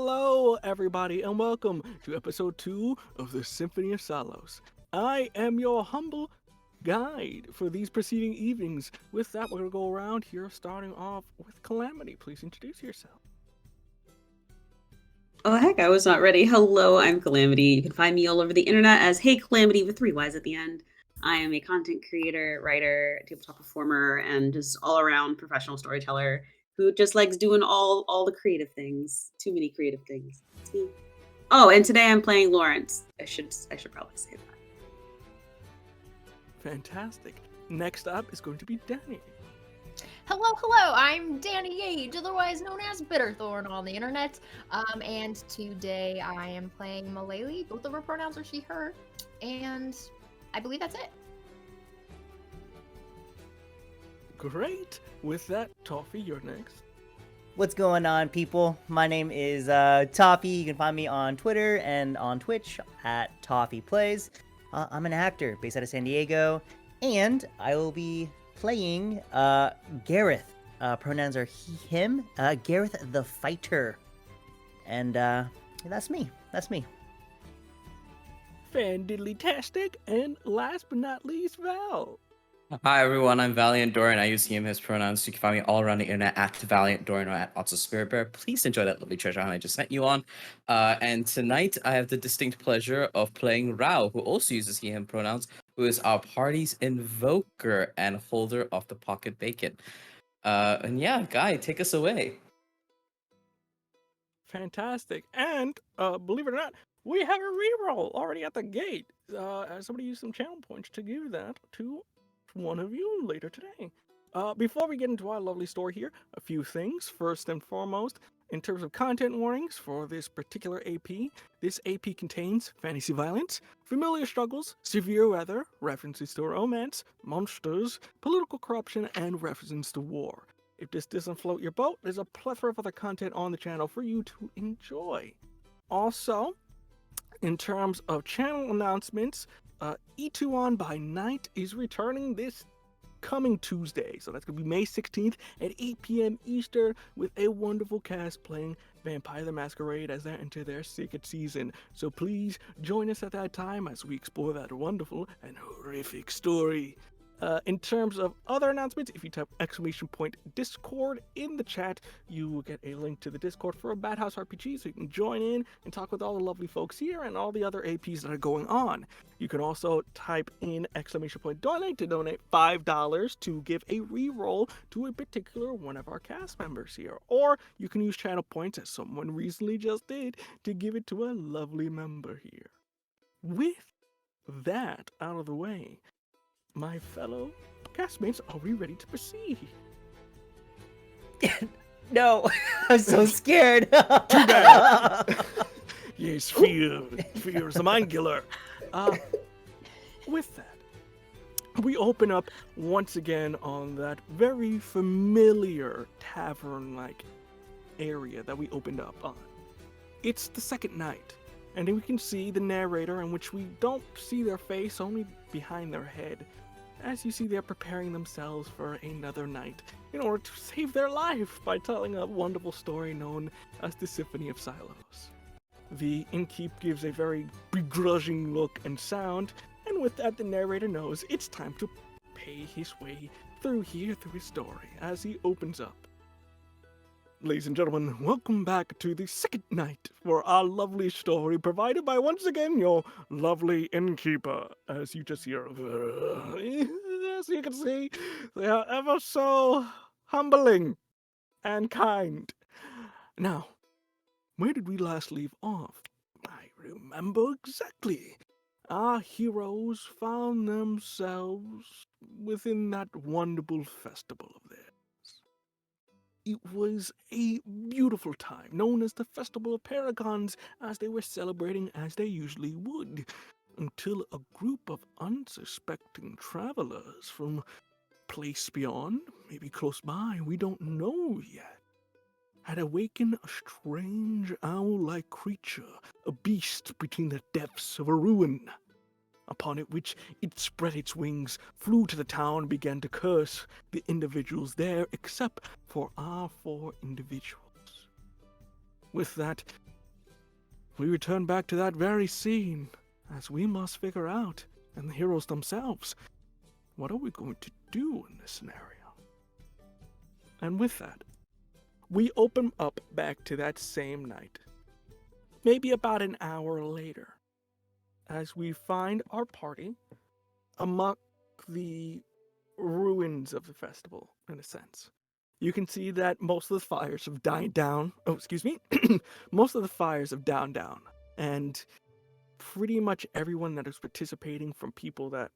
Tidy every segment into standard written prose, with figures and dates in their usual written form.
Hello, everybody, and welcome to episode 2 of the Symphony of Scylos. I am your humble guide for these preceding evenings. With that, we're going to go around here, starting off with Calamity. Please introduce yourself. Oh, heck, I was not ready. Hello, I'm Calamity. You can find me all over the internet as Hey Calamity with 3 Y's at the end. I am a content creator, writer, tabletop performer, and just all around professional storyteller who just likes doing all the creative things. Too many creative things. It's me. Oh, and today I'm playing Lawrence. I should probably say that. Fantastic. Next up is going to be Danny. Hello, I'm Danny Gage, otherwise known as Bitterthorn on the internet. And today I am playing Malali. Both of her pronouns are she, her. And I believe that's it. Great. With that, Toffee, you're next. What's going on, people? My name is Toffee. You can find me on Twitter and on Twitch at Toffee Plays. I'm an actor based out of San Diego, and I will be playing Gareth. Pronouns are he, him. Gareth the Fighter. And that's me. Fandiddly-tastic, and last but not least, Val. Hi everyone, I'm Valiant Dorian. I use he, him, his pronouns. You can find me all around the internet at Valiant Dorian or at Otso Spirit Bear. Please enjoy that lovely treasure hunt I just sent you on. And tonight I have the distinct pleasure of playing Rao, who also uses he, him pronouns, who is our party's invoker and holder of the pocket bacon. And yeah, Guy, take us away. Fantastic. And, believe it or not, we have a reroll already at the gate. Somebody used some channel points to give that to one of you later today. Before we get into our lovely story here, a few things. First and foremost, in terms of content warnings for this particular AP, this AP contains fantasy violence, familiar struggles, severe weather, references to romance, monsters, political corruption, and references to war. If this doesn't float your boat, there's a plethora of other content on the channel for you to enjoy. Also, in terms of channel announcements, E2 On by Night is returning this coming Tuesday. So that's going to be May 16th at 8 p.m. Eastern with a wonderful cast playing Vampire the Masquerade as they enter their second season. So please join us at that time as we explore that wonderful and horrific story. In terms of other announcements, if you type !Discord in the chat, you will get a link to the Discord for a Bad House RPG, so you can join in and talk with all the lovely folks here and all the other APs that are going on. You can also type in !Donate to donate $5 to give a reroll to a particular one of our cast members here. Or you can use channel points, as someone recently just did, to give it to a lovely member here. With that out of the way, my fellow castmates, are we ready to proceed? No, I'm so scared. Too bad. Yes, fear is the mind killer. With that, we open up once again on that very familiar tavern-like area that we opened up on. It's the second night, and we can see the narrator, in which we don't see their face, only behind their head, as you see they're preparing themselves for another night in order to save their life by telling a wonderful story known as the Symphony of Scylos. The innkeep gives a very begrudging look and sound, and with that the narrator knows it's time to pay his way through his story as he opens up. Ladies and gentlemen, welcome back to the second night for our lovely story, provided by, once again, your lovely innkeeper. As you just hear, as you can see, they are ever so humbling and kind. Now, where did we last leave off? I remember exactly. Our heroes found themselves within that wonderful festival of theirs. It was a beautiful time, known as the Festival of Paragons, as they were celebrating as they usually would, until a group of unsuspecting travelers from place beyond, maybe close by, we don't know yet, had awakened a strange owl-like creature, a beast between the depths of a ruin. Upon it which it spread its wings, flew to the town, and began to curse the individuals there, except for our 4 individuals. With that, we return back to that very scene, as we must figure out, and the heroes themselves, what are we going to do in this scenario? And with that, we open up back to that same night, maybe about an hour later, as we find our party among the ruins of the festival, in a sense. You can see that most of the fires have died down. Oh, excuse me. Most of the fires have died down. And pretty much everyone that is participating, from people that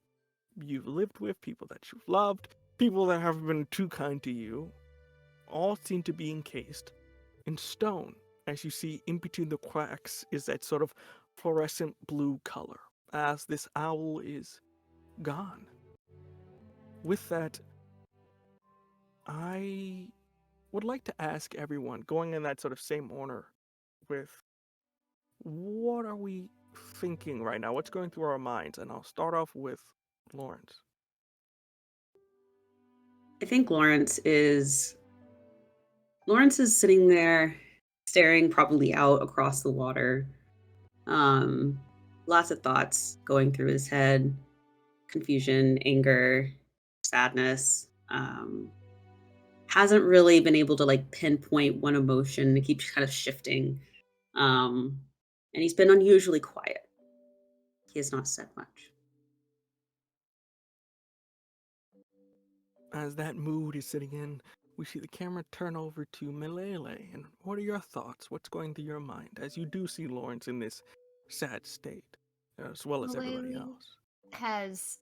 you've lived with, people that you've loved, people that haven't been too kind to you, all seem to be encased in stone. As you see, in between the cracks is that sort of fluorescent blue color, as this owl is gone. With that, I would like to ask everyone, going in that sort of same order, with what are we thinking right now? What's going through our minds? And I'll start off with Lawrence. I think Lawrence is sitting there staring probably out across the water. Lots of thoughts going through his head, confusion, anger, sadness. Hasn't really been able to like pinpoint one emotion. It keeps kind of shifting. And he's been unusually quiet. He has not said much. As that mood is sitting in, we see the camera turn over to Malele. And what are your thoughts? What's going through your mind as you do see Lawrence in this sad state, as well as everybody Malele else? has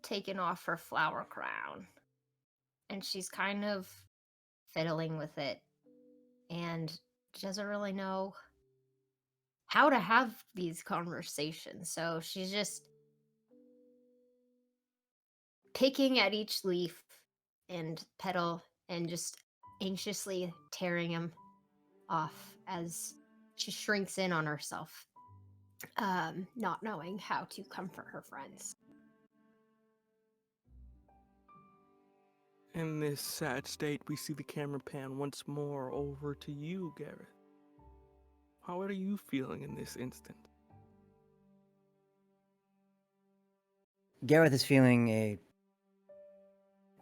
taken off her flower crown, and she's kind of fiddling with it, and doesn't really know how to have these conversations. So she's just picking at each leaf and petal and just anxiously tearing them off as she shrinks in on herself, not knowing how to comfort her friends. In this sad state, we see the camera pan once more over to you, Gareth. How are you feeling in this instant? Gareth is feeling a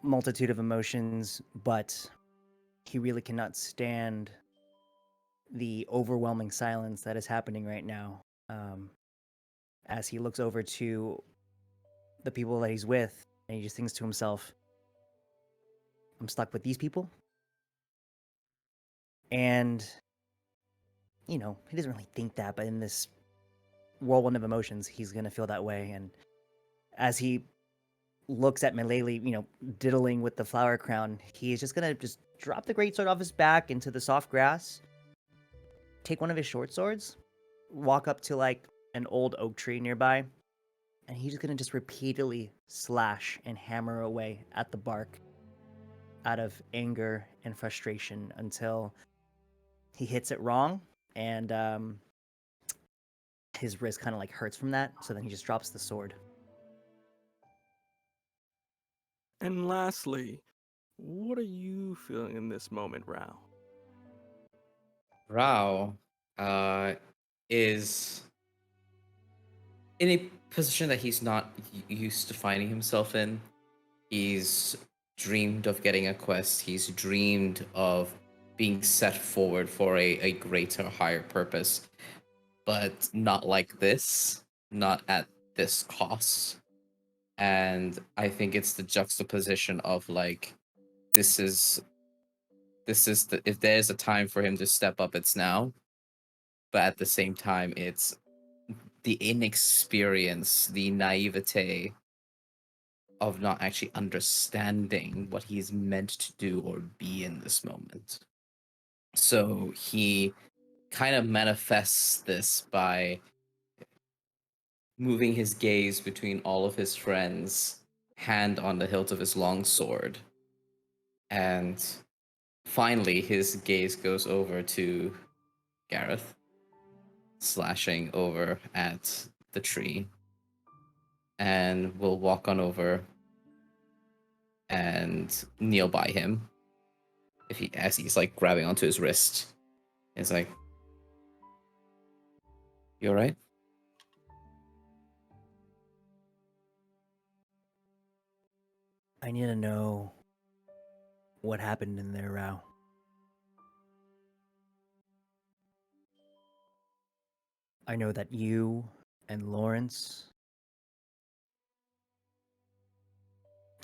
multitude of emotions, but he really cannot stand the overwhelming silence that is happening right now. As he looks over to the people that he's with, and he just thinks to himself, I'm stuck with these people. And, he doesn't really think that, but in this whirlwind of emotions, he's going to feel that way. And as he looks at Malele, diddling with the flower crown, he is just going to just drop the greatsword off his back into the soft grass, take one of his short swords, walk up to like an old oak tree nearby, and he's just going to just repeatedly slash and hammer away at the bark out of anger and frustration until he hits it wrong, and his wrist kind of like hurts from that, so then he just drops the sword. And lastly, what are you feeling in this moment, Rao? Rao is in a position that he's not used to finding himself in. He's dreamed of getting a quest. He's dreamed of being set forward for a greater, higher purpose, but not like this, not at this cost. And I think it's the juxtaposition of like, this is the, if there's a time for him to step up, it's now. But at the same time, it's the inexperience, the naivete of not actually understanding what he's meant to do or be in this moment. So he kind of manifests this by moving his gaze between all of his friends, hand on the hilt of his long sword. And finally, his gaze goes over to Gareth, slashing over at the tree, and will walk on over and kneel by him. As he's like grabbing onto his wrist, it's like, You alright? I need to know what happened in there, Rao. I know that you and Lawrence,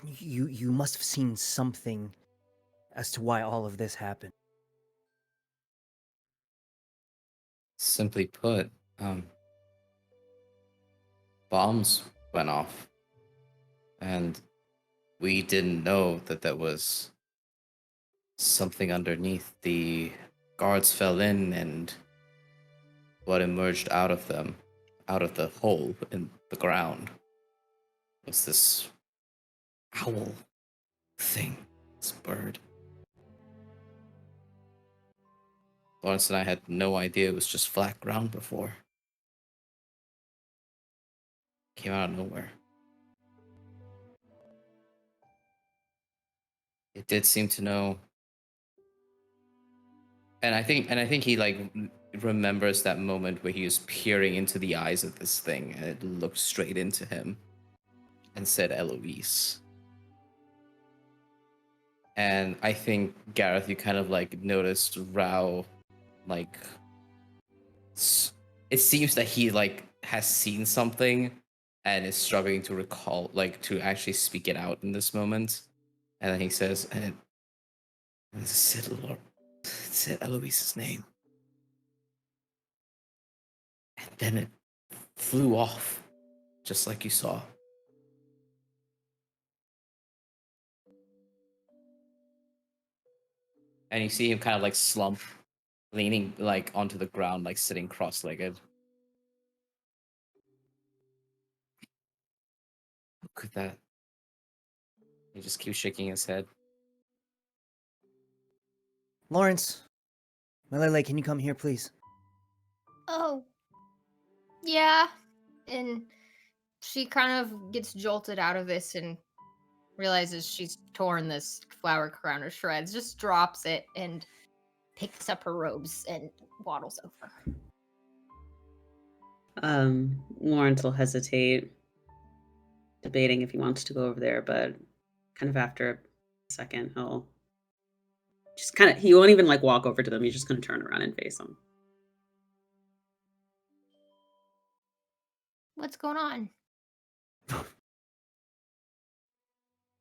you must have seen something as to why all of this happened. Simply put, bombs went off, and we didn't know that there was something underneath. The guards fell in, and what emerged out of them, out of the hole in the ground, was this owl thing, this bird. Lawrence and I had no idea it was just flat ground before. Came out of nowhere. It did seem to know, and I think he like remembers that moment where he was peering into the eyes of this thing, and it looked straight into him and said Eloise. And I think, Gareth, you kind of like noticed Rao, like it seems that he like has seen something and is struggling to recall, like to actually speak it out in this moment. And then he says, and it said Eloise's name. And then it flew off, just like you saw. And you see him kind of like slump, leaning like onto the ground, like sitting cross-legged. Look at that. He just keeps shaking his head. Lawrence, Malele, can you come here, please? Oh, yeah. And she kind of gets jolted out of this and realizes she's torn this flower crown to shreds, just drops it and picks up her robes and waddles over. Lawrence will hesitate, debating if he wants to go over there, but kind of after a second, he'll just kind of, he won't even like walk over to them. He's just going to turn around and face them. What's going on?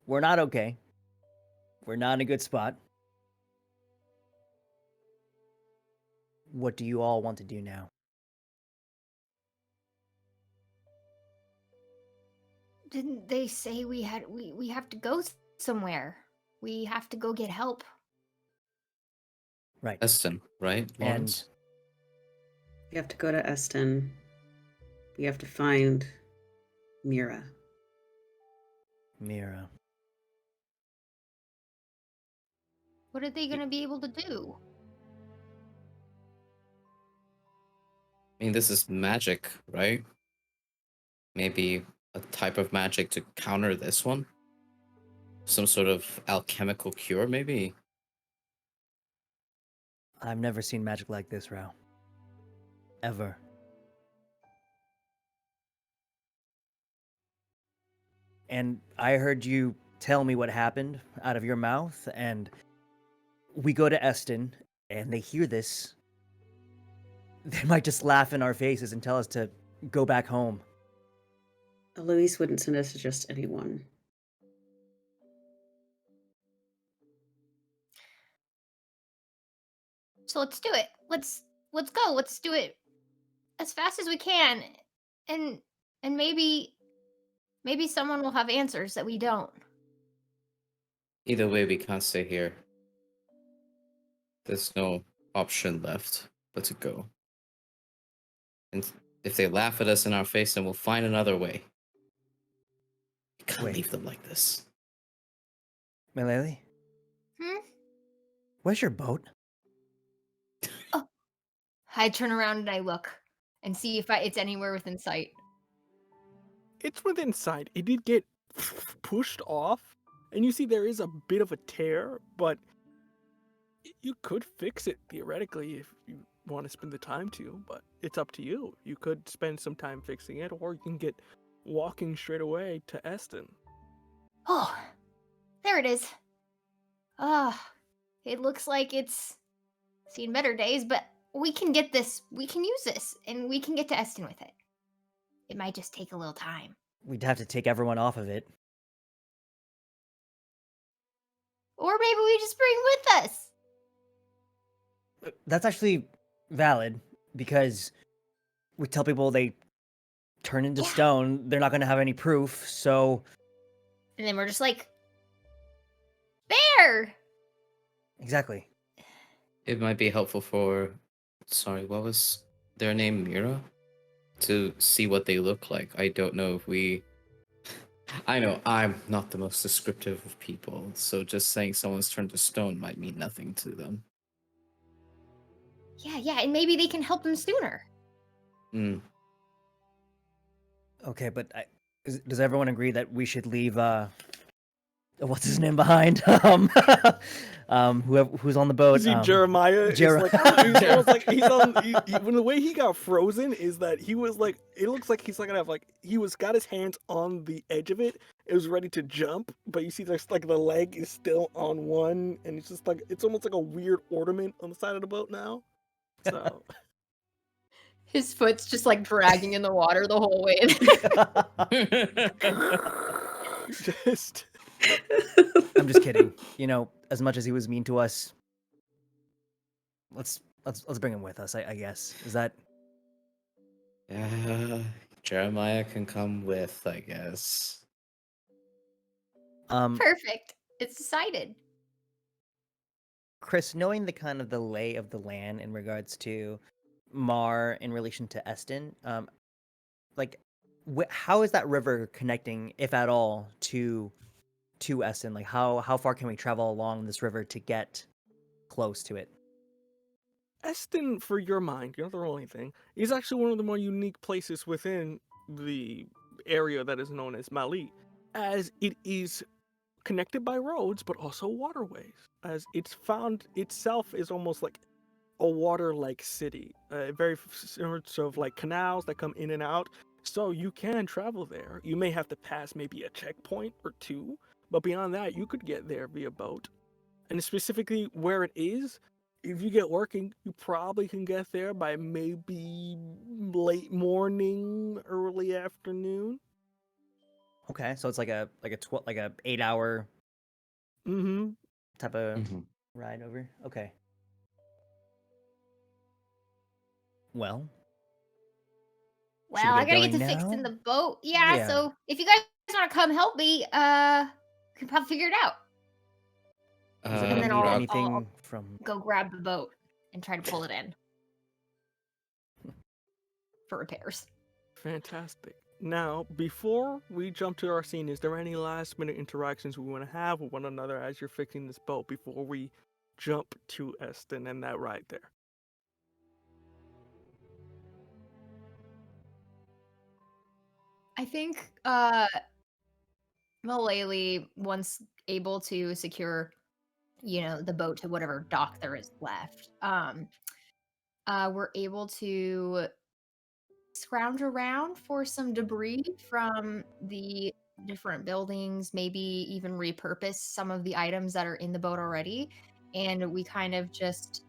We're not okay. We're not in a good spot. What do you all want to do now? Didn't they say we have to go somewhere? We have to go get help. Right. Eston, right, Lawrence? We have to go to Eston. We have to find Mira. Mira. What are they going to be able to do? I mean, this is magic, right? Maybe a type of magic to counter this one? Some sort of alchemical cure, maybe? I've never seen magic like this, Rao. Ever. And I heard you tell me what happened out of your mouth, and we go to Eston, and they hear this. They might just laugh in our faces and tell us to go back home. Eloise wouldn't send us to just anyone. So let's do it. Let's go. Let's do it as fast as we can. And maybe someone will have answers that we don't. Either way, we can't stay here. There's no option left but to go. And if they laugh at us in our face, then we'll find another way. We can't Wait. leave them like this. Malele, where's your boat? Oh. I turn around and I look and see if it's anywhere within sight. It's within sight. It did get pushed off, and you see there is a bit of a tear, but you could fix it theoretically if you want to spend the time to, but it's up to you. You could spend some time fixing it, or you can get walking straight away to Eston. Oh, there it is. It looks like it's seen better days, but we can get this. We can use this, and we can get to Eston with it. It might just take a little time. We'd have to take everyone off of it. Or maybe we just bring with us. That's actually valid because we tell people they turn into Yeah. stone, they're not going to have any proof. So And then we're just like, there! exactly. It might be helpful for, sorry, what was their name, Mira? To see what they look like. I don't know if we... I know I'm not the most descriptive of people, so just saying someone's turned to stone might mean nothing to them. Yeah, and maybe they can help them sooner. Mm. Okay, but does everyone agree that we should leave what's his name behind? Who's on the boat? You see, Jeremiah is Jer- like, he's almost like he's on. When the way he got frozen is that he was like, it looks like he's not gonna have like he was got his hands on the edge of it. It was ready to jump, but you see, there's like the leg is still on one, and it's just like it's almost like a weird ornament on the side of the boat now. So His foot's just like dragging in the water the whole way. just I'm just kidding. You know, as much as he was mean to us, let's bring him with us. I guess is that. Yeah, Jeremiah can come with, I guess. Perfect. It's decided. Chris, knowing the kind of the lay of the land in regards to Mar in relation to Eston, like, how is that river connecting, if at all, to Eston? Like, how far can we travel along this river to get close to it? Eston, for your mind, you're not the only thing, is actually one of the more unique places within the area that is known as Mali, as it is connected by roads, but also waterways, as it's found itself is almost like a water-like city, very sorts of like canals that come in and out, so you can travel there. You may have to pass maybe a checkpoint or two, but beyond that, you could get there via boat. And specifically where it is, if you get working, you probably can get there by maybe late morning, early afternoon. Okay, so it's like a 8-hour Mm-hmm. type of Mhm. ride over. Okay. Well, Well, Should we I get gotta get to going fixing now? the boat. Yeah, Yeah. so if you guys want to come help me, we can probably figure it out. is there And gonna then be I'll- anything from? Go grab the boat and try to pull it in for repairs. Fantastic. Now, before we jump to our scene, is there any last minute interactions we want to have with one another as you're fixing this boat before we jump to Eston and that ride there? I think Malele, once able to secure, the boat to whatever dock there is left, we're able to scrounge around for some debris from the different buildings, maybe even repurpose some of the items that are in the boat already. And we kind of just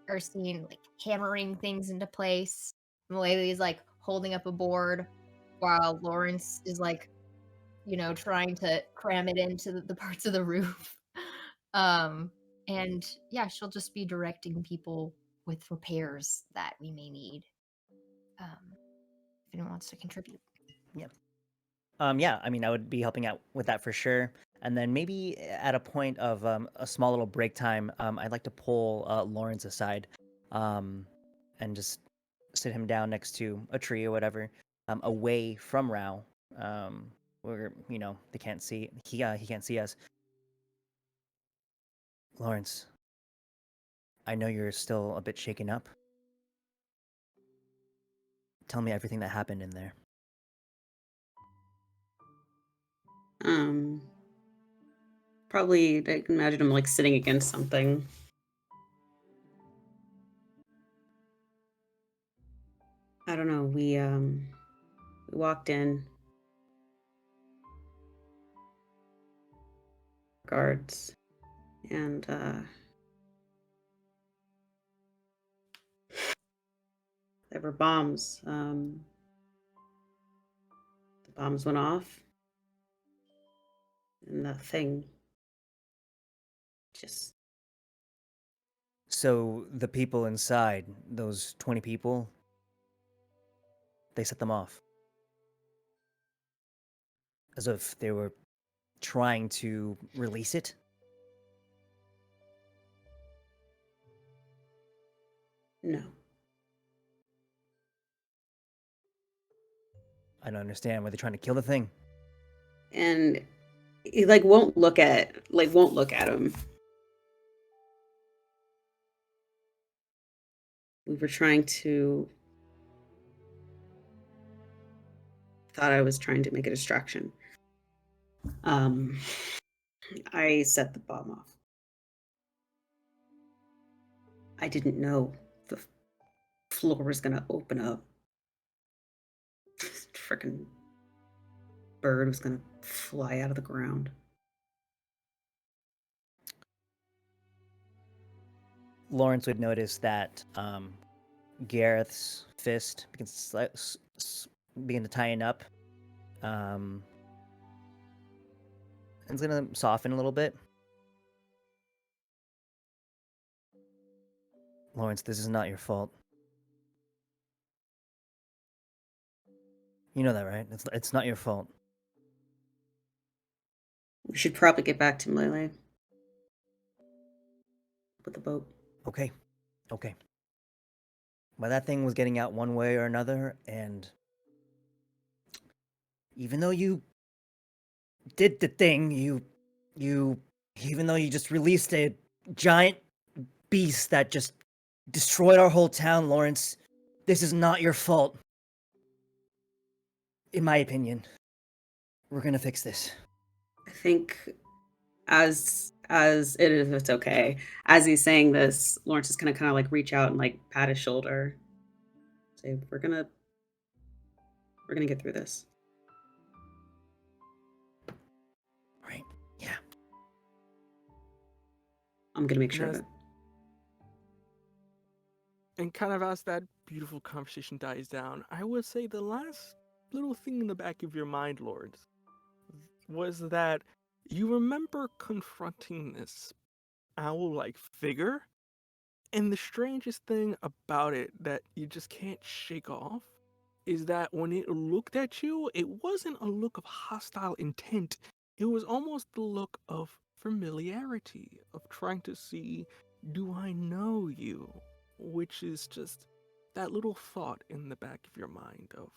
are seeing like hammering things into place. Malele is like holding up a board while Lawrence is like, trying to cram it into the parts of the roof. And yeah, she'll just be directing people with repairs that we may need. If anyone wants to contribute. Yeah, I mean, I would be helping out with that for sure. And then maybe at a point of a small little break time, I'd like to pull Lawrence aside, and just sit him down next to a tree or whatever, away from Rao, where they can't see he can't see us. Lawrence, I know you're still a bit shaken up. Tell me everything that happened in there. Probably I can imagine him like sitting against something. I don't know. We walked in. Guards, and there were bombs. The bombs went off, and the thing just So the people inside, those 20 people, they set them off. As if they were trying to release it. no. I don't understand. Were they trying to kill the thing? And he won't look at him. We were trying to. Thought I was trying to make a distraction. I set the bomb off. I didn't know the floor was gonna open up. Freaking bird was gonna fly out of the ground. Lawrence would notice that Gareth's fist begin to tighten up. And it's gonna soften a little bit. Lawrence, this is not your fault. You know that, right? It's not your fault. We should probably get back to Lele with the boat. Okay. But that thing was getting out one way or another, and even though you did the thing, even though you just released a giant beast that just destroyed our whole town, Lawrence, this is not your fault. In my opinion. We're gonna fix this. I think as it is, if it's okay. As he's saying this, Lawrence is gonna kind of reach out and pat his shoulder. Say, we're gonna get through this. Right. Yeah. I'm gonna make sure Yes. of it. And kind of as that beautiful conversation dies down, I would say the last little thing in the back of your mind, Lords, was that you remember confronting this owl-like figure, and the strangest thing about it that you just can't shake off is that when it looked at you, it wasn't a look of hostile intent. It was almost the look of familiarity, of trying to see, do I know you? Which is just that little thought in the back of your mind of,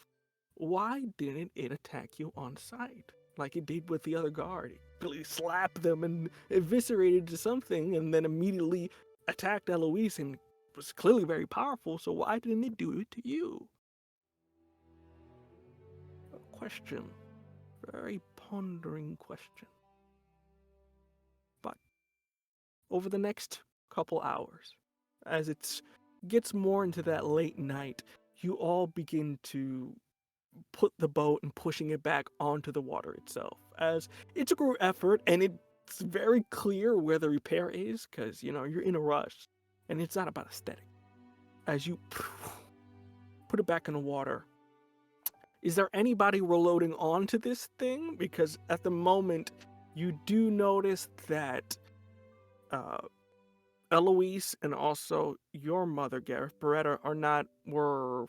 why didn't it attack you on sight? Like it did with the other guard. It really slapped them and eviscerated to something and then immediately attacked Eloise and was clearly very powerful, so why didn't it do it to you? A question. Very pondering question. But over the next couple hours, as it gets more into that late night, you all begin to put the boat and pushing it back onto the water itself. As it's a group effort, and it's very clear where the repair is, because, you're in a rush, and it's not about aesthetic. As you put it back in the water, is there anybody reloading onto this thing? Because at the moment, you do notice that Eloise and also your mother, Gareth Beretta, were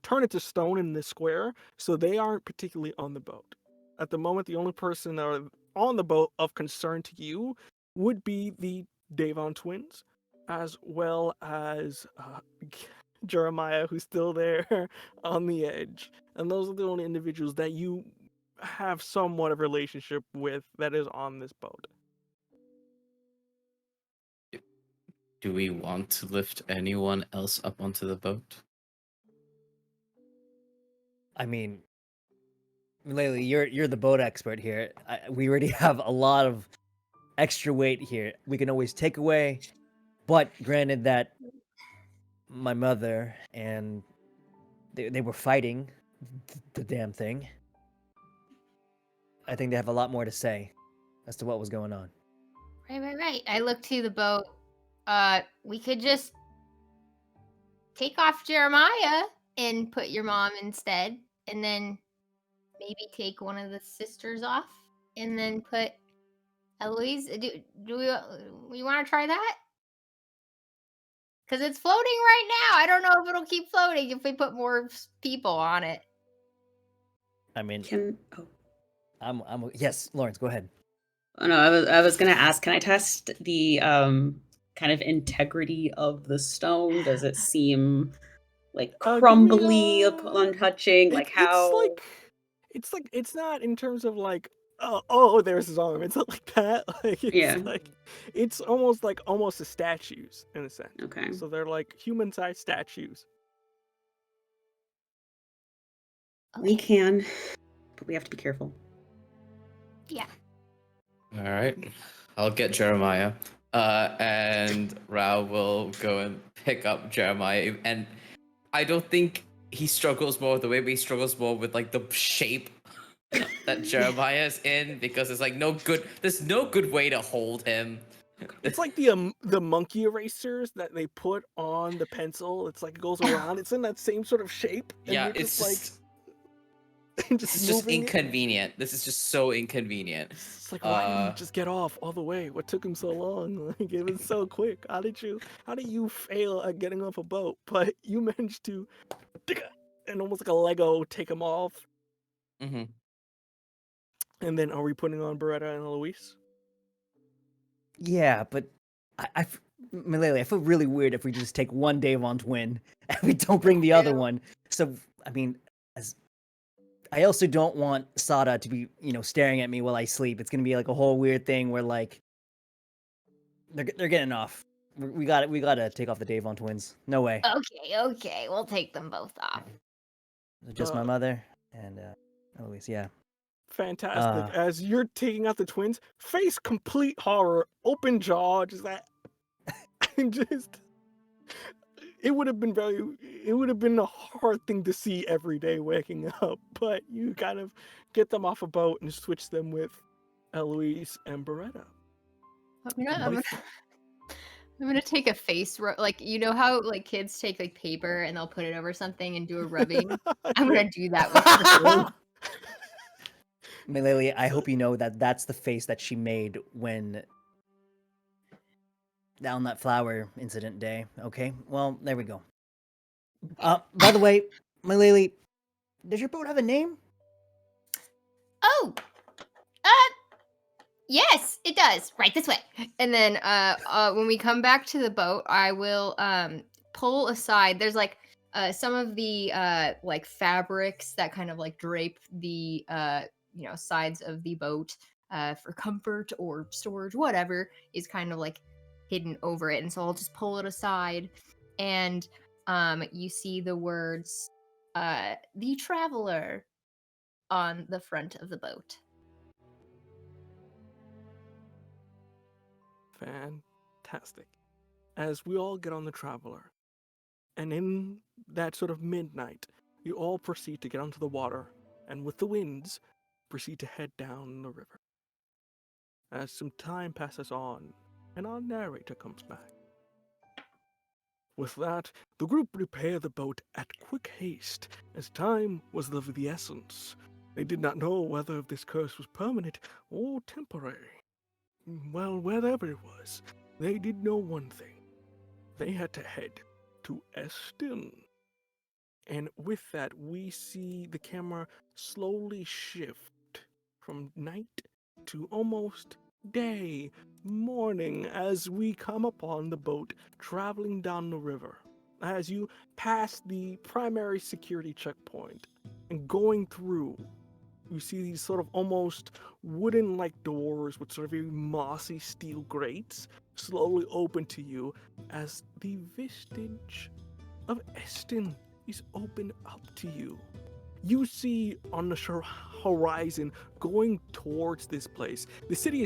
turned into stone in this square, so they aren't particularly on the boat. At the moment, the only person that are on the boat of concern to you would be the Davon twins, as well as Jeremiah, who's still there on the edge. And those are the only individuals that you have somewhat of a relationship with that is on this boat. Do we want to lift anyone else up onto the boat? I mean, Laylee, you're the boat expert here. We already have a lot of extra weight here. We can always take away, but granted that my mother and they were fighting the damn thing. I think they have a lot more to say as to what was going on. Right. I look to the boat. We could just take off Jeremiah and put your mom instead, and then maybe take one of the sisters off, and then put Eloise. Do we want to try that? Because it's floating right now. I don't know if it'll keep floating if we put more people on it. I mean, Can yes, Lawrence, go ahead. oh no, I was gonna ask, can I test the kind of integrity of the stone? Does it seem like Give me crumbly a- upon touching? Like It's how? like it's not in terms of like oh there's his arm. It's not like that. Like Yeah. it's almost as statues in a sense. Okay. So they're like human-sized statues. We can, but we have to be careful. Yeah. All right, I'll get Jeremiah, and Rao will go and pick up Jeremiah. And I don't think he struggles more with the way, but he struggles more with like the shape that Jeremiah is in, because it's like there's no good way to hold him. It's like the monkey erasers that they put on the pencil. It's like it goes around. It's in that same sort of shape. And Yeah, you're it's just this is just moving it. inconvenient. This is just so inconvenient. It's like, why didn't you just get off all the way? What took him so long? Like, it was so quick. How did you fail at getting off a boat? But you managed to, and almost like a Lego, take him off. Mm-hmm. And then, are we putting on Beretta and Eloise? Yeah, but Malele, I feel really weird if we just take one Davon twin and we don't bring the other one. So, I mean, I also don't want Sada to be, staring at me while I sleep. It's gonna be like a whole weird thing where like they're getting off. We gotta take off the Davon twins. No way. Okay. We'll take them both off. Just my mother and Eloise. Yeah. Fantastic. As you're taking out the twins, face complete horror, open jaw, just that, and just. It would have been a hard thing to see every day waking up, but you kind of get them off a boat and switch them with Eloise and Beretta. I'm gonna take a face like, you know how like kids take like paper and they'll put it over something and do a rubbing. I'm gonna do that with her. Malele, I hope you know that that's the face that she made when on that flower incident day. Okay, well, there we go. By the way, Malele, does your boat have a name? Oh, yes, it does. Right this way. And then when we come back to the boat, I will pull aside. There's like some of the like fabrics that kind of like drape the sides of the boat for comfort or storage, whatever, is kind of like hidden over it. And so I'll just pull it aside, and you see the words "The Traveler" on the front of the boat. Fantastic. As we all get on the Traveler, and in that sort of midnight, you all proceed to get onto the water, and with the winds, proceed to head down the river. As some time passes on, and our narrator comes back. With that, the group repair the boat at quick haste, as time was of the essence. They did not know whether this curse was permanent or temporary. Well, whatever it was, they did know one thing. They had to head to Eston. And with that, we see the camera slowly shift from night to almost day, morning, as we come upon the boat traveling down the river. As you pass the primary security checkpoint and going through, you see these sort of almost wooden-like doors with sort of very mossy steel grates slowly open to you as the vestige of Eston is opened up to you. You see on the horizon going towards this place. The city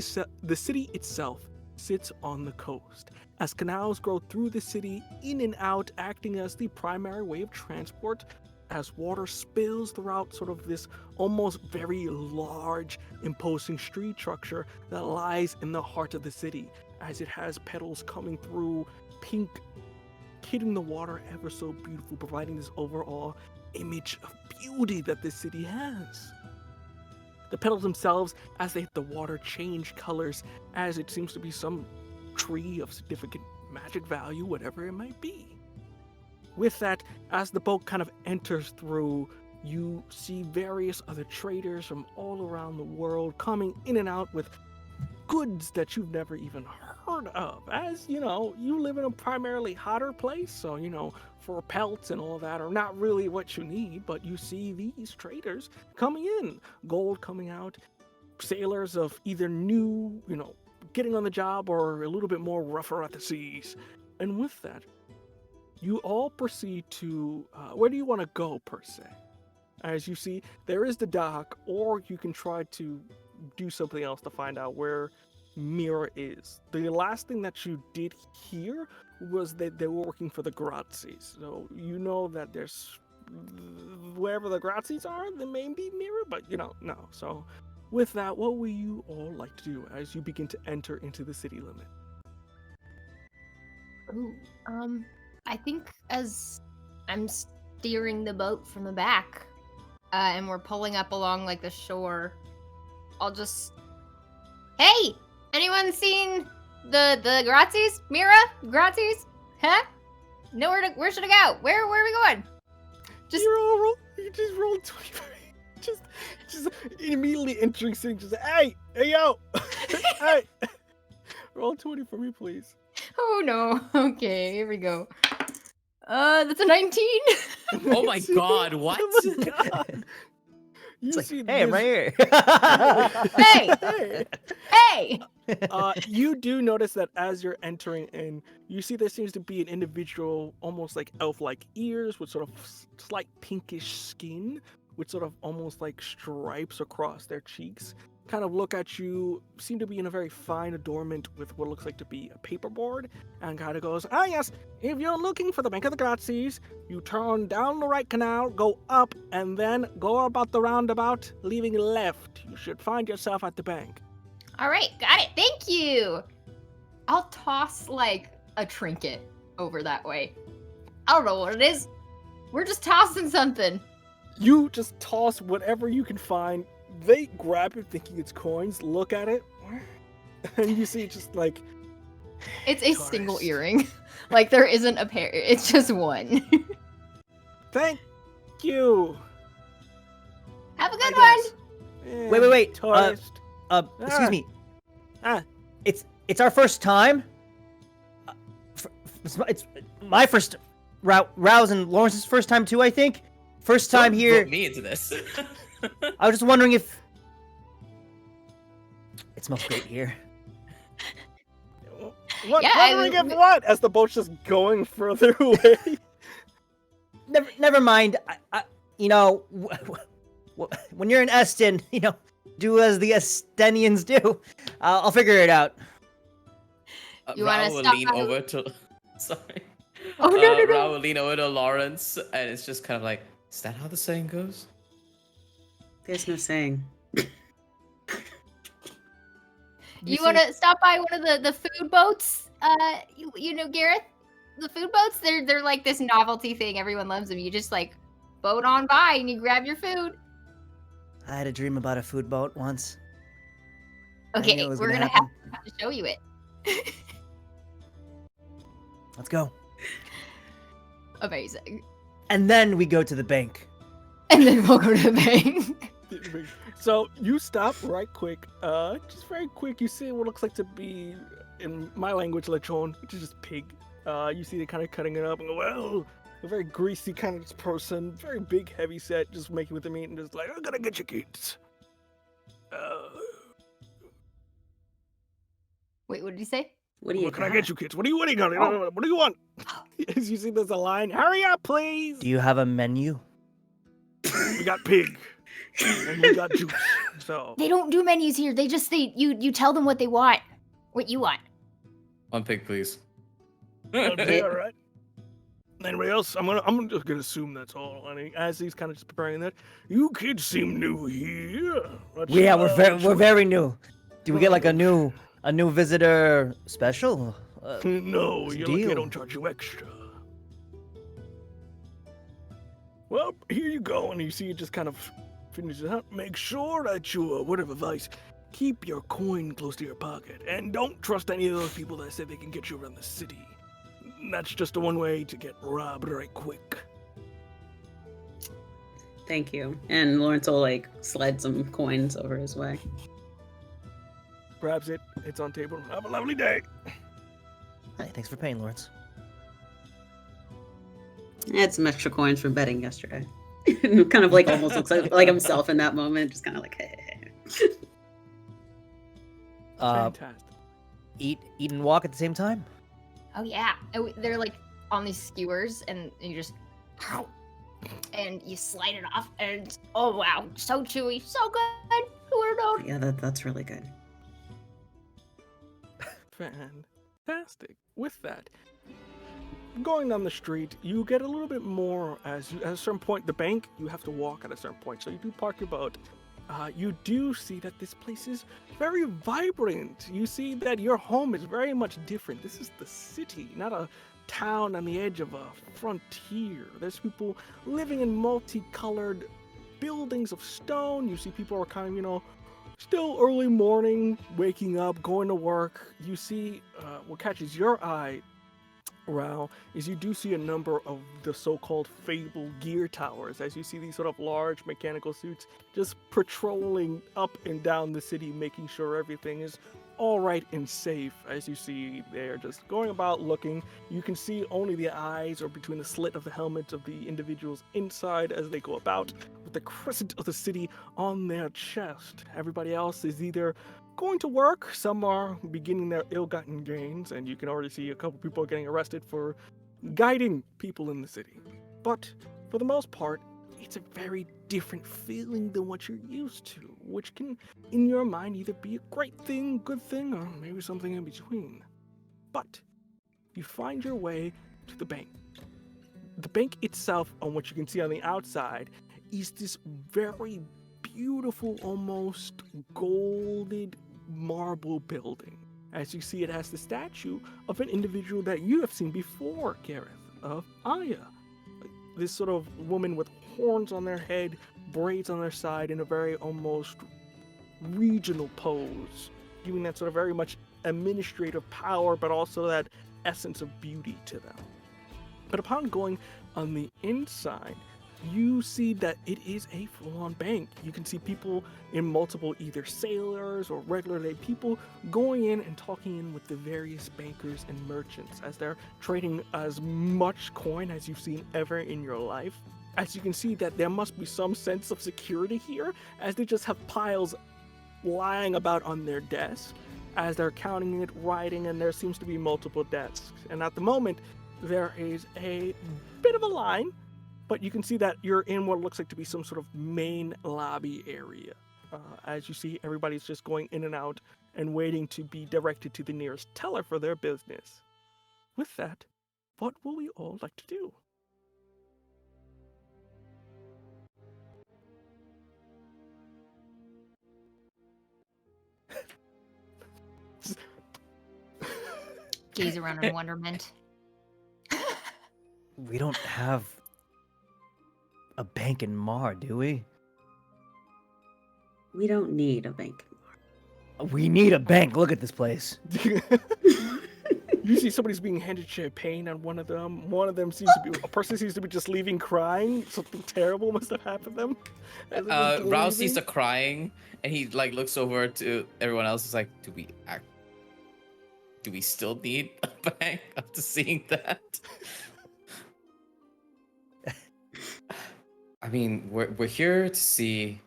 itself sits on the coast, as canals grow through the city in and out, acting as the primary way of transport as water spills throughout sort of this almost very large, imposing street structure that lies in the heart of the city, as it has petals coming through, pink, hitting the water ever so beautiful, providing this overall image of beauty that this city has. The petals themselves, as they hit the water, change colors, as it seems to be some tree of significant magic value, whatever it might be. With that, as the boat kind of enters through, you see various other traders from all around the world coming in and out with goods that you've never even heard of. As you know, you live in a primarily hotter place, so for pelts and all that are not really what you need, but you see these traders coming in, gold coming out, sailors of either new, getting on the job or a little bit more rougher at the seas. And with that, you all proceed to, where do you want to go per se? As you see, there is the dock, or you can try to do something else to find out where Mira is. The last thing that you did hear was that they were working for the Grazis. So you know that there's, wherever the Grazis are, there may be Mira, but no. So with that, what would you all like to do as you begin to enter into the city limit? Ooh, I think as I'm steering the boat from the back, and we're pulling up along like the shore, I'll just, hey, anyone seen the Grazis? Mira? Grazis? Huh? Where should I go? Where are we going? Just You just roll 20. just immediately entering scene. Just hey yo, hey, roll 20 for me, please. Oh no. Okay, here we go. That's a 19. Oh my god, what? Oh my god. You It's see like, hey, I'm right here. Hey! Hey! You do notice that as you're entering in, you see there seems to be an individual, almost like elf-like ears, with sort of slight pinkish skin, with sort of almost like stripes across their cheeks. Kind of look at you, seem to be in a very fine adornment with what looks like to be a paperboard, and kind of goes, yes, if you're looking for the Bank of the Grazis, you turn down the right canal, go up, and then go about the roundabout, leaving left. You should find yourself at the bank. All right, got it. Thank you. I'll toss like a trinket over that way. I don't know what it is. We're just tossing something. You just toss whatever you can find. They grab it thinking it's coins, look at it, and you see just like... It's a single earring. Like there isn't a pair. It's just one. Thank you. Have a good one. Wait. Tourist. Excuse me. Ah. It's our first time. It's my first. Rouse and Lawrence's first time too, I think. First time Don't here. vote me into this. I was just wondering if it smells great here. What? Yeah, Wondering if what? As the boat's just going further away. Never mind. When you're in Eston, do as the Estonians do. I'll figure it out. You wanna Raoul will stop lean by- over to. Sorry. Oh no. Raoul will lean over to Lawrence, and it's just kind of like, is that how the saying goes? There's no saying. You want to stop by one of the food boats? You know, Gareth, the food boats. They're like this novelty thing. Everyone loves them. You just like boat on by and you grab your food. I had a dream about a food boat once. I knew Okay, it was we're gonna gonna happen. have to show you it. Let's go. Amazing. And then we go to the bank. And then we'll go to the bank. So you stop right quick, just very quick. You see what looks like to be, in my language, lechon, which is just pig. You see they kind of cutting it up and go, well, a very greasy kind of person, very big, heavy set, just making with the meat and just like, I'm gonna get your kids. Wait, what did he say? What do you What can I got? get you kids? What do you got? Oh. What do you want? As you see there's a line, hurry up, please. Do you have a menu? We got pig. And we got juice. So They don't do menus here. You tell them what they want, what you want. One pig, please. okay, all right. Anybody else? I'm just gonna assume that's all. And as he's kind of just preparing that, you kids seem new here. We're very new. Do we get like a Oh, new visitor special? No, What's the you're lucky I deal? don't charge you extra. Well, here you go, and you see it just kind of finishes out. Make sure that you, word of advice, keep your coin close to your pocket, and don't trust any of those people that say they can get you around the city. That's just the one way to get robbed right quick. Thank you. And Lawrence will like slide some coins over his way. Grabs it, it's on table. Have a lovely day. Hey, thanks for paying, Lawrence. I had some extra coins from betting yesterday. Kind of like almost looks like himself in that moment, just kind of like, hey. Fantastic. Eat and walk at the same time. Oh yeah, they're like on these skewers, and you just and you slide it off, and oh wow, so chewy, so good. Who would have known? Yeah, that's really good. Fantastic. With that, going down the street, you get a little bit more at a certain point. The bank, you have to walk at a certain point, so you do park your boat. You do see that this place is very vibrant. You see that your home is very much different. This is the city, not a town on the edge of a frontier. There's people living in multicolored buildings of stone. You see people are kind of, still early morning, waking up, going to work. You see what catches your eye, Rao, is you do see a number of the so-called Fable gear towers, as you see these sort of large mechanical suits just patrolling up and down the city, making sure everything is all right and safe. As you see, they're just going about looking. You can see only the eyes or between the slit of the helmets of the individuals inside as they go about with the crescent of the city on their chest. Everybody else is either going to work, some are beginning their ill-gotten gains, and you can already see a couple people getting arrested for guiding people in the city. But for the most part, it's a very different feeling than what you're used to, which can, in your mind, either be a great thing, good thing, or maybe something in between. But you find your way to the bank. The bank itself, on what you can see on the outside, is this very beautiful, almost golden marble building. As you see, it has the statue of an individual that you have seen before, Gareth, of Aya. This sort of woman with horns on their head, braids on their side, in a very almost regional pose, giving that sort of very much administrative power, but also that essence of beauty to them. But upon going on the inside, you see that it is a full-on bank. You can see people in multiple, either sailors or regular day people, going in and talking in with the various bankers and merchants as they're trading as much coin as you've seen ever in your life. As you can see that there must be some sense of security here, as they just have piles lying about on their desk as they're counting it, writing, and there seems to be multiple desks. And at the moment, there is a bit of a line, but you can see that you're in what looks like to be some sort of main lobby area. As you see, everybody's just going in and out and waiting to be directed to the nearest teller for their business. With that, what will we all like to do? Gaze around in wonderment. We don't have a bank in Mar, do we? We don't need a bank. We need a bank. Look at this place. You see somebody's being handed champagne on one of them. One of them seems to be, a person seems to be just leaving crying. Something terrible must have happened to them. as they're just Rouse sees leaving. the crying, and he like looks over to everyone else. Is like, do we still need a bank after seeing that? I mean, we're here to see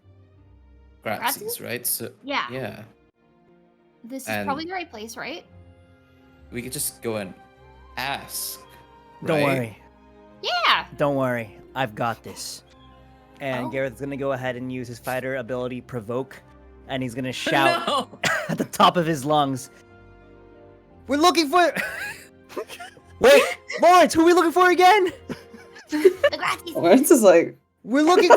Grapsies, right? So Yeah. yeah, This is And- probably the right place, right? we could just go and ask. Don't right? worry. Yeah. Don't worry. I've got this. And Oh. Gareth's gonna go ahead and use his fighter ability, Provoke, and he's gonna shout No! at the top of his lungs, "We're looking for Wait, Lawrence, who are we looking for again? The Grazies. Lawrence is like, We're looking.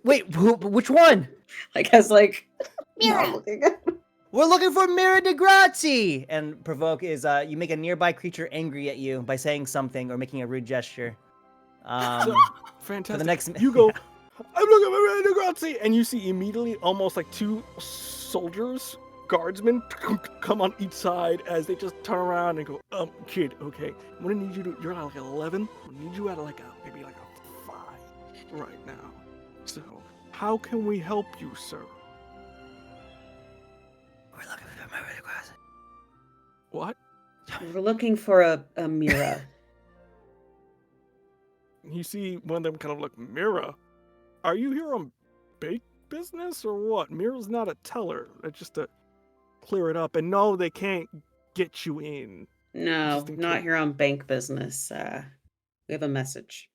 Wait, which one? like has like Mira. not looking at. We're looking for Mira de Grazi. And provoke is you make a nearby creature angry at you by saying something or making a rude gesture. So, For fantastic. the next, You go, I'm looking for Miranda Grazi, and you see immediately almost like two soldiers, guardsmen, come on each side as they just turn around and go, kid, okay, I'm gonna need you to, you're at like 11, I need you at like maybe like a 5 right now. So, how can we help you, sir? We're looking for Mira de Grazi. What? We're looking for a Mira. You see one of them kind of look, Mira, are you here on bake business or what? Mira's not a teller. It's just to clear it up. And no, they can't get you in. No, Just in not case. here on bank business. We have a message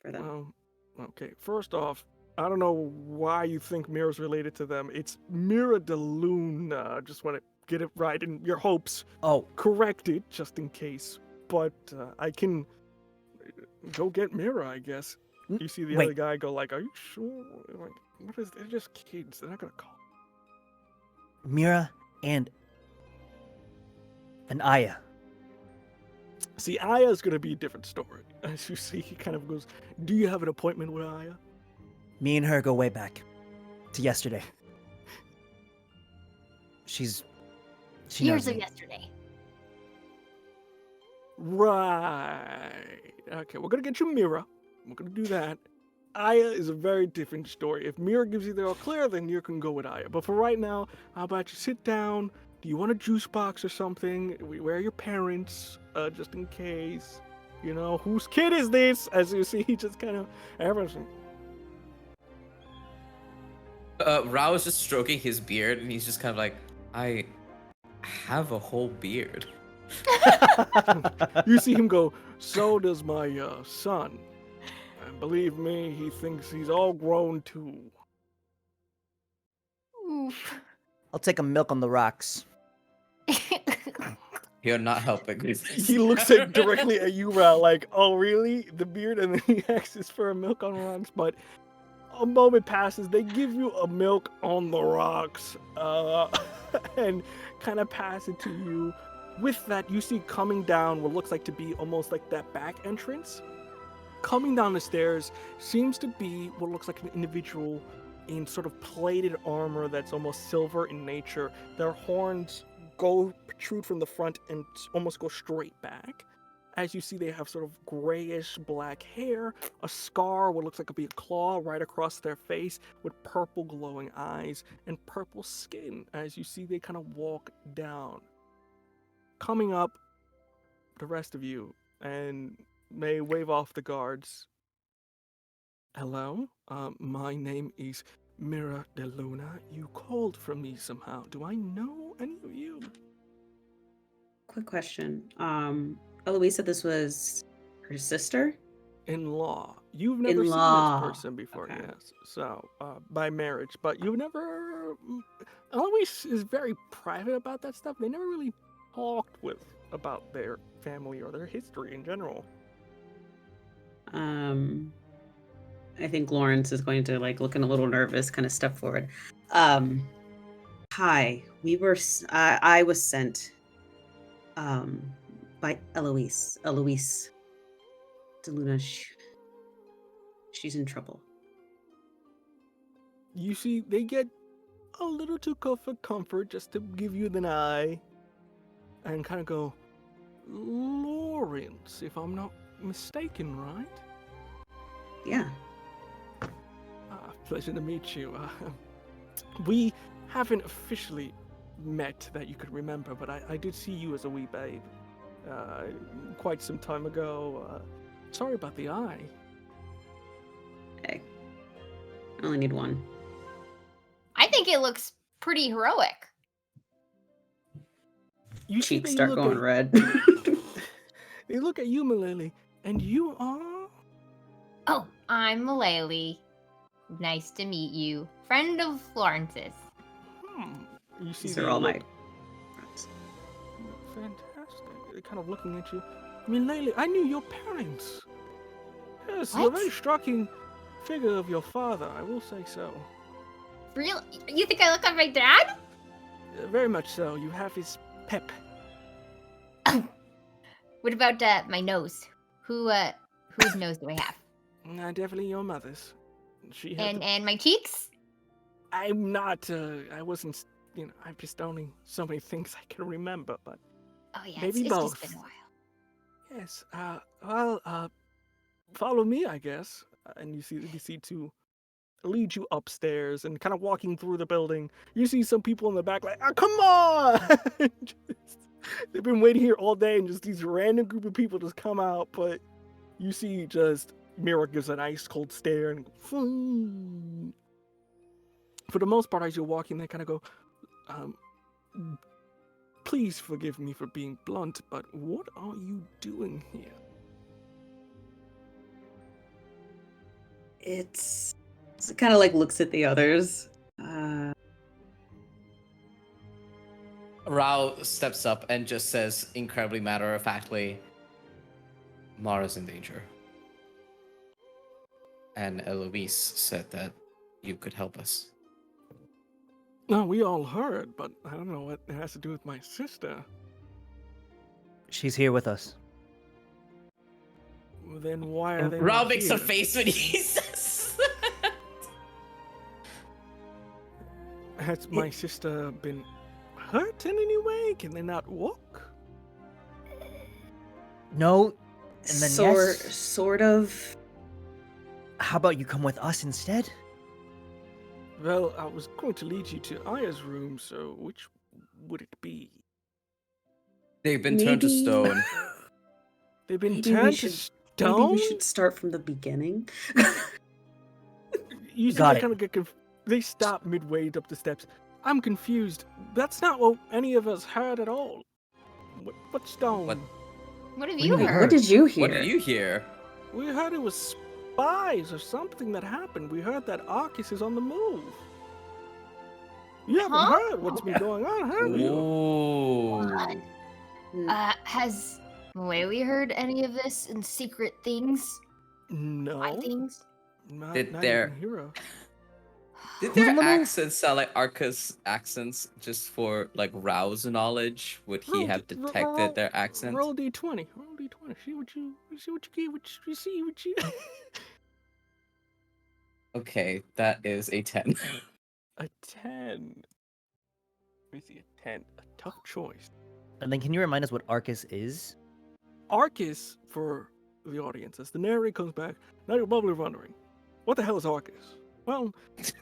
for them. Well, okay. First off, I don't know why you think Mira's related to them. It's Mira de Luna. Just want to get it right in your hopes. Oh, Corrected, just in case. But I can go get Mira, I guess. You see the wait. other guy go like, are you sure? Like, what is, they're just kids. They're not going to call. Mira and Aya. See, Aya's going to be a different story. As you see, he kind of goes, do you have an appointment with Aya? Me and her go way back to yesterday. She Years knows of me. yesterday. Right. Okay, we're going to get you Mira. We're going to do that. Aya is a very different story. If Mira gives you the all clear, then you can go with Aya. But for right now, how about you sit down? Do you want a juice box or something? Where are your parents? Just in case. You know, whose kid is this? As you see, he just kind of... everything. Rao is just stroking his beard, and he's just kind of like, I have a whole beard. You see him go, so does my son. And believe me, he thinks he's all grown too. Oof. I'll take a milk on the rocks. You're not helping me. He looks directly at you, Ra, like, oh really? The beard? And then he asks for a milk on rocks. But a moment passes, they give you a milk on the rocks, and kind of pass it to you. With that, you see coming down what looks like to be almost like that back entrance. Coming down the stairs seems to be what looks like an individual in sort of plated armor that's almost silver in nature. Their horns protrude from the front and almost go straight back. As you see, they have sort of grayish black hair, a scar, what looks like it'd be a claw right across their face, with purple glowing eyes and purple skin. As you see, they kind of walk down. Coming up, the rest of you, and they wave off the guards. Hello, my name is Mira de Luna. You called for me somehow. Do I know any of you? Quick question. Eloise said this was her sister. In-law. You've never In-law. seen this person before, Okay. yes. So, by marriage, but you've never... Eloise is very private about that stuff. They never really talked about their family or their history in general. I think Lawrence is going to like looking a little nervous, kind of step forward. Hi, I was sent by Eloise de Luna. She's in trouble. You see, they get a little too comfort just to give you the eye and kind of go, Lawrence, if I'm not mistaken, right? Yeah. Pleasure to meet you. We haven't officially met that you could remember, but I did see you as a wee babe quite some time ago. Sorry about the eye. Okay. I only need one. I think it looks pretty heroic. You see Cheeks they start look going at- red. They look at you, Malili, and you are... Oh, I'm Malali. Nice to meet you. Friend of Florence's. You see These they are all my look friends. fantastic. They're kind of looking at you. Milady, I knew your parents. Yes, you're a very What? striking figure of your father, I will say so. Real? You think I look like my dad? Very much so. You have his pep. What about my nose? Whose nose do I have? Definitely your mother's. She had And my cheeks? I'm not, I wasn't, I've just only so many things I can remember, but Oh yeah, maybe it's both. just been a while. Yes, follow me, I guess. And you see to lead you upstairs and kind of walking through the building. You see some people in the back like, come on! They've been waiting here all day and just these random group of people just come out, but you see just Mira gives an ice cold stare and "Foo." For the most part, as you're walking, they kind of go, please forgive me for being blunt, but what are you doing here? It's kind of like looks at the others. Rao steps up and just says incredibly matter-of-factly, Mara's in danger. And Eloise said that you could help us. No, we all heard, but I don't know what it has to do with my sister. She's here with us. Then why are they Rao not makes here? a face when he says that. Has my sister been hurt in any way? Can they not walk? No, and then yes. Sort of. How about you come with us instead? Well, I was going to lead you to Aya's room, so which would it be? They've been turned to Maybe- stone. They've been Maybe we turned to should- stone? Maybe we should start from the beginning. You see Got they it. kind of get they stop midway up the steps. I'm confused. That's not what any of us heard at all. What stone? What? What have do you you mean, heard? What did you hear? What did you hear? We heard it was spies or something that happened. We heard that Arcus is on the move. You haven't Huh? heard what's been going on, have you? Ooh. Has Malay heard any of this in secret things? No. Spy things? Not, Did not there- even Hero. Did Who's their on the move? accents sound like Arca's accents just for like Rao's knowledge? Would he Roll have d- detected their accents? Roll d20. Roll d20. See what you get. What you see. What you. Okay, that is a 10. A 10. We see a 10. A tough choice. And then can you remind us what Arcus is? Arcus, for the audience, as the narrator comes back, now you're probably wondering, what the hell is Arcus? Well,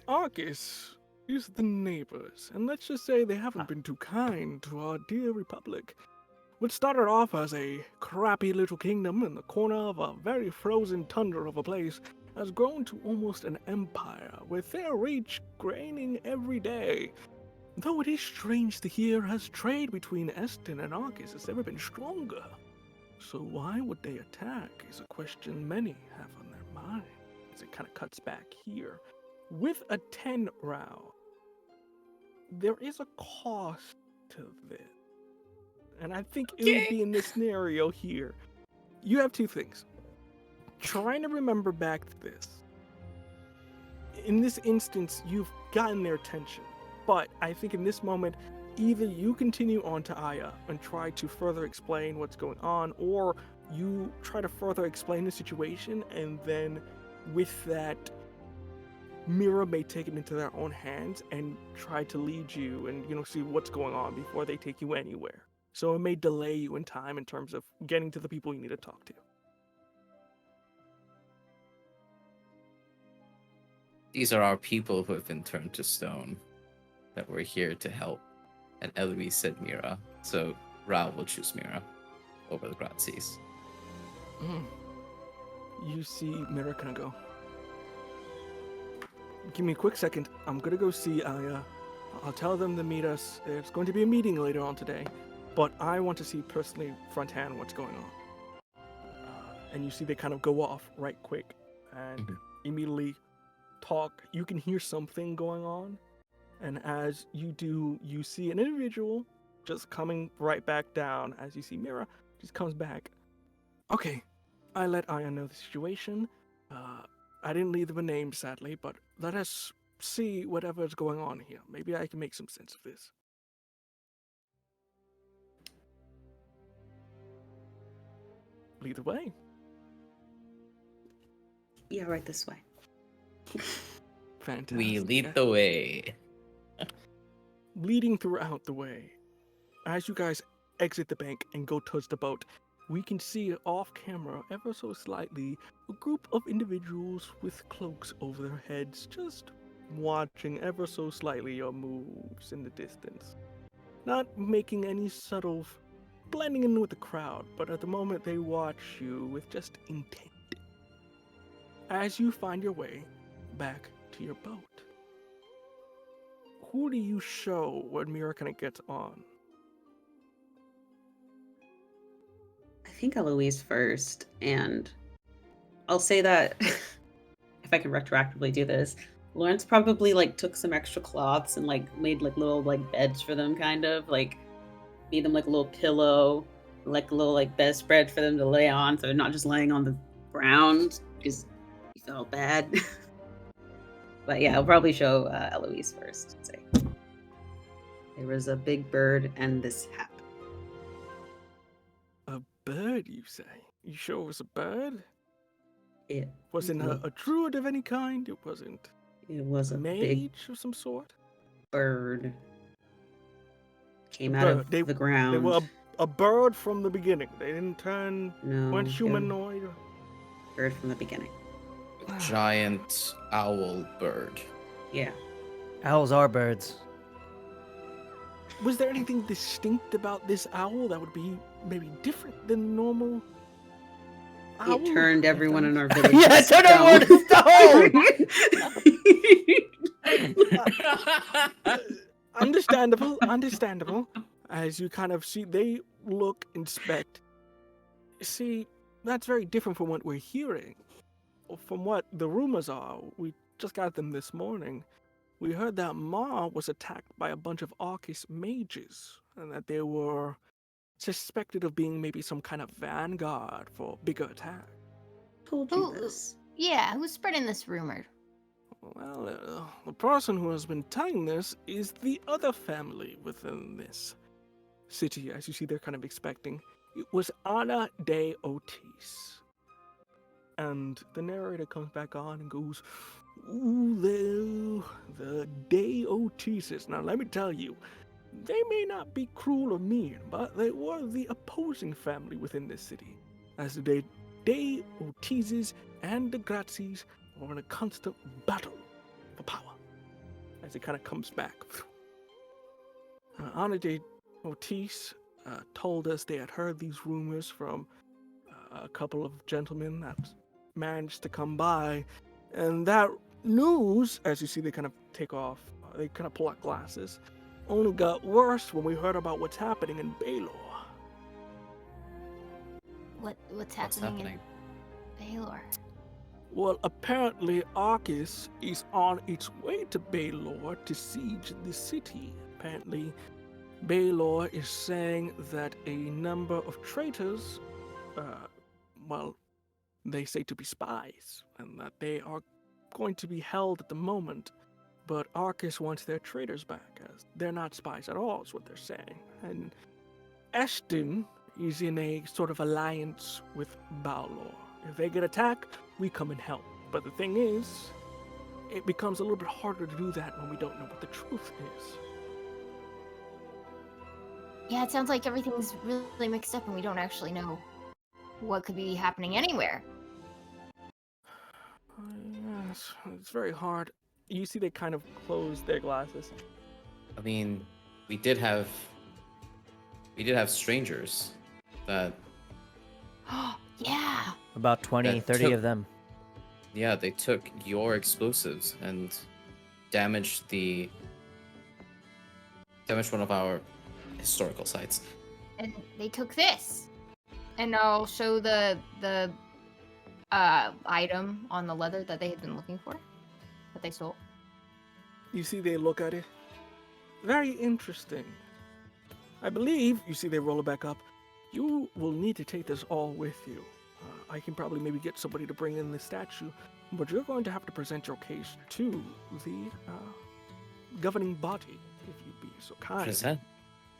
Arcus is the neighbors, and let's just say they haven't been too kind to our dear Republic. What started off as a crappy little kingdom in the corner of a very frozen tundra of a place has grown to almost an empire, with their reach gaining every day. Though it is strange to hear, as trade between Eston and Arcus has never been stronger. So why would they attack is a question many have on their mind, as it kind of cuts back here. With a 10 round, there is a cost to this. And I think it would be in this scenario here. You have two things. Trying to remember back to this. In this instance, you've gotten their attention. But I think in this moment, either you continue on to Aya and try to further explain what's going on, or you try to further explain the situation, and then with that, Mira may take it into their own hands and try to lead you and, see what's going on before they take you anywhere. So it may delay you in time in terms of getting to the people you need to talk to. These are our people who have been turned to stone, that we're here to help. And Eloise said Mira, so Rao will choose Mira over the Grazis. You see Mira kind of go, give me a quick second. I'm going to go see Aya. I'll tell them to meet us. There's going to be a meeting later on today. But I want to see personally front hand what's going on. And you see they kind of go off right quick and immediately talk. You can hear something going on. And as you do, you see an individual just coming right back down. As you see Mira just comes back. Okay, I let Aya know the situation. I didn't leave them a name, sadly, but let us see whatever's going on here. Maybe I can make some sense of this. Lead the way. Yeah, right this way. Fantastic. We lead the way. Leading throughout the way. As you guys exit the bank and go towards the boat, we can see off camera, ever so slightly, a group of individuals with cloaks over their heads, just watching ever so slightly your moves in the distance. Not making any subtle blending in with the crowd, but at the moment they watch you with just intent. As you find your way back to your boat, who do you show when Mira kind of gets on? I think Eloise first, and I'll say that if I can retroactively do this, Lawrence probably like took some extra cloths and like made like little like beds for them, kind of like made them like a little pillow, like a little like bedspread for them to lay on, so they're not just laying on the ground because he felt bad. But yeah, I'll probably show Eloise first. Say there was a big bird and this happened. A bird, you say? You sure it was a bird? It Wasn't a druid of any kind? It wasn't it was a a mage big of some sort? bird. Came A out bird. of They the ground. were a bird from the beginning. They didn't turn, No, weren't it was humanoid. bird from the beginning. Giant owl bird. Yeah. Owls are birds. Was there anything distinct about this owl that would be maybe different than normal owl? It turned if everyone in that our makes- village. Yeah, to turn everyone to stone! Understandable. As you kind of see, they look, inspect. See, that's very different from what we're hearing. From what the rumors are, we just got them this morning. We heard that Ma was attacked by a bunch of Arcus mages, and that they were suspected of being maybe some kind of vanguard for bigger attack. Told you Who- this. Yeah, who's spreading this rumor? Well, the person who has been telling this is the other family within this city, as you see they're kind of expecting. It was Ana de Otis. And the narrator comes back on and goes, ooh, the de Otises. Now, let me tell you, they may not be cruel or mean, but they were the opposing family within this city, as the de Otises and the Grazis were in a constant battle for power. As it kind of comes back. Ana de Otis told us they had heard these rumors from a couple of gentlemen that managed to come by, and that news, as you see, they kind of take off, they kind of pull out glasses, only got worse when we heard about what's happening in Baylor. What's What's happening happening? in Baylor? Well, apparently Arcus is on its way to Baylor to siege the city. Apparently, Baylor is saying that a number of traitors, they say to be spies, and that they are going to be held at the moment, but Arcus wants their traitors back, as they're not spies at all, is what they're saying. And Eston is in a sort of alliance with Balor. If they get attacked, we come and help. But the thing is, it becomes a little bit harder to do that when we don't know what the truth is. Yeah, it sounds like everything's really mixed up and we don't actually know what could be happening anywhere. Yes, it's very hard. You see they kind of close their glasses. I mean, we did have strangers that, Yeah. About 20, That 30 took- of them. yeah, they took your explosives and damaged one of our historical sites. And they took this. And I'll show the item on the leather that they had been looking for, that they stole. You see they look at it. Very interesting. I believe, you see they roll it back up, you will need to take this all with you. I can probably maybe get somebody to bring in the statue, but you're going to have to present your case to the governing body, if you'd be so kind. Present.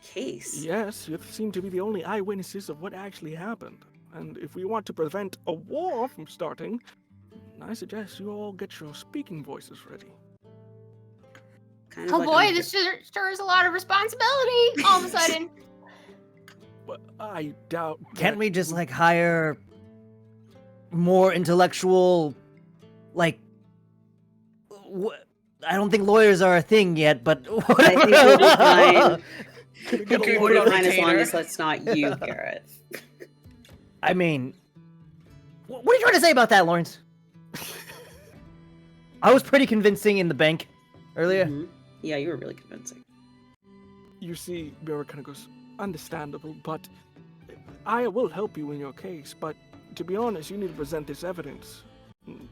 Case. Yes, you seem to be the only eyewitnesses of what actually happened. And if we want to prevent a war from starting, I suggest you all get your speaking voices ready. Kind of Oh like boy, I'm- this sure is a lot of responsibility all of a sudden. But I doubt. Can't that we just like hire more intellectual, like? I don't think lawyers are a thing yet, but I think we'll be fine. Could get Okay, a We'll put be on fine as long retainer. as that's not you, Garrett. I mean, what are you trying to say about that, Lawrence? I was pretty convincing in the bank earlier. Mhm. Yeah, you were really convincing. You see, Mira kind of goes, understandable, but I will help you in your case, but to be honest, you need to present this evidence.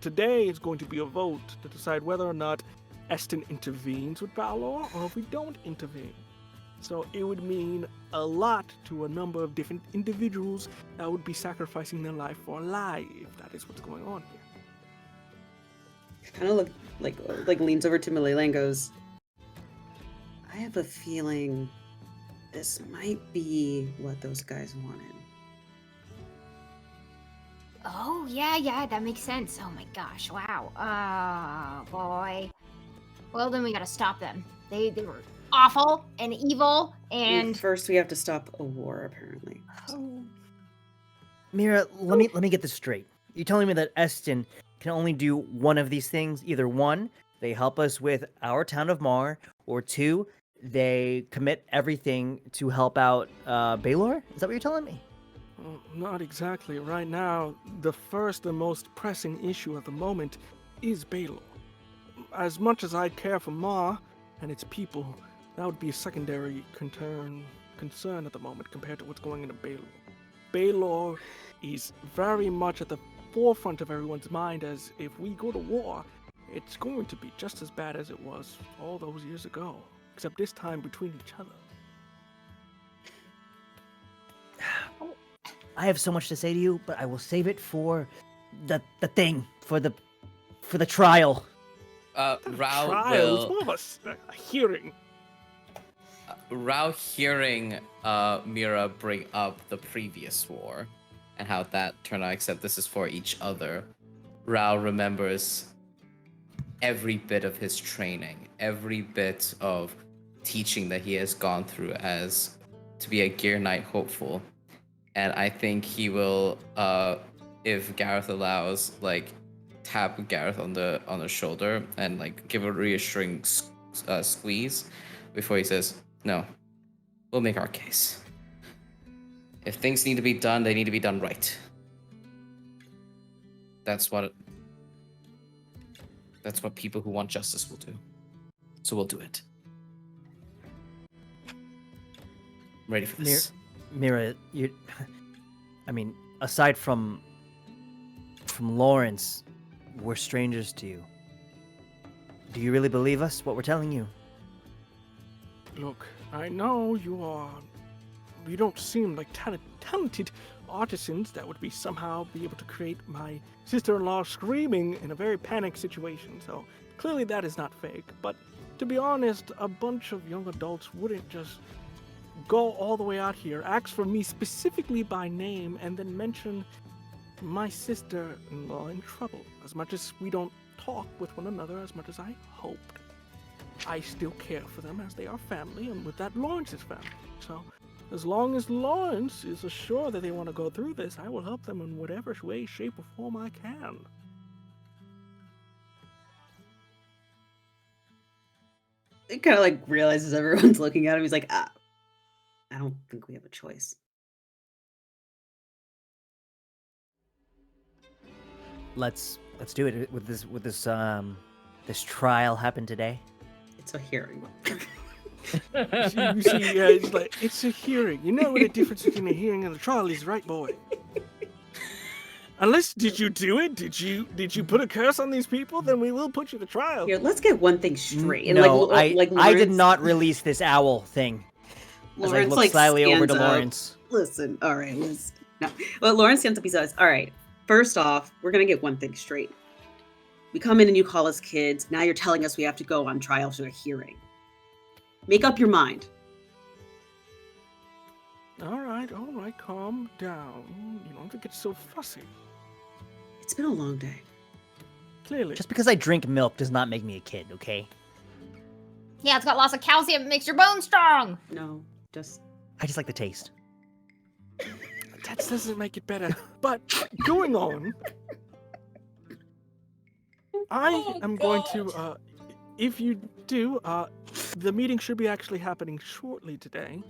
Today is going to be a vote to decide whether or not Eston intervenes with Valor or if we don't intervene. So it would mean a lot to a number of different individuals that would be sacrificing their life for a lie, if that is what's going on here. Kind of look like leans over to Malala and goes, I have a feeling this might be what those guys wanted. Oh, yeah, that makes sense. Oh my gosh, wow. Oh, boy. Well, then we gotta stop them. They were awful and evil, and... First we have to stop a war, apparently. Mira, let me get this straight. You're telling me that Eston can only do one of these things? Either one, they help us with our town of Mar, or two, they commit everything to help out Baylor? Is that what you're telling me? Well, not exactly. Right now, the first and most pressing issue at the moment is Baylor. As much as I care for Ma and its people, that would be a secondary concern at the moment compared to what's going into Baylor. Baylor is very much at the forefront of everyone's mind, as if we go to war, it's going to be just as bad as it was all those years ago, except this time between each other. I have so much to say to you, but I will save it for the trial. Rao Trial is will. more of a hearing. Rao hearing Mira bring up the previous war and how that turned out, except this is for each other. Rao remembers every bit of his training, every bit of teaching that he has gone through as to be a Gear Knight hopeful. And I think he will, if Gareth allows, like, tap Gareth on the shoulder and like give a reassuring squeeze before he says, "No, we'll make our case. If things need to be done, they need to be done right. That's what people who want justice will do. So we'll do it. I'm ready for this." Mira, I mean, aside from Lawrence, we're strangers to you. Do you really believe us, what we're telling you? Look, I know you don't seem like talented artisans that would somehow be able to create my sister-in-law screaming in a very panicked situation, so clearly that is not fake. But to be honest, a bunch of young adults wouldn't just go all the way out here, ask for me specifically by name, and then mention my sister-in-law in trouble. As much as we don't talk with one another as much as I hoped, I still care for them as they are family, and with that, Lawrence's family. So, as long as Lawrence is assured that they want to go through this, I will help them in whatever way, shape, or form I can. He kind of like realizes everyone's looking at him. He's like, I don't think we have a choice. Let's do it. With this trial happen today. It's a hearing. You see, yeah, it's like, it's a hearing. You know what the difference between a hearing and a trial is, right, boy? Unless, did you do it? Did you put a curse on these people? Then we will put you to trial. Here, let's get one thing straight. And No, like I did Lawrence- not release this owl thing. As I Lawrence, look slyly over to stands up. Lawrence. Listen, all right, listen. No, well, Lawrence stands up. He says, "All right, First off, we're gonna get one thing straight. We come in and you call us kids. Now you're telling us we have to go on trial for a hearing. Make up your mind. All right, calm down. You don't have to get so fussy. It's been a long day. Clearly. Just because I drink milk does not make me a kid, okay? Yeah, it's got lots of calcium. It makes your bones strong. No, just I just like the taste. That doesn't make it better. But going on, I am going to, if you do, the meeting should be actually happening shortly today.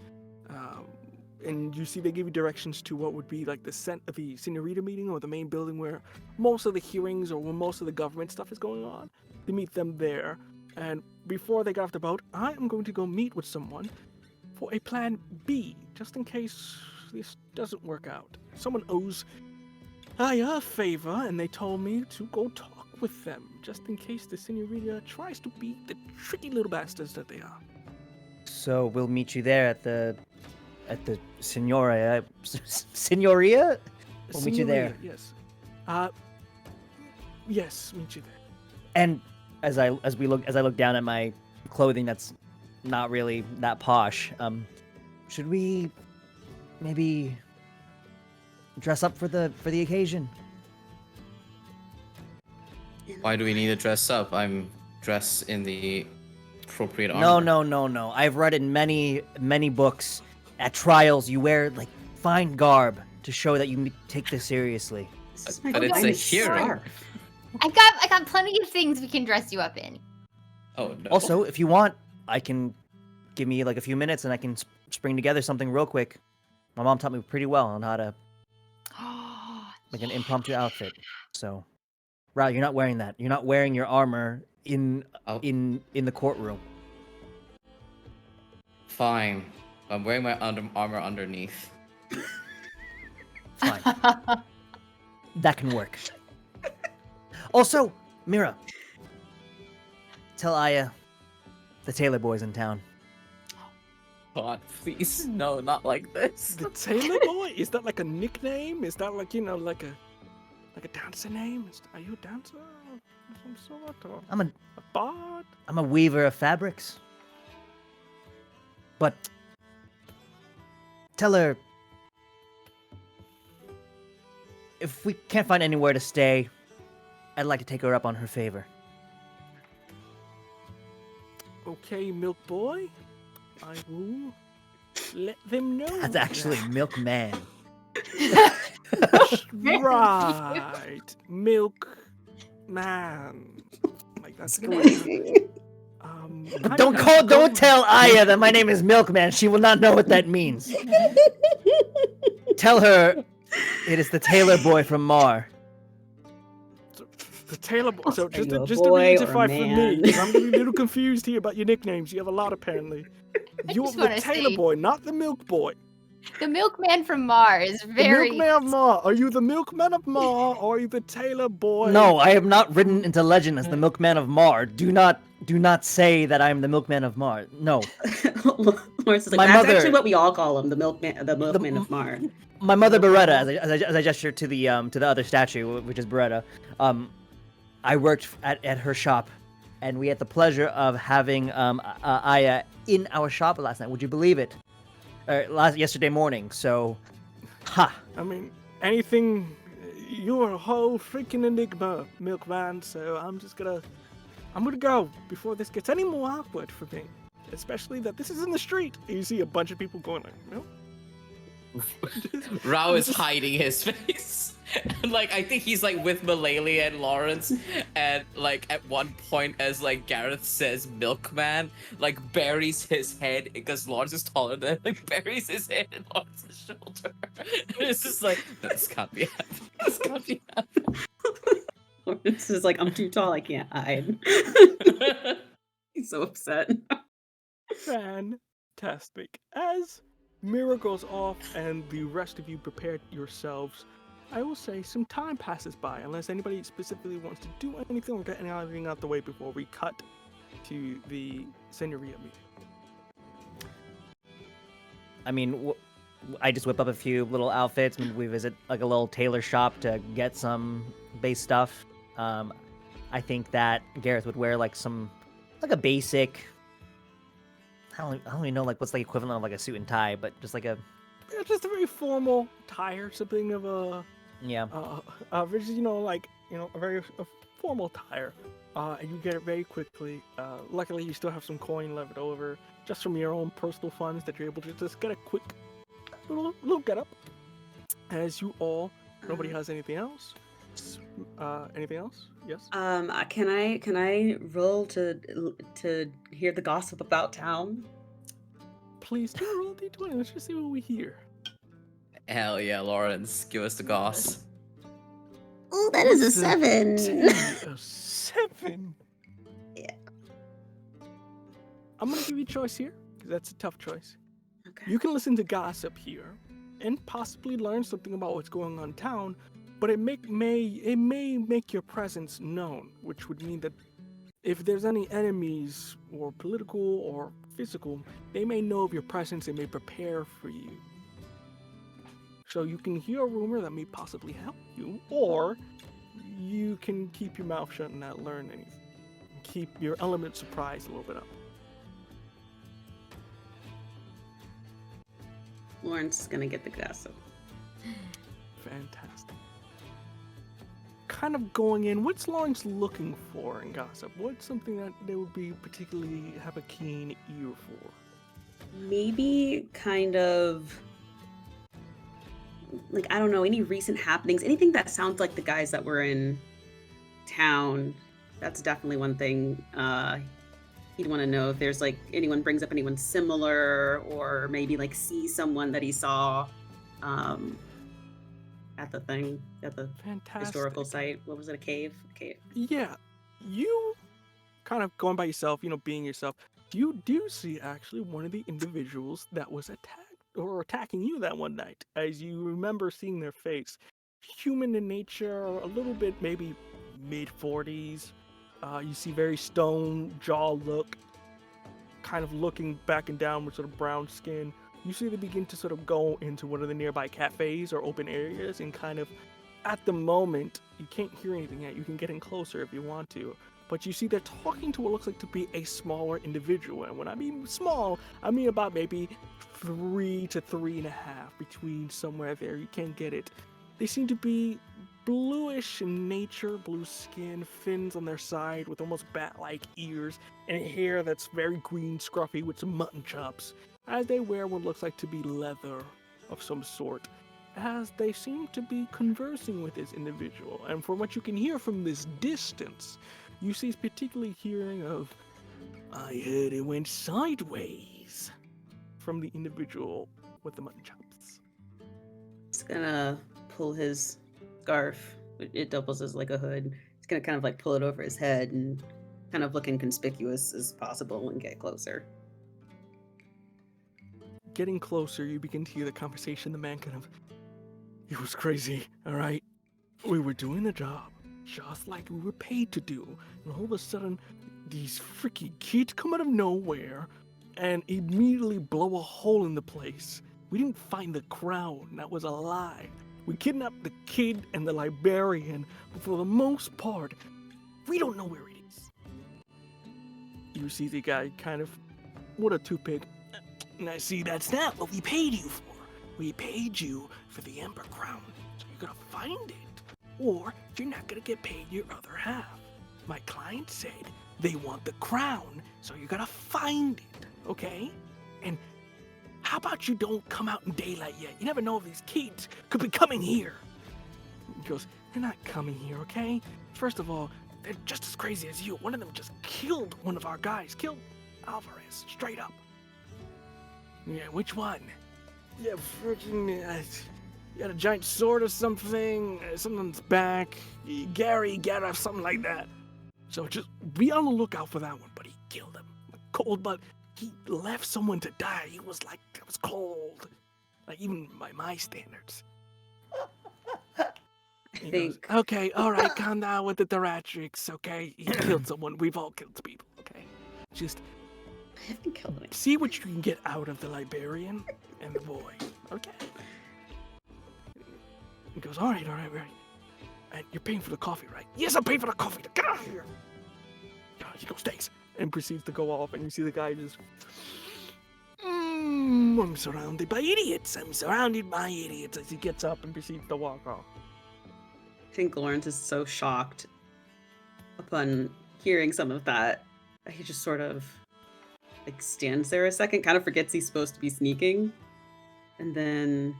And you see they give you directions to what would be like the senorita meeting or the main building where most of the hearings or where most of the government stuff is going on. To meet them there. And before they get off the boat, I am going to go meet with someone for a plan B, just in case this doesn't work out. Someone owes Aya a favor, and they told me to go talk with them, just in case the senorita tries to be the tricky little bastards that they are. So we'll meet you there at the Signoria. Signoria? We'll meet you there. Yes. Yes, meet you there. And as I look down at my clothing that's not really that posh, should we maybe dress up for the occasion? Why do we need to dress up? I'm dressed in the appropriate armor. No. I've read in many books. At trials, you wear like fine garb to show that you take this seriously. this is my But it's a finest hearing. scarf. I got plenty of things we can dress you up in. Oh no. Also, if you want, I can give me like a few minutes and I can spring together something real quick. My mom taught me pretty well on how to make an impromptu outfit. So, Rao, you're not wearing that. You're not wearing your armor in the courtroom. Fine. I'm wearing my armor underneath. Fine. That can work. Also, Mira, tell Aya the Taylor boy's in town. God, please, no, not like this. The Taylor Boy? Is that like a nickname? Is that like, like a dancer name? Are you a dancer of some sort? Or I'm a bard? a weaver of fabrics. But tell her if we can't find anywhere to stay, I'd like to take her up on her favor. Okay, Milk Boy. I will let them know. That's actually Milkman. Right. Milk Man. Like that's Disgusting. But don't tell Aya that my name is Milkman. She will not know what that means. Tell her it is the Taylor boy from Mar. The Taylor Boy. So Are just you a to boy or a identify for me, man? 'cause I'm gonna be a little confused here about your nicknames. You have a lot apparently. You're just the wanna Taylor say- Boy, not the Milk Boy. The milkman from Mars is very. The Milkman of Mar. Are you the Milkman of Mar, or are you the Taylor Boy? No, I have not ridden into legend as the Milkman of Mar. Do not say that I am the Milkman of Mar. No. Lawrence is like, My that's mother- actually what we all call him, the milkman of Mar. My mother Beretta, as I gesture to the other statue, which is Beretta, I worked at her shop, and we had the pleasure of having Aya in our shop last night. Would you believe it? Yesterday morning. So, ha. I mean, anything. You're a whole freaking enigma, Milkman. So I'm gonna go before this gets any more awkward for me. Especially that this is in the street. You see a bunch of people going like, no. Rao is hiding his face. And like I think he's like with Mulayli and Lawrence, and like at one point as like Gareth says Milkman, like buries his head because Lawrence is taller than him, like buries his head in Lawrence's shoulder. And it's just like this can't be happening. This can't be happening. Lawrence is like, I'm too tall, I can't hide. He's so upset. Fantastic. As Mira goes off and the rest of you prepare yourselves, I will say some time passes by unless anybody specifically wants to do anything or get anything out the way before we cut to the Senorita meeting. I mean, I just whip up a few little outfits. Maybe we visit like a little tailor shop to get some base stuff. I think that Gareth would wear like a basic. I don't even know like what's the equivalent of like a suit and tie, but just like a Yeah, just a very formal attire, something of a yeah. just, a very formal attire. And you get it very quickly. Luckily, you still have some coin left over, just from your own personal funds that you're able to just get a quick little get up. As you all, nobody has anything else. Anything else? Yes. Can I roll to hear the gossip about town? Please do roll d20. Let's just see what we hear. Hell yeah, Lawrence, give us the goss. Oh, that is a What's the 7. A 7. Yeah. I'm gonna give you a choice here, because that's a tough choice. Okay. You can listen to gossip here, and possibly learn something about what's going on in town, but it may make your presence known, which would mean that if there's any enemies, or political or physical, they may know of your presence and may prepare for you. So you can hear a rumor that may possibly help you, or you can keep your mouth shut and not learn anything. Keep your element surprise a little bit up. Lawrence is gonna get the gossip. Fantastic. Kind of going in, what's Lawrence looking for in gossip? What's something that they would be particularly have a keen ear for? Maybe kind of like, I don't know, any recent happenings, anything that sounds like the guys that were in town. That's definitely one thing. He'd want to know if there's like anyone brings up anyone similar, or maybe like see someone that he saw at the Fantastic. historical site. What was it, a cave? Yeah, you kind of going by yourself, being yourself. You do see actually one of the individuals that was attacked or attacking you that one night, as you remember seeing their face. Human in nature, a little bit maybe mid-40s. You see very stone jaw look, kind of looking back and down with sort of brown skin. You see they begin to sort of go into one of the nearby cafes or open areas, and kind of, at the moment, you can't hear anything yet. You can get in closer if you want to. But you see they're talking to what looks like to be a smaller individual. And when I mean small, I mean about maybe 3 to 3.5, between somewhere there. You can't get it. They seem to be bluish in nature, blue skin, fins on their side with almost bat-like ears, and hair that's very green, scruffy with some mutton chops, as they wear what looks like to be leather of some sort, as they seem to be conversing with this individual. And from what you can hear from this distance, you see particularly hearing of, "I heard it went sideways," from the individual with the mutton chops. He's gonna pull his scarf. It doubles as like a hood. He's gonna kind of like pull it over his head and kind of look inconspicuous as possible and get closer. Getting closer, you begin to hear the conversation. The man kind of, "It was crazy, alright? We were doing the job, just like we were paid to do, and all of a sudden, these freaky kids come out of nowhere, and immediately blow a hole in the place. We didn't find the crown, that was a lie. We kidnapped the kid and the librarian, but for the most part, we don't know where it is." You see the guy kind of, what a toothpick. "And I see that's not what we paid you for. We paid you for the Emperor crown, so you're gonna find it, or you're not gonna get paid your other half. My client said they want the crown, so you gotta find it, okay? And how about you don't come out in daylight yet? You never know if these kids could be coming here." He goes, "They're not coming here, okay? First of all, they're just as crazy as you. One of them just killed one of our guys, killed Alvarez, straight up." "Yeah, which one?" "Yeah, freaking, you got a giant sword or something, something's back, Gary, something like that. So just be on the lookout for that one." But he killed him. Cold, but he left someone to die. He was like, it was cold. Like, even by my standards. He goes, "Okay, alright, calm down with the theatrics, okay? He killed someone. We've all killed people, okay? Just I haven't killed anyone. see what you can get out of the librarian and the boy, Okay. He goes, all right. And you're paying for the coffee, right? Yes, I'm paying for the coffee. Get out of here. He goes, thanks. And proceeds to go off, and you see the guy just, I'm surrounded by idiots. As he gets up and proceeds to walk off. I think Lawrence is so shocked upon hearing some of that. He just sort of like stands there a second, kind of forgets he's supposed to be sneaking. And then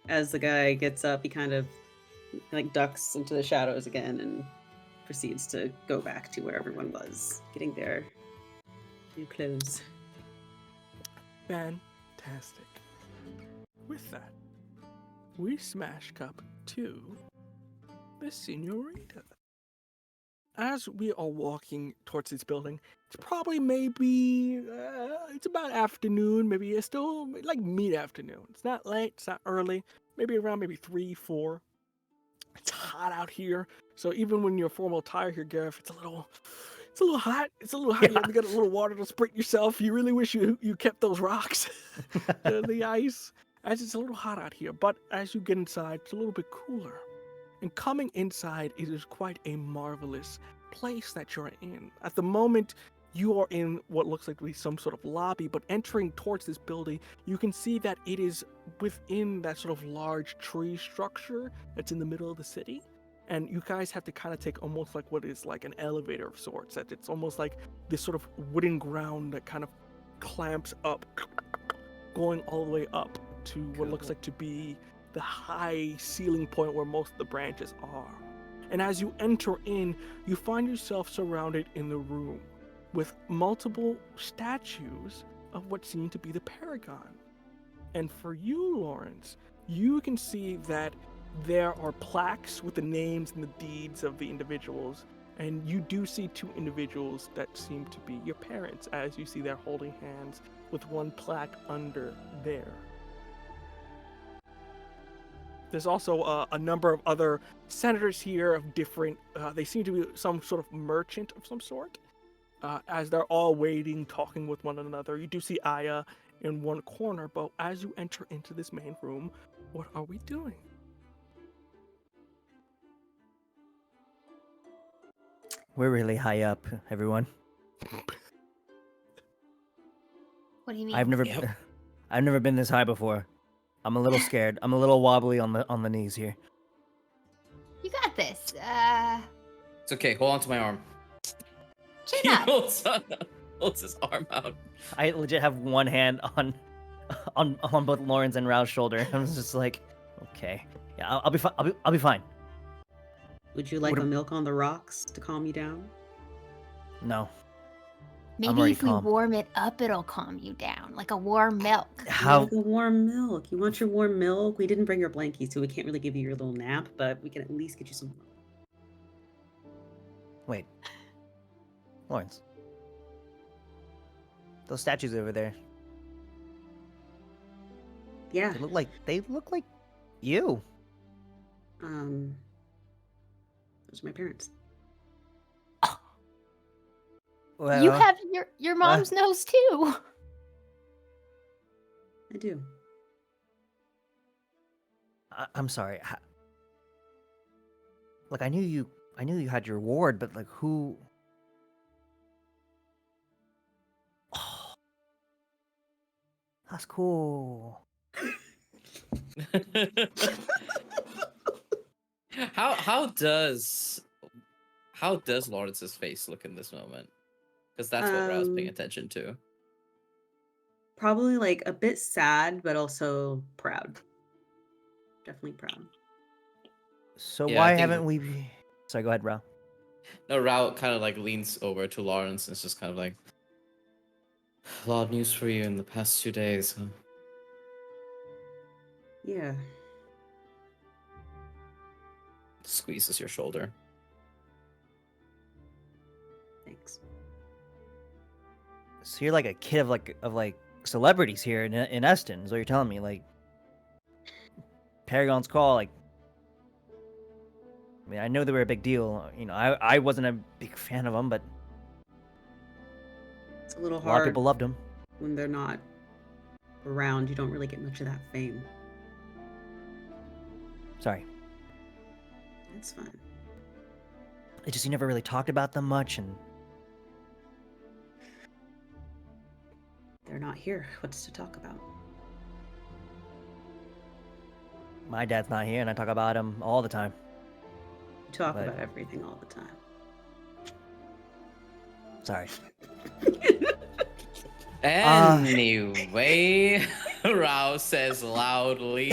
as the guy gets up, he kind of like ducks into the shadows again and proceeds to go back to where everyone was, getting their new clothes. Fantastic. With that, we smash cup to the Senorita. As we are walking towards this building, it's probably it's about afternoon, maybe it's still like mid-afternoon. It's not late, it's not early, maybe around 3, 4. It's hot out here, so even when you're formal attire here, Gareth, it's a little hot. It's a little hot. You have to get a little water to sprint yourself. You really wish you kept those rocks, the ice, as it's a little hot out here. But as you get inside, it's a little bit cooler. And coming inside, it is quite a marvelous place that you're in. At the moment, you are in what looks like to be some sort of lobby, but entering towards this building, you can see that it is within that sort of large tree structure that's in the middle of the city. And you guys have to kind of take almost like what is like an elevator of sorts. That it's almost like this sort of wooden ground that kind of clamps up, going all the way up to what looks like to be the high ceiling point where most of the branches are. And as you enter in, you find yourself surrounded in the room with multiple statues of what seem to be the Paragon. And for you, Lawrence, you can see that there are plaques with the names and the deeds of the individuals, and you do see 2 individuals that seem to be your parents, as you see they're holding hands with one plaque under there. There's also a number of other senators here of different, they seem to be some sort of merchant of some sort, as they're all waiting, talking with one another. You do see Aya in one corner, but as you enter into this main room, what are we doing? We're really high up, everyone. What do you mean? I've never been this high before. I'm a little scared. I'm a little wobbly on the knees here. You got this. It's okay. Hold on to my arm. Chin He up. holds his arm out. I legit have one hand on both Lawrence and Rao's shoulder. I'm just like, okay, yeah, I'll be fine. I'll be fine. Would you like What a a- milk on the rocks to calm you down? No. Maybe already if we calm. warm it up, it'll calm you down, like a warm milk. How? Like a warm milk. You want your warm milk? We didn't bring your blankie, so we can't really give you your little nap, but we can at least get you some milk. Wait, Lawrence. Those statues over there. Yeah. They look like you. Those are my parents. Well, You have your mom's nose too. I do. I'm sorry. Like I knew you had your ward, but like who? Oh, that's cool. How does Lawrence's face look in this moment? Because that's what I was paying attention to. Probably like a bit sad, but also proud. Definitely proud. So Yeah, why I think- haven't we? Sorry, go ahead, Rao. No, Rao kind of like leans over to Lawrence and is just kind of like, a lot of news for you in the past 2 days, huh? Yeah. Squeezes your shoulder. Thanks. So you're like a kid of like celebrities here in Eston, is what you're telling me. Like Paragon's Call, like I mean, I know they were a big deal. You know, I wasn't a big fan of them, but It's a little a lot of hard people loved them. when they're not around, you don't really get much of that fame. Sorry. It's fine. It just you never really talked about them much, and They're not here. What's to talk about? my dad's not here, and I talk about him all the time. You talk But- about everything all the time. Sorry. Anyway, Rao says loudly,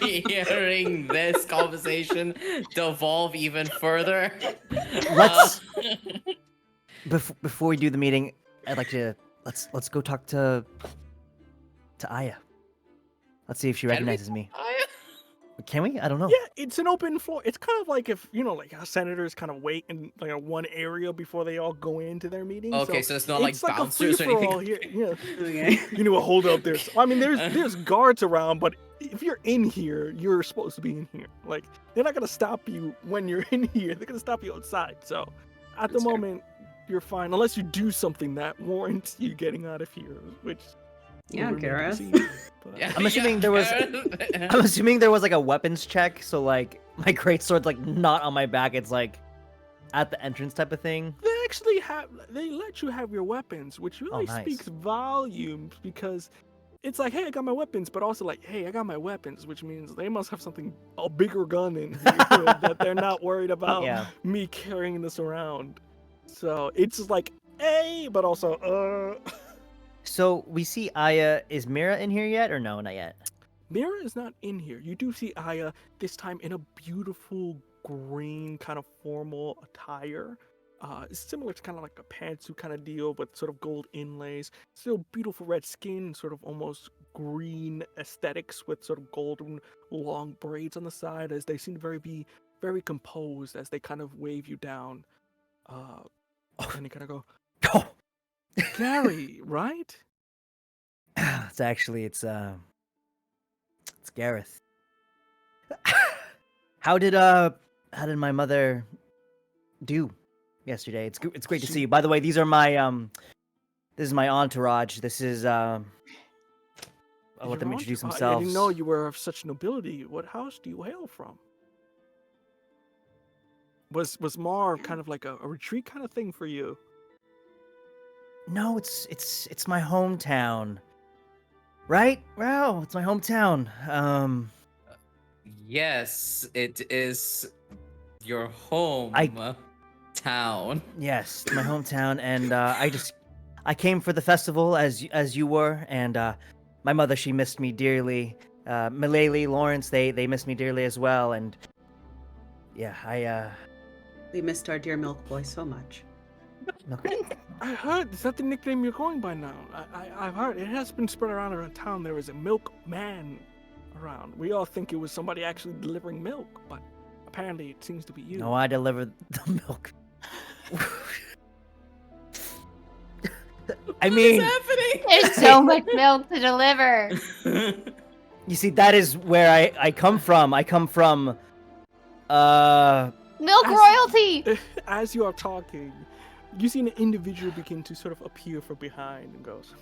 hearing this conversation devolve even further. Let's- Before we do the meeting, I'd like to let's go talk to Aya. Let's see if she Can we recognizes me. Aya? Can we? I don't know. Yeah, it's an open floor. It's kind of like if, like how senators kind of wait in like one area before they all go into their meeting. Okay, so it's not like a bouncers or free-for-all anything. here. Okay. A hold up there. I mean, there's guards around, but if you're in here, you're supposed to be in here. Like, they're not gonna stop you when you're in here. They're gonna stop you outside. So, at the That's fair. moment, you're fine, unless you do something that warrants you getting out of here, which. will Yeah, remain to be Gareth. seen, but- Yeah, I'm assuming there was- Gareth. I'm assuming there was like a weapons check, so like my greatsword's like not on my back. It's like at the entrance type of thing. They let you have your weapons, which really nice. speaks volumes, because it's like, hey, I got my weapons, but also like, hey, I got my weapons, which means they must have a bigger gun in here that they're not worried about Yeah. me carrying this around. So it's like, hey, but also, So we see Aya. Is Mira in here yet, or no, not yet? Mira is not in here. You do see Aya this time in a beautiful green kind of formal attire. Similar to kind of like a pantsuit kind of deal, but sort of gold inlays. Still beautiful red skin, sort of almost green aesthetics with sort of golden long braids on the side, as they seem to be very composed as they kind of wave you down. And they kind of go, Oh, Gary, right? it's Gareth. How did my mother do yesterday? It's great to see you. By the way, these are my this is my entourage. This is I'll let them introduce I themselves. didn't know you were of such nobility. What house do you hail from? Was Mar kind of like a retreat kind of thing for you? No, it's my hometown. Right? Wow, it's my hometown. Yes, it is your home town. Yes, my hometown, and I came for the festival as you were, and my mother, she missed me dearly. Malele, Lawrence, they missed me dearly as well, and yeah, We missed our dear Milk Boy so much. I heard, is that the nickname you're going by now? I've heard, it has been spread around town, there is a milkman around. We all think it was somebody actually delivering milk, but apparently it seems to be you. No, I delivered the milk. I mean, happening? There's so much milk to deliver. you see, that is where I come from. I come from, Milk As- royalty. As you are talking, you see an individual begin to sort of appear from behind and goes,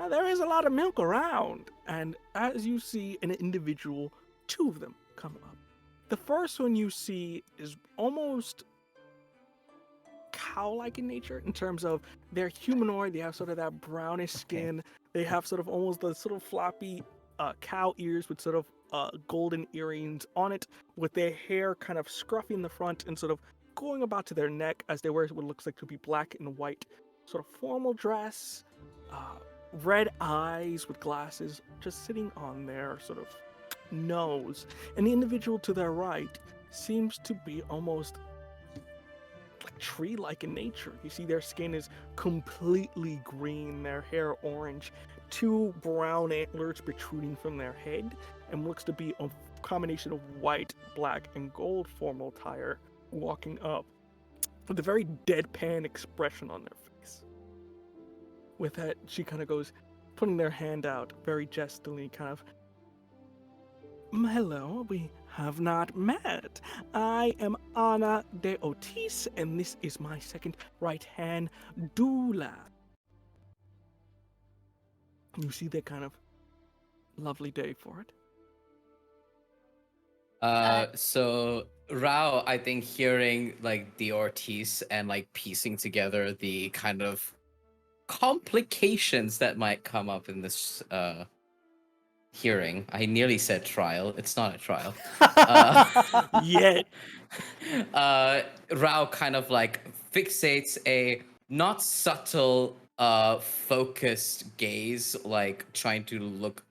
there is a lot of milk around. And as you see an individual, two of them come up. The first one you see is almost cow-like in nature in terms of they're humanoid. They have sort of that brownish skin. They have sort of almost the sort of floppy cow ears with sort of golden earrings on it, with their hair kind of scruffy in the front and sort of going about to their neck as they wear what looks like to be black and white sort of formal dress, red eyes with glasses just sitting on their sort of nose. And the individual to their right seems to be almost like tree-like in nature. You see their skin is completely green, their hair orange, two brown antlers protruding from their head, and looks to be a combination of white, black, and gold formal attire walking up with a very deadpan expression on their face. With that, she kind of goes, putting their hand out very jestingly, kind of, hello, we have not met. I am Ana de Otis, and this is my second right-hand doula. You see that kind of lovely day for it. So Rao, I think hearing like the Ortiz and like piecing together the kind of complications that might come up in this hearing. I nearly said trial. It's not a trial. Yet. Rao kind of like fixates a not subtle, focused gaze, like trying to look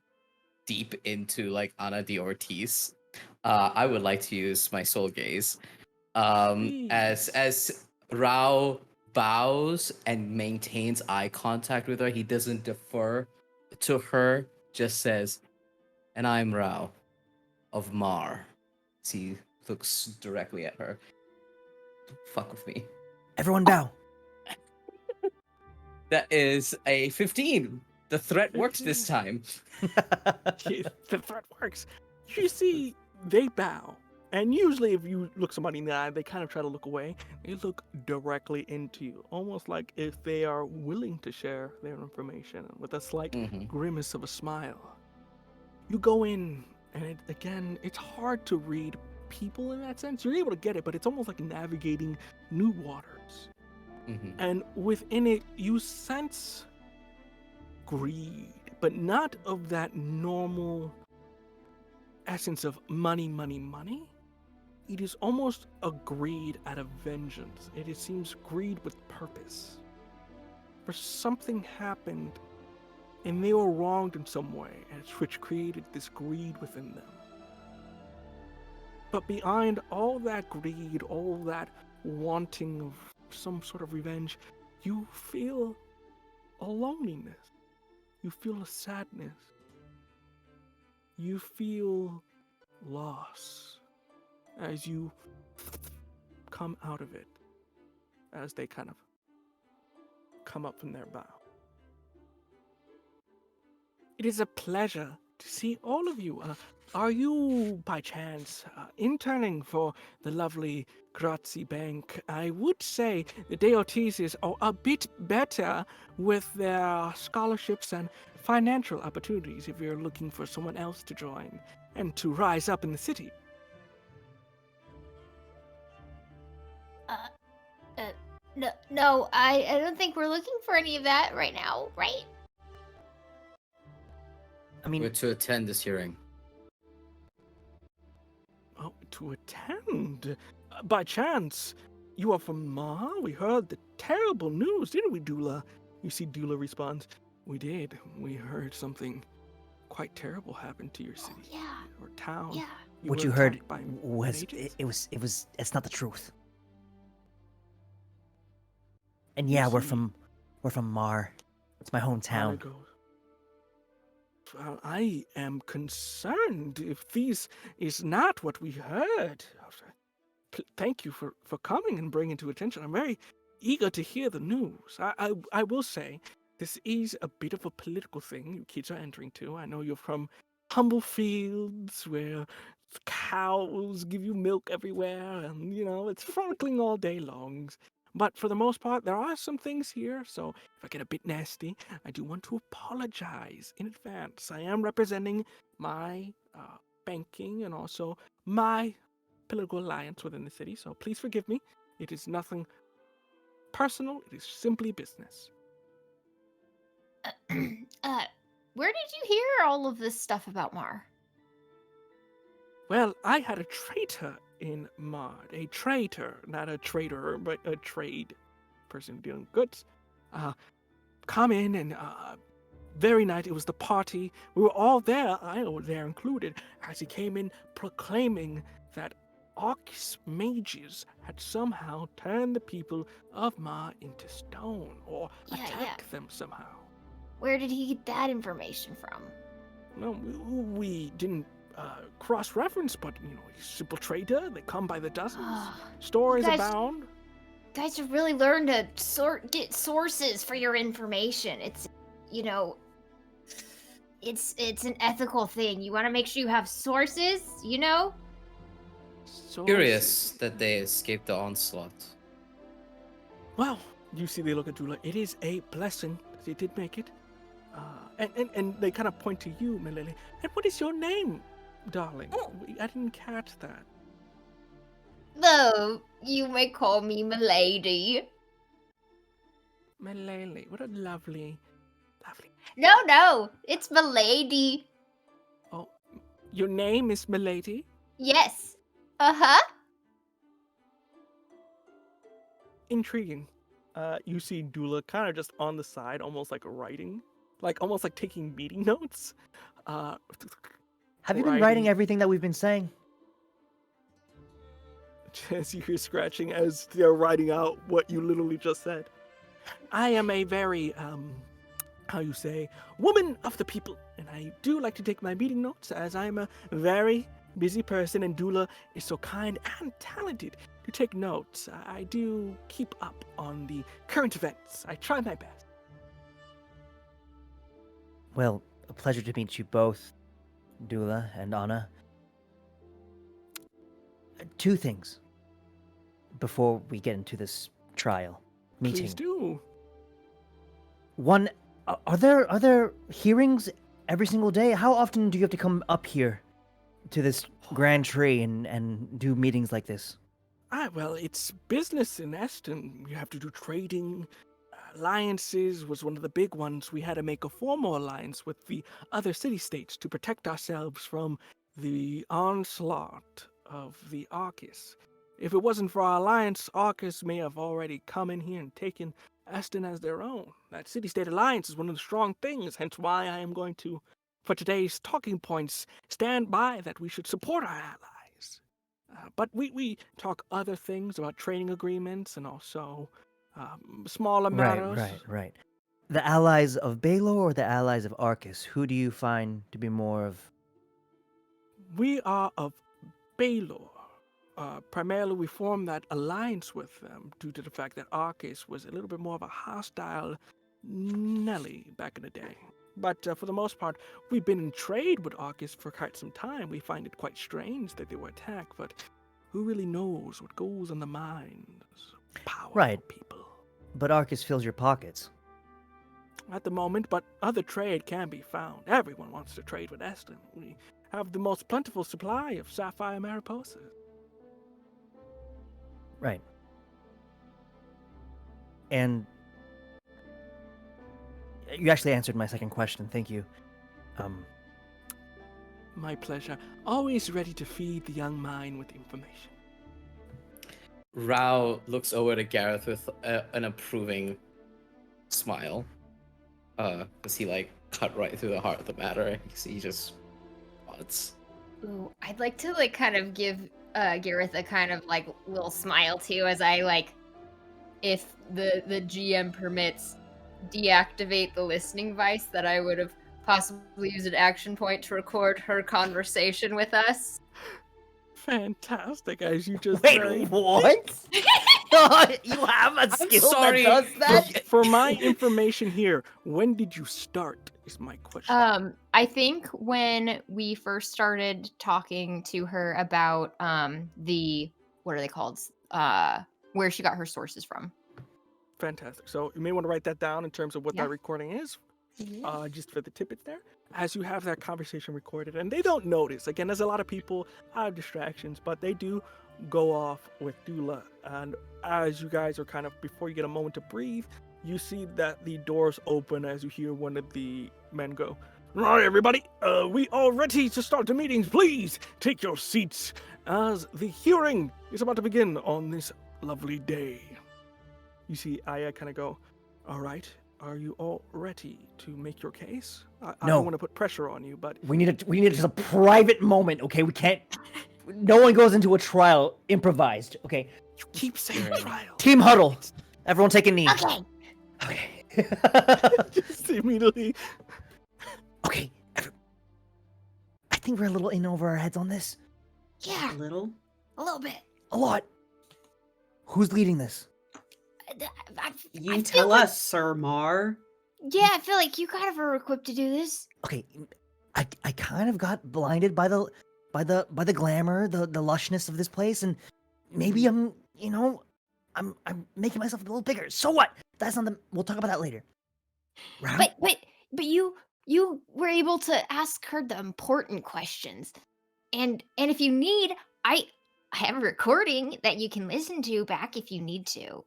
deep into like Ana de Ortiz. I would like to use my soul gaze. As Rao bows and maintains eye contact with her, he doesn't defer to her, just says, "And I'm Rao of Mar." As he looks directly at her. Fuck with me. Everyone bow. That is a 15. The threat works this 15. time. The threat works. You see, they bow. And usually if you look somebody in the eye, they kind of try to look away. They look directly into you, almost like if they are willing to share their information with a slight grimace of a smile. You go in, and it's hard to read people in that sense. You're able to get it, but it's almost like navigating new waters. And within it, you sense greed, but not of that normal essence of money, money, money. It is almost a greed out of vengeance. It seems greed with purpose. For something happened, and they were wronged in some way, which created this greed within them. But behind all that greed, all that wanting of some sort of revenge, you feel a loneliness. You feel a sadness. You feel loss as you come out of it, as they kind of come up from their bow. It is a pleasure to see all of you. Are you, by chance, interning for the lovely Grazi Bank? I would say the De Ortizes are a bit better with their scholarships and financial opportunities if you're looking for someone else to join and to rise up in the city. No, I don't think we're looking for any of that right now, right? I mean, We're to attend this hearing. Oh, to attend? By chance, you are from Ma? We heard the terrible news, didn't we, Dula? You see Dula responds, "We did. We heard something quite terrible happened to your city Yeah. or town. Yeah. what were you heard attacked by was mages?" it's not the truth. And yeah, we're see. from Mar. It's my hometown. Ana goes, "Well, I am concerned if this is not what we heard. Thank you for coming and bringing it to attention. I'm very eager to hear the news. I will say, this is a bit of a political thing you kids are entering to. I know you're from humble fields where cows give you milk everywhere, and, it's frolicking all day long. But for the most part, there are some things here, so if I get a bit nasty, I do want to apologize in advance. I am representing my banking and also my political alliance within the city, so please forgive me. It is nothing personal, it is simply business." Where did you hear all of this stuff about Mar? Well, I had a traitor in Mard. A traitor, not a trader, but a trade person dealing goods. Come in and very night, it was the party. We were all there, I was there included, as he came in proclaiming that Arcus mages had somehow turned the people of Ma into stone or attacked them somehow. Where did he get that information from? No, we didn't cross-reference, but, simple trader, they come by the dozens. Stories guys- abound. Guys should really learn to get sources for your information. It's, it's an ethical thing. You want to make sure you have sources, Curious that they escaped the onslaught. Well, you see they look at Dula. It is a blessing that they did make it. And they kind of point to you, Milady. And what is your name, darling? I didn't catch that. Though you may call me Milady. Milady, what a lovely. No, it's Milady. Oh, your name is Milady? Yes. Uh-huh. Intriguing. You see Dula kind of just on the side, almost like writing, almost like taking meeting notes. Have you been writing everything that we've been saying? As you hear scratching as they're writing out what you literally just said. I am a very, woman of the people, and I do like to take my meeting notes as I'm a very busy person, and Dula is so kind and talented to take notes. I do keep up on the current events. I try my best. Well, a pleasure to meet you both, Dula and Anna. Two things before we get into this trial meeting. Please do. One, are there hearings every single day? How often do you have to come up here to this grand tree and do meetings like this? Well, it's business in Eston. You have to do trading. Alliances was one of the big ones. We had to make a formal alliance with the other city-states to protect ourselves from the onslaught of the Arcus. If it wasn't for our alliance, Arcus may have already come in here and taken Eston as their own. That city-state alliance is one of the strong things, hence why I am going to, for today's talking points, stand by that we should support our allies. But we talk other things about trading agreements and also smaller matters. Right. The allies of Baelor or the allies of Arcus? Who do you find to be more of? We are of Baelor. Primarily, we formed that alliance with them due to the fact that Arcus was a little bit more of a hostile Nelly back in the day. But for the most part, we've been in trade with Arcus for quite some time. We find it quite strange that they were attacked, but who really knows what goes on the minds of powerful people? But Arcus fills your pockets. At the moment, but other trade can be found. Everyone wants to trade with Eston. We have the most plentiful supply of sapphire mariposas. Right. And you actually answered my second question. Thank you. My pleasure. Always ready to feed the young mind with information. Rao looks over to Gareth with an approving smile. Because he cut right through the heart of the matter. He just nods. Ooh, I'd like to kind of give Gareth a kind of little smile too, as I if the GM permits, deactivate the listening device that I would have possibly used an action point to record her conversation with us. Fantastic, as you just Wait, what? You have a skill sorry. that does that? For my information here, when did you start is my question. I think when we first started talking to her about the, what are they called? Where she got her sources from. Fantastic. So you may want to write that down in terms of what Yeah. that recording is, just for the tidbits there. As you have that conversation recorded, and they don't notice. Again, there's a lot of people have distractions, but they do go off with Dula. And as you guys are kind of, before you get a moment to breathe, you see that the doors open as you hear one of the men go, "All right, everybody, we are ready to start the meetings. Please take your seats as the hearing is about to begin on this lovely day." You see Aya kind of go, "All right, are you all ready to make your case? I No. don't want to put pressure on you, but We need just a private moment, okay? We can't. No one goes into a trial improvised, okay? you keep saying Right. trial." Team huddle. Everyone take a knee. Okay. Okay. Just immediately. Okay. I think we're a little in over our heads on this. Yeah, A little. a little bit. A lot. Who's leading this? You I tell feel like- us, Sir Mar. Yeah, I feel like you kind of are equipped to do this. Okay, I kind of got blinded by the glamour, the lushness of this place, and maybe I'm making myself a little bigger. So what? That's not the. We'll talk about that later. Right? But you you were able to ask her the important questions. And if you need, I have a recording that you can listen to back if you need to.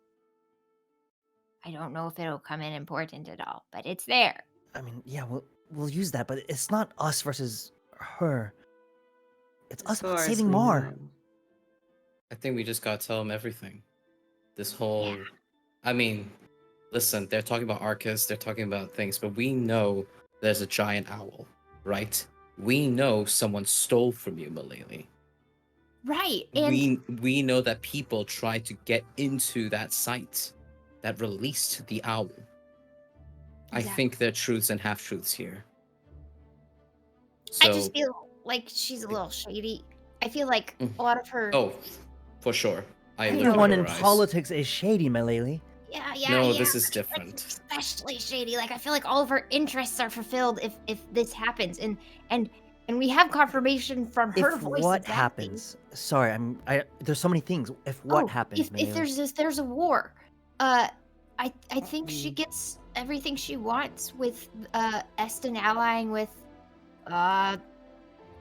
I don't know if it'll come in important at all, but it's there. I mean, yeah, we'll use that, but it's not us versus her. It's As us far about as saving we Mar. know. I think we just gotta tell him everything. This Yeah. whole, I mean, listen, they're talking about Arcus, they're talking about things, but we know there's a giant owl, right? We know someone stole from you, Malele. Right. And We know that people tried to get into that site that released the owl. I think there are truths and half truths here. I So, just feel like she's a little shady. I feel like a lot of her. oh, for sure. I live Everyone under in her eyes. politics is shady, my lady. Yeah. No, yeah, this is but different. it's especially shady. Like I feel like all of her interests are fulfilled if this happens, and we have confirmation from her If voice. what exactly. happens? Sorry, there's so many things. If what Oh, happens, my if lady? there's a war, I think she Mm. gets everything she wants with Eston allying with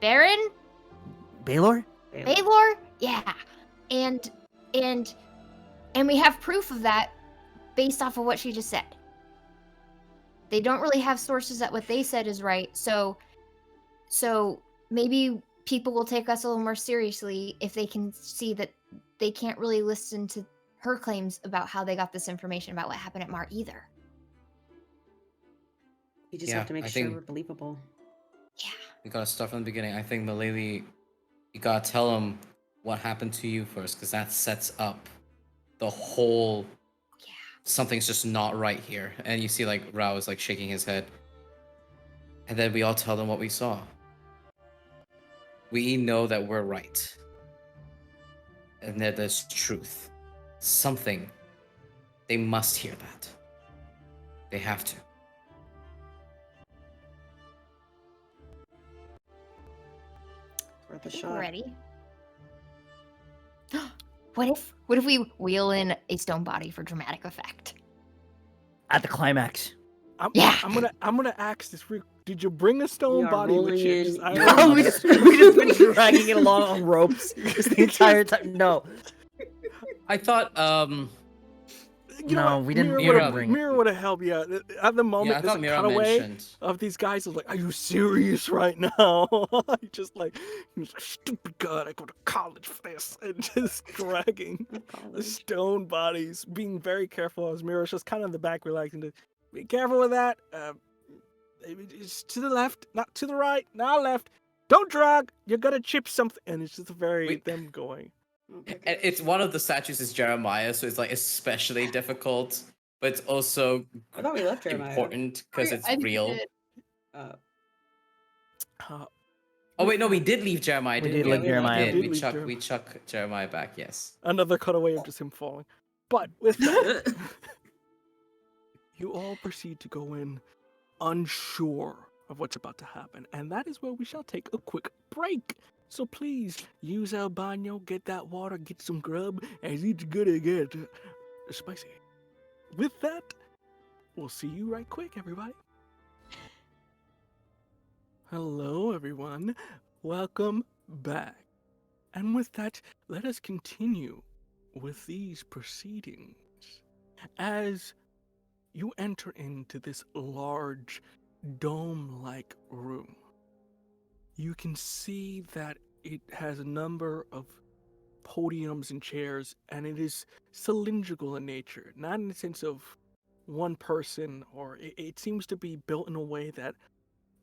Baron Baylor? Baylor. Yeah, and and we have proof of that based off of what she just said. They don't really have sources that what they said is right, so maybe people will take us a little more seriously if they can see that they can't really listen to her claims about how they got this information about what happened at Mar either. You just Yeah, have to make I sure think- we're believable. Yeah. We gotta start from the beginning. I think Malele, you gotta tell him what happened to you first, because that sets up the whole. Yeah. Something's just not right here, and you see like Rao is like shaking his head, and then we all tell them what we saw. We know that we're right, and that there's truth. Something. They must hear that. They have to. Worth I a think shot. we're ready. What if we wheel in a stone body for dramatic effect? At the climax. Yeah. I'm gonna ask this. Did you bring a We stone are body with rolling you? in 'Cause I your don't- No, we just been dragging it along on ropes this the entire time. No, I thought, You know no, what? we didn't. Mira- Mirror would have helped you out. At the moment, yeah, I this thought Mira cutaway mentioned. of these guys was like, "Are you serious right now?" Just like, he was like, "Stupid God, I go to college for this," and just dragging the College. stone bodies, being very careful as Mira's just kind of in the back, relaxing. To be careful with that. It's to the left, not to the right, not left. Don't drag. You're gonna chip something, and it's just very Wait. them going. And it's one of the statues is Jeremiah, so it's like especially difficult, but it's also I thought we left Jeremiah. important because it's real. Uh, Uh, Oh wait, no, we did leave Jeremiah. We Didn't did leave we Jeremiah. did. We We did chuck leave we chuck Jeremiah back. Yes. Another cutaway of just him falling. But with that, you all proceed to go in unsure of what's about to happen. And that is where we shall take a quick break. So please use El Baño, get that water, get some grub, as it's gonna get spicy. With that, we'll see you right quick, everybody. Hello, everyone. Welcome back. And with that, let us continue with these proceedings. As you enter into this large, dome-like room, you can see that it has a number of podiums and chairs, and it is cylindrical in nature, not in the sense of one person, or it seems to be built in a way that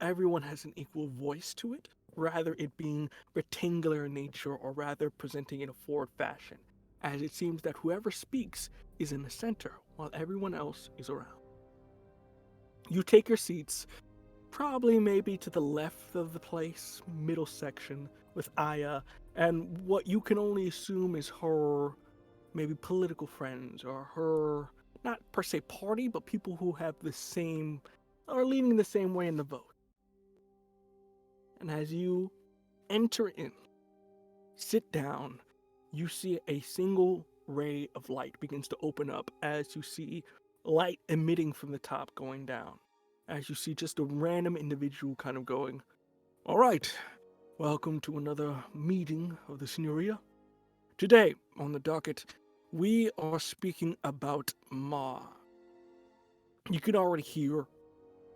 everyone has an equal voice to it, rather it being rectangular in nature, or rather presenting in a forward fashion, as it seems that whoever speaks is in the center, while everyone else is around. You take your seats, probably maybe to the left of the place, middle section, with Aya, and what you can only assume is her maybe political friends, or her, not per se party, but people who have the same, are leaning the same way in the vote. And as you enter in, sit down, you see a single ray of light begins to open up as you see light emitting from the top going down. as you see just a random individual kind of going, "All right, welcome to another meeting of the Signoria. Today, on the docket, we are speaking about Ma." You can already hear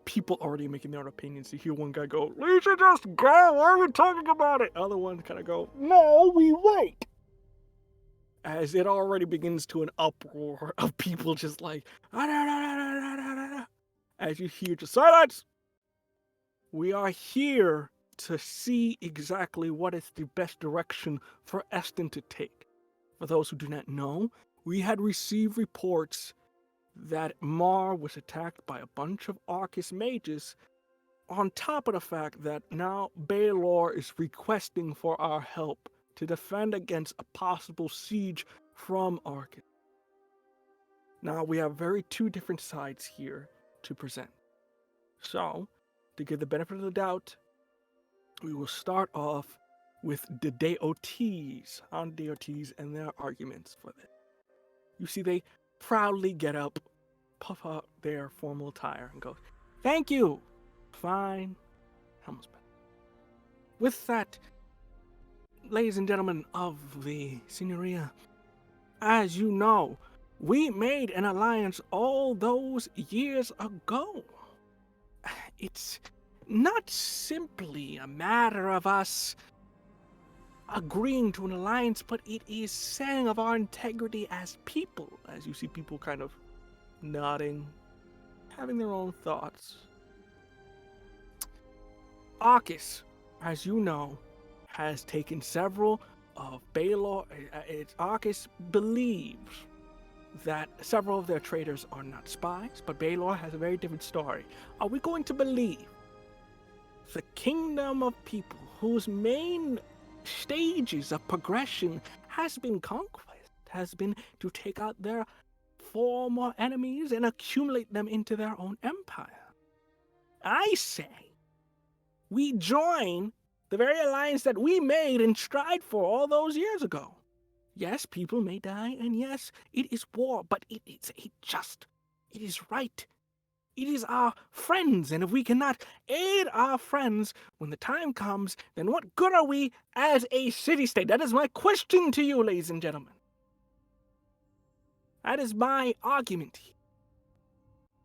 people already making their own opinions. You hear one guy go, "We should just go, why are we talking about it?" Other one kind of go, "No, we wait." As it already begins to an uproar of people just like, "Ah, da, da, da, da, da, da, da." As you hear just silence. We are here to see exactly what is the best direction for Eston to take. For those who do not know, we had received reports that Mar was attacked by a bunch of Arcus mages, on top of the fact that now Baelor is requesting for our help to defend against a possible siege from Arcus. Now we have two different sides here to present. So, to give the benefit of the doubt, we will start off with the DOTs and their arguments for this. You see, they proudly get up, puff out their formal attire, and go, "Thank you! Fine. Helmsman." With that, ladies and gentlemen of the Signoria, as you know, we made an alliance all those years ago. It's not simply a matter of us agreeing to an alliance, but it is saying of our integrity as people, as you see people kind of nodding, having their own thoughts. Arcus, as you know, has taken several of Baelor. Arcus believes that several of their traitors are not spies, but Baelor has a very different story. Are we going to believe the kingdom of people whose main stages of progression has been conquest, has been to take out their former enemies and accumulate them into their own empire? I say we join the very alliance that we made and stride for all those years ago. Yes, people may die, and yes, it is war, but it is just, it is right. It is our friends, and if we cannot aid our friends when the time comes, then what good are we as a city-state? That is my question to you, ladies and gentlemen. That is my argument here.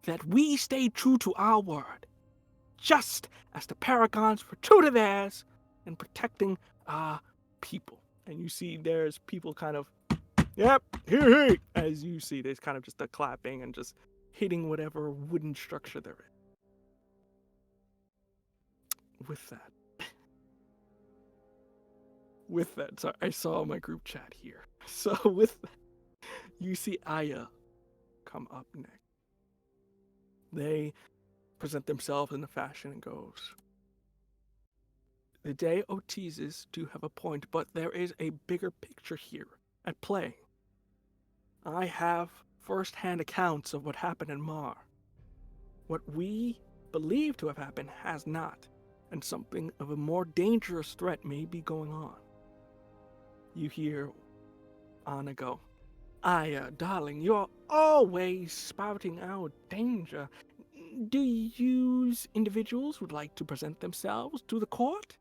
That we stay true to our word, just as the Paragons were true to theirs in protecting our people. And you see there's people kind of, "Yep, here," as you see there's kind of just a clapping and just hitting whatever wooden structure they're in. With that, sorry, I saw my group chat here. So with that, you see Aya come up next. They present themselves in a fashion and goes, "The DOTs do have a point, but there is a bigger picture here at play. I have first-hand accounts of what happened in Mar. What we believe to have happened has not, and something of a more dangerous threat may be going on." You hear Anna go, "Aya, darling, you're always spouting out danger. Do you individuals would like to present themselves to the court?"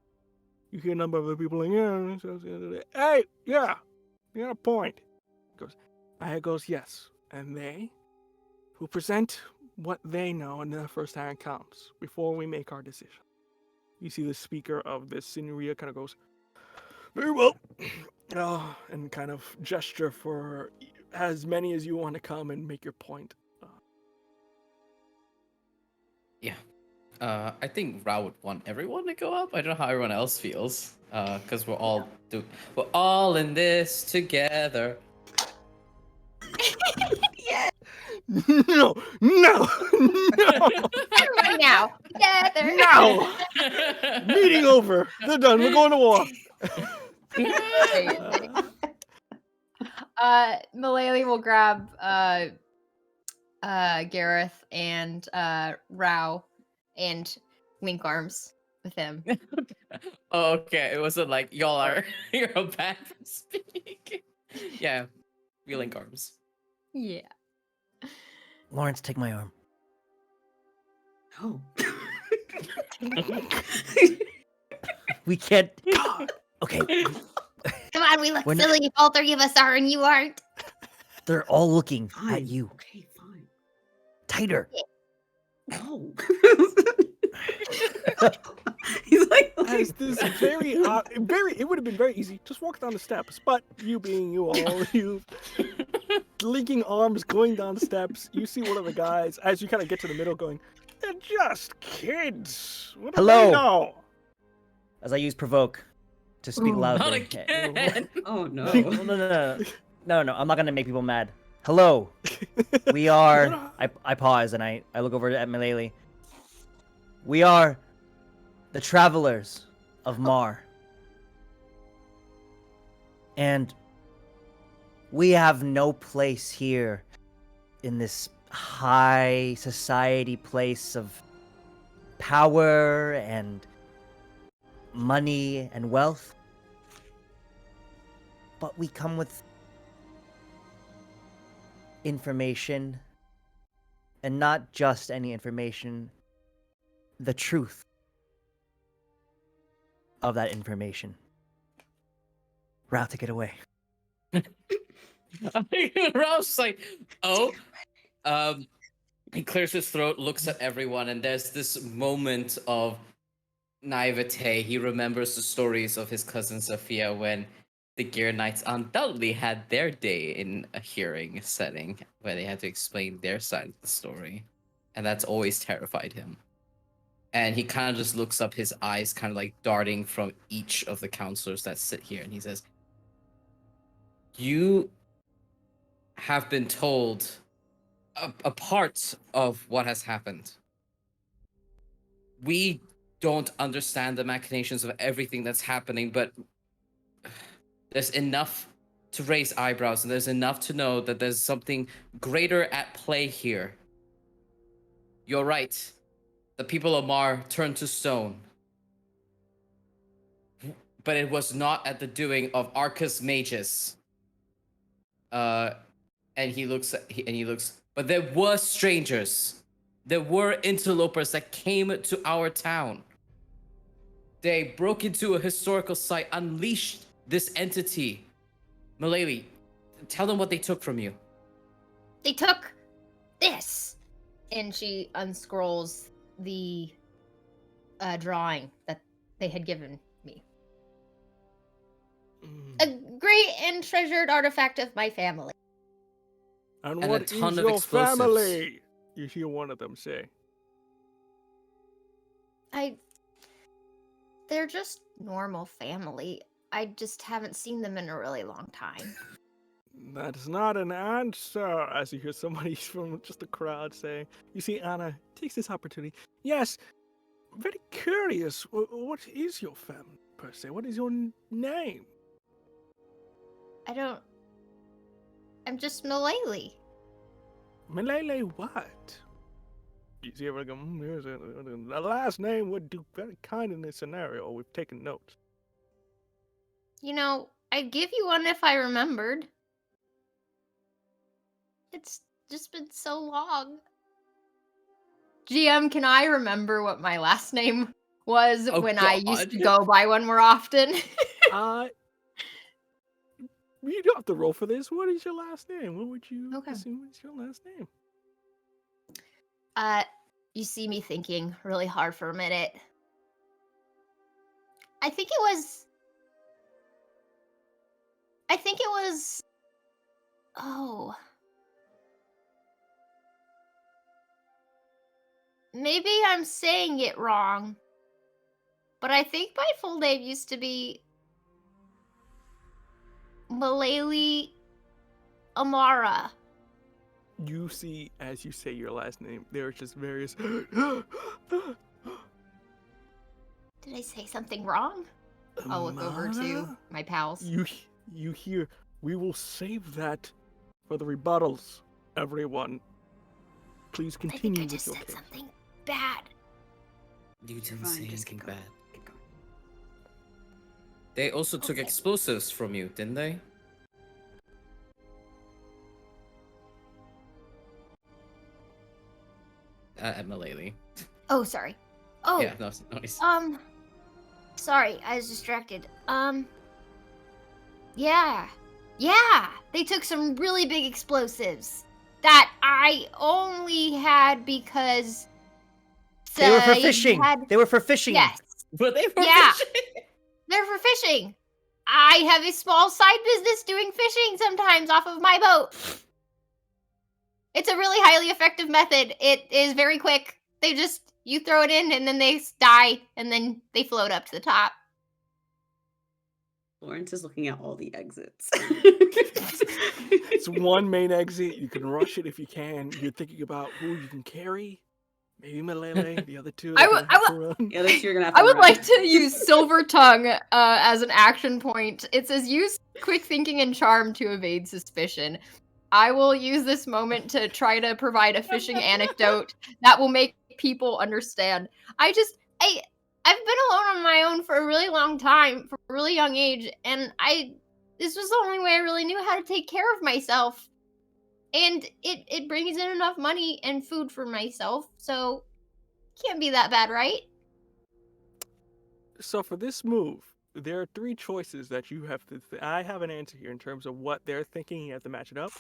You hear a number of the people like, "Yeah, hey, yeah, you got a point." Aya goes, "Yes, and they who present what they know in their first-hand accounts before we make our decision." You see the speaker of this Signoria kind of goes, "Very well," and kind of gesture for as many as you want to come and make your point. Yeah. I think Ra would want everyone to go up. I don't know how everyone else feels. Because we're all in this together. Yeah. No. Everybody now, together. No. Meeting over. They're done. We're going to war. Malali will grab Gareth and Rao and link arms with him. Oh, okay. It wasn't like y'all are you're a bad for speaking. Yeah. We link arms. Yeah. Lawrence, take my arm. No. We can't. God. Okay, Come on, we look We're not- silly if all three of us are and you aren't. they're all looking Fine. at you. Okay, fine. Tighter. No. He's like, As this very, it would have been very easy. Just walk down the steps. But you being you all, you linking arms going down the steps. You see one of the guys as you kind of get to the middle, going, "They're just kids. What do Hello. they know?" As I use provoke to speak Ooh. loudly. Not again. oh no. No. I'm not gonna make people mad. Hello. We are. I pause and I look over at Malele. We are the travelers of Mar. And we have no place here in this high society place of power and money and wealth. But we come with information, and not just any information, the truth of that information. Rao, take it away. Ralph's like, oh. He clears his throat, looks at everyone, and there's this moment of naivete. He remembers the stories of his cousin Sophia when the Gear Knights undoubtedly had their day in a hearing setting where they had to explain their side of the story. And that's always terrified him. And he kind of just looks up, his eyes kind of like darting from each of the counselors that sit here, and he says, "You have been told a part of what has happened. We don't understand the machinations of everything that's happening, but there's enough to raise eyebrows, and there's enough to know that there's something greater at play here. You're right. The people of Mar turned to stone. But it was not at the doing of Arcus mages." And he looks, but there were strangers. There were interlopers that came to our town. They broke into a historical site, unleashed this entity. Malele, tell them what they took from you. They took this. And she unscrolls the drawing that they had given me. A great and treasured artifact of my family. And And a what ton is of your explosives. family? You hear one of them say. They're just normal family. I just haven't seen them in a really long time. That is not an answer, as you hear somebody from just the crowd say. You see Anna takes this opportunity. Yes, very curious. What is your family, per se? What is your name? I'm just Malele. Malele what? You see everyone go, here's a last name would do very kind in this scenario. We've taken notes. You know, I'd give you one if I remembered. It's just been so long. GM, can I remember what my last name was Oh, when I used God. to go by one more often? You don't have to roll for this. What is your last name? What would you Okay. assume is your last name? You see me thinking really hard for a minute. I think it was. Oh. Maybe I'm saying it wrong. But I think my full name used to be Malele Amara. You see, as you say your last name, there are just various. Did I say something wrong? I'll look over to Amara? my pals. You hear, we will save that for the rebuttals, everyone. Please I think continue I with just your said case. something bad. You didn't Fine, say just anything keep going. bad. Keep going. They also took Okay. explosives from you, didn't they? At Malele. Oh, sorry. Oh, Yeah, no, nice. sorry, I was distracted. Yeah. Yeah, they took some really big explosives that I only had because They were for you fishing. had- They were for fishing. Yes, But they were Yeah. fishing. they're for fishing. I have a small side business doing fishing sometimes off of my boat. It's a really highly effective method. It is very quick. You throw it in and then they die and then they float up to the top. Lawrence is looking at all the exits. It's one main exit. You can rush it if you can. You're thinking about who you can carry. Maybe Malele. The other two. I they're would- gonna have to run. The other two you're gonna have to I would run. like to use Silver Tongue as an action point. It says use quick thinking and charm to evade suspicion. I will use this moment to try to provide a fishing anecdote that will make people understand. I've been alone on my own for a really long time, from a really young age, and this was the only way I really knew how to take care of myself. And it brings in enough money and food for myself, so can't be that bad, right? So for this move, there are three choices that you have to. I have an answer here in terms of what they're thinking. You have to match it up.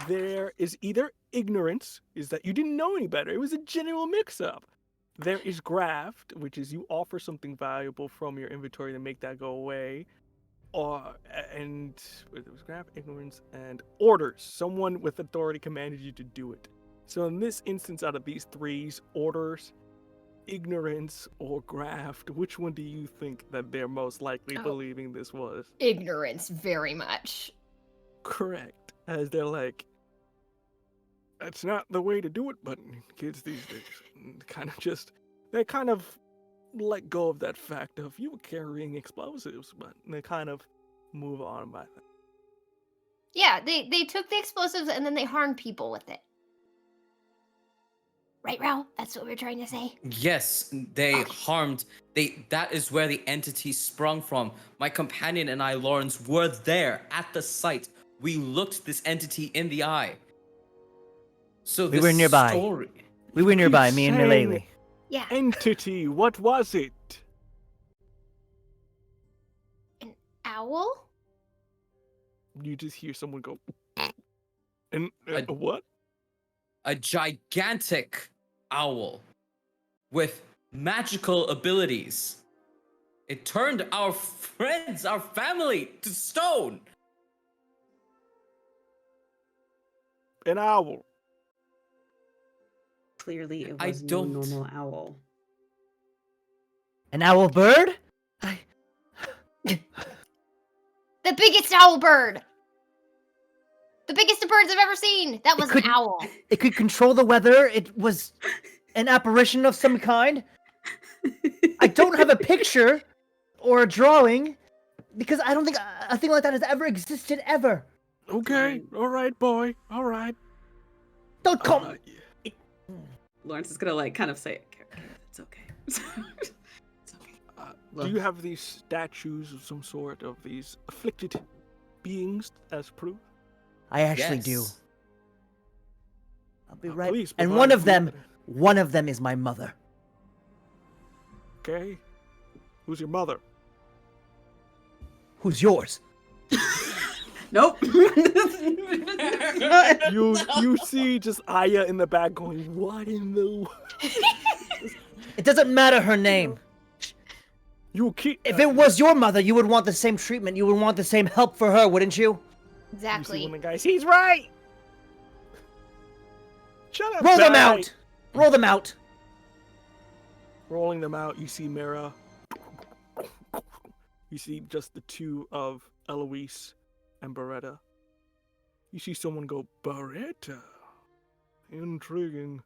There is either ignorance, is that you didn't know any better. It was a genuine mix-up. There is graft, which is you offer something valuable from your inventory to make that go away. And it was graft, ignorance, and orders. Someone with authority commanded you to do it. So in this instance, out of these threes, orders, ignorance, or graft, which one do you think that they're most likely Oh. believing this was? Ignorance, very much. Correct. As they're like, that's not the way to do it, but kids these days they kind of let go of that fact of you were carrying explosives, but they kind of move on by that. Yeah, they took the explosives and then they harmed people with it. Right, Rao? That's what we're trying to say. Yes, they Okay. harmed. That is where the entity sprung from. My companion and I, Lawrence, were there at the site. We looked this entity in the eye. So We this were nearby. story. We were You nearby, keep me and saying Milele. Yeah. Entity, what was it? An owl? You just hear someone go, and I- what? A gigantic owl with magical abilities. It turned our friends, our family, to stone. An owl. Clearly, it I was no don't- normal owl. An owl bird? The biggest owl bird! The biggest of birds I've ever seen! That was an couldn't- owl. It could control the weather. It was an apparition of some kind. I don't have a picture or a drawing because I don't think a thing like that has ever existed ever. Okay, all right, boy, all right. Don't call me. Lawrence is gonna kind of say, "It's okay. It's okay." Do you have these statues of some sort of these afflicted beings as proof? I actually do. Yes. I'll be right. Please And provide one of proof them, that- one of them is my mother. Okay. Who's your mother? Who's yours? Nope. You see just Aya in the back going, what in the... It doesn't matter her name. You keep... If it was your mother, you would want the same treatment. You would want the same help for her, wouldn't you? You see Exactly. one of the guys, he's right! Shut up, Roll them guy! out. Roll them out. Rolling them out, you see Mira. You see just the two of Eloise and Beretta. You see someone go, Beretta? Intriguing.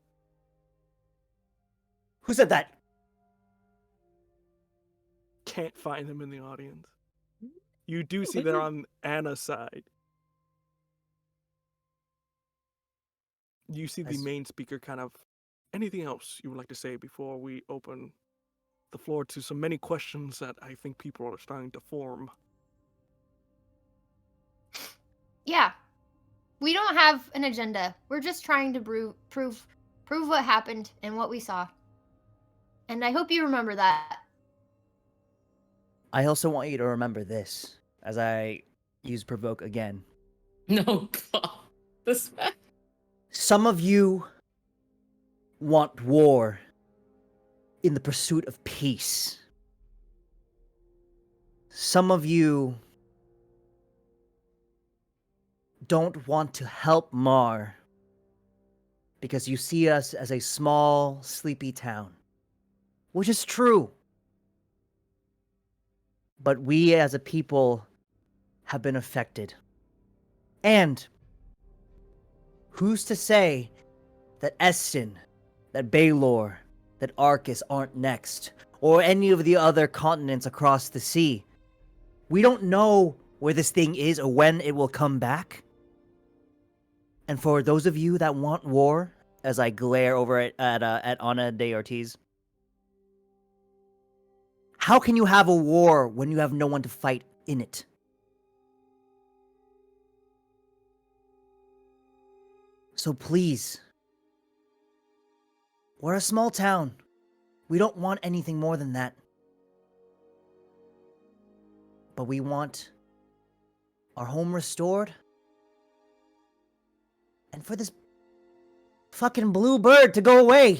Who said that? Can't find them in the audience. You do see they're on Anna's side. You see the Nice. main speaker kind of... Anything else you would like to say before we open the floor to so many questions that I think people are starting to form? Yeah. We don't have an agenda. We're just trying to prove what happened and what we saw. And I hope you remember that. I also want you to remember this as I use provoke again. No, God. This man. Some of you want war in the pursuit of peace. Some of you don't want to help Mar because you see us as a small, sleepy town, which is true. But we as a people have been affected. And who's to say that Eston, that Baylor, that Arcus aren't next, or any of the other continents across the sea? We don't know where this thing is or when it will come back. And for those of you that want war, as I glare over at Ana de Ortiz, how can you have a war when you have no one to fight in it? So please, we're a small town. We don't want anything more than that. But we want our home restored. And for this fucking blue bird to go away. You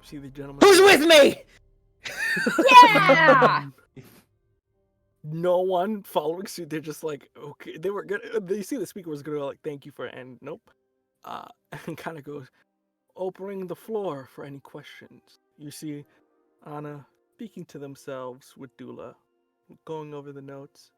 see the gentleman. Who's with me? Yeah! No one following suit. They're just like, okay. They were good. They see the speaker was gonna like, thank you for, and nope. And kind of goes, opening the floor for any questions. You see Anna speaking to themselves with Dula, going over the notes.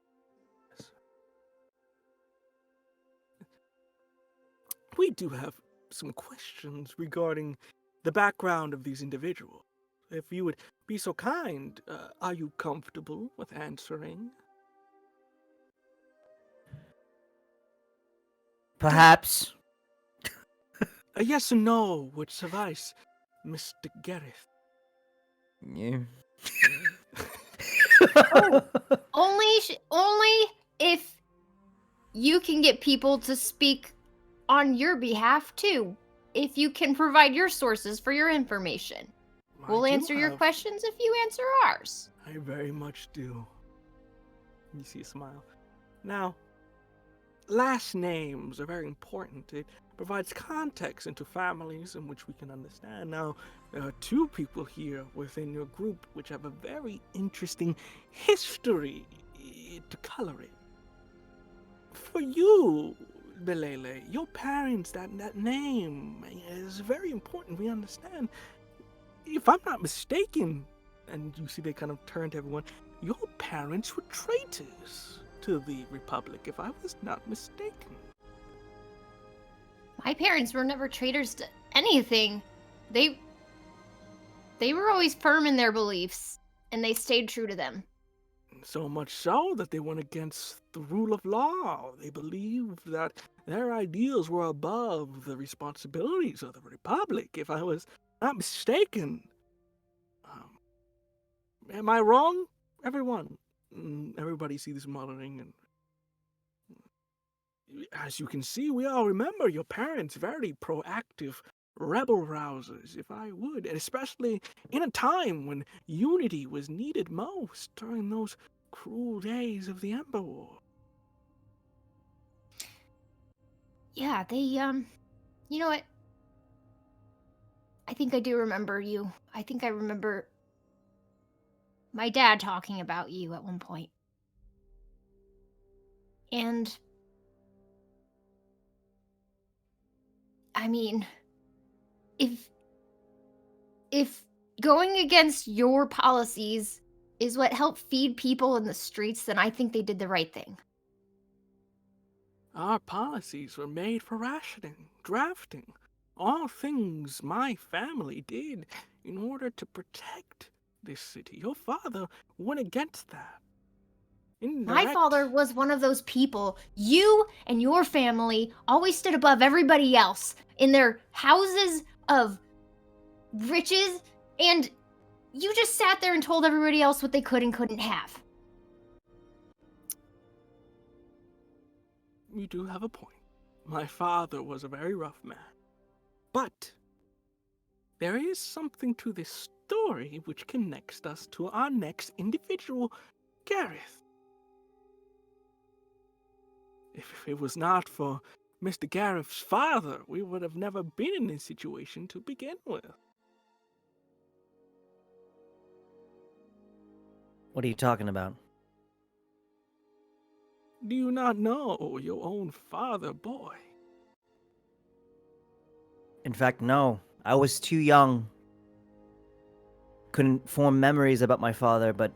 We do have some questions regarding the background of these individuals. If you would be so kind, are you comfortable with answering? Perhaps. A yes or no would suffice, Mr. Gareth. Yeah. Only if you can get people to speak on your behalf too. If you can provide your sources for your information. We'll answer your questions if you answer ours. I very much do. You see a smile. Now, last names are very important. It provides context into families in which we can understand. Now, there are two people here within your group which have a very interesting history to color it. For you, Belele, your parents, that name is very important. We understand. If I'm not mistaken, and you see they kind of turn to everyone, your parents were traitors to the Republic, if I was not mistaken. My parents were never traitors to anything. They were always firm in their beliefs, and they stayed true to them. So much so that they went against the rule of law. They believed that their ideals were above the responsibilities of the Republic, if I was not mistaken. Am I wrong, everyone? Everybody sees muttering, and as you can see, we all remember your parents, very proactive rebel rousers, if I would, and especially in a time when unity was needed most during those cruel days of the Ember War. Yeah, they, you know what? I think I do remember you. I think I remember my dad talking about you at one point. And I mean, if going against your policies is what helped feed people in the streets, then I think they did the right thing. Our policies were made for rationing, drafting, all things my family did in order to protect this city. Your father went against that. My father was one of those people. You and your family always stood above everybody else in their houses of riches, and you just sat there and told everybody else what they could and couldn't have. You do have a point. My father was a very rough man. But there is something to this story which connects us to our next individual, Gareth. If it was not for Mr. Gareth's father, we would have never been in this situation to begin with. What are you talking about? Do you not know your own father, boy? In fact, no. I was too young. Couldn't form memories about my father, but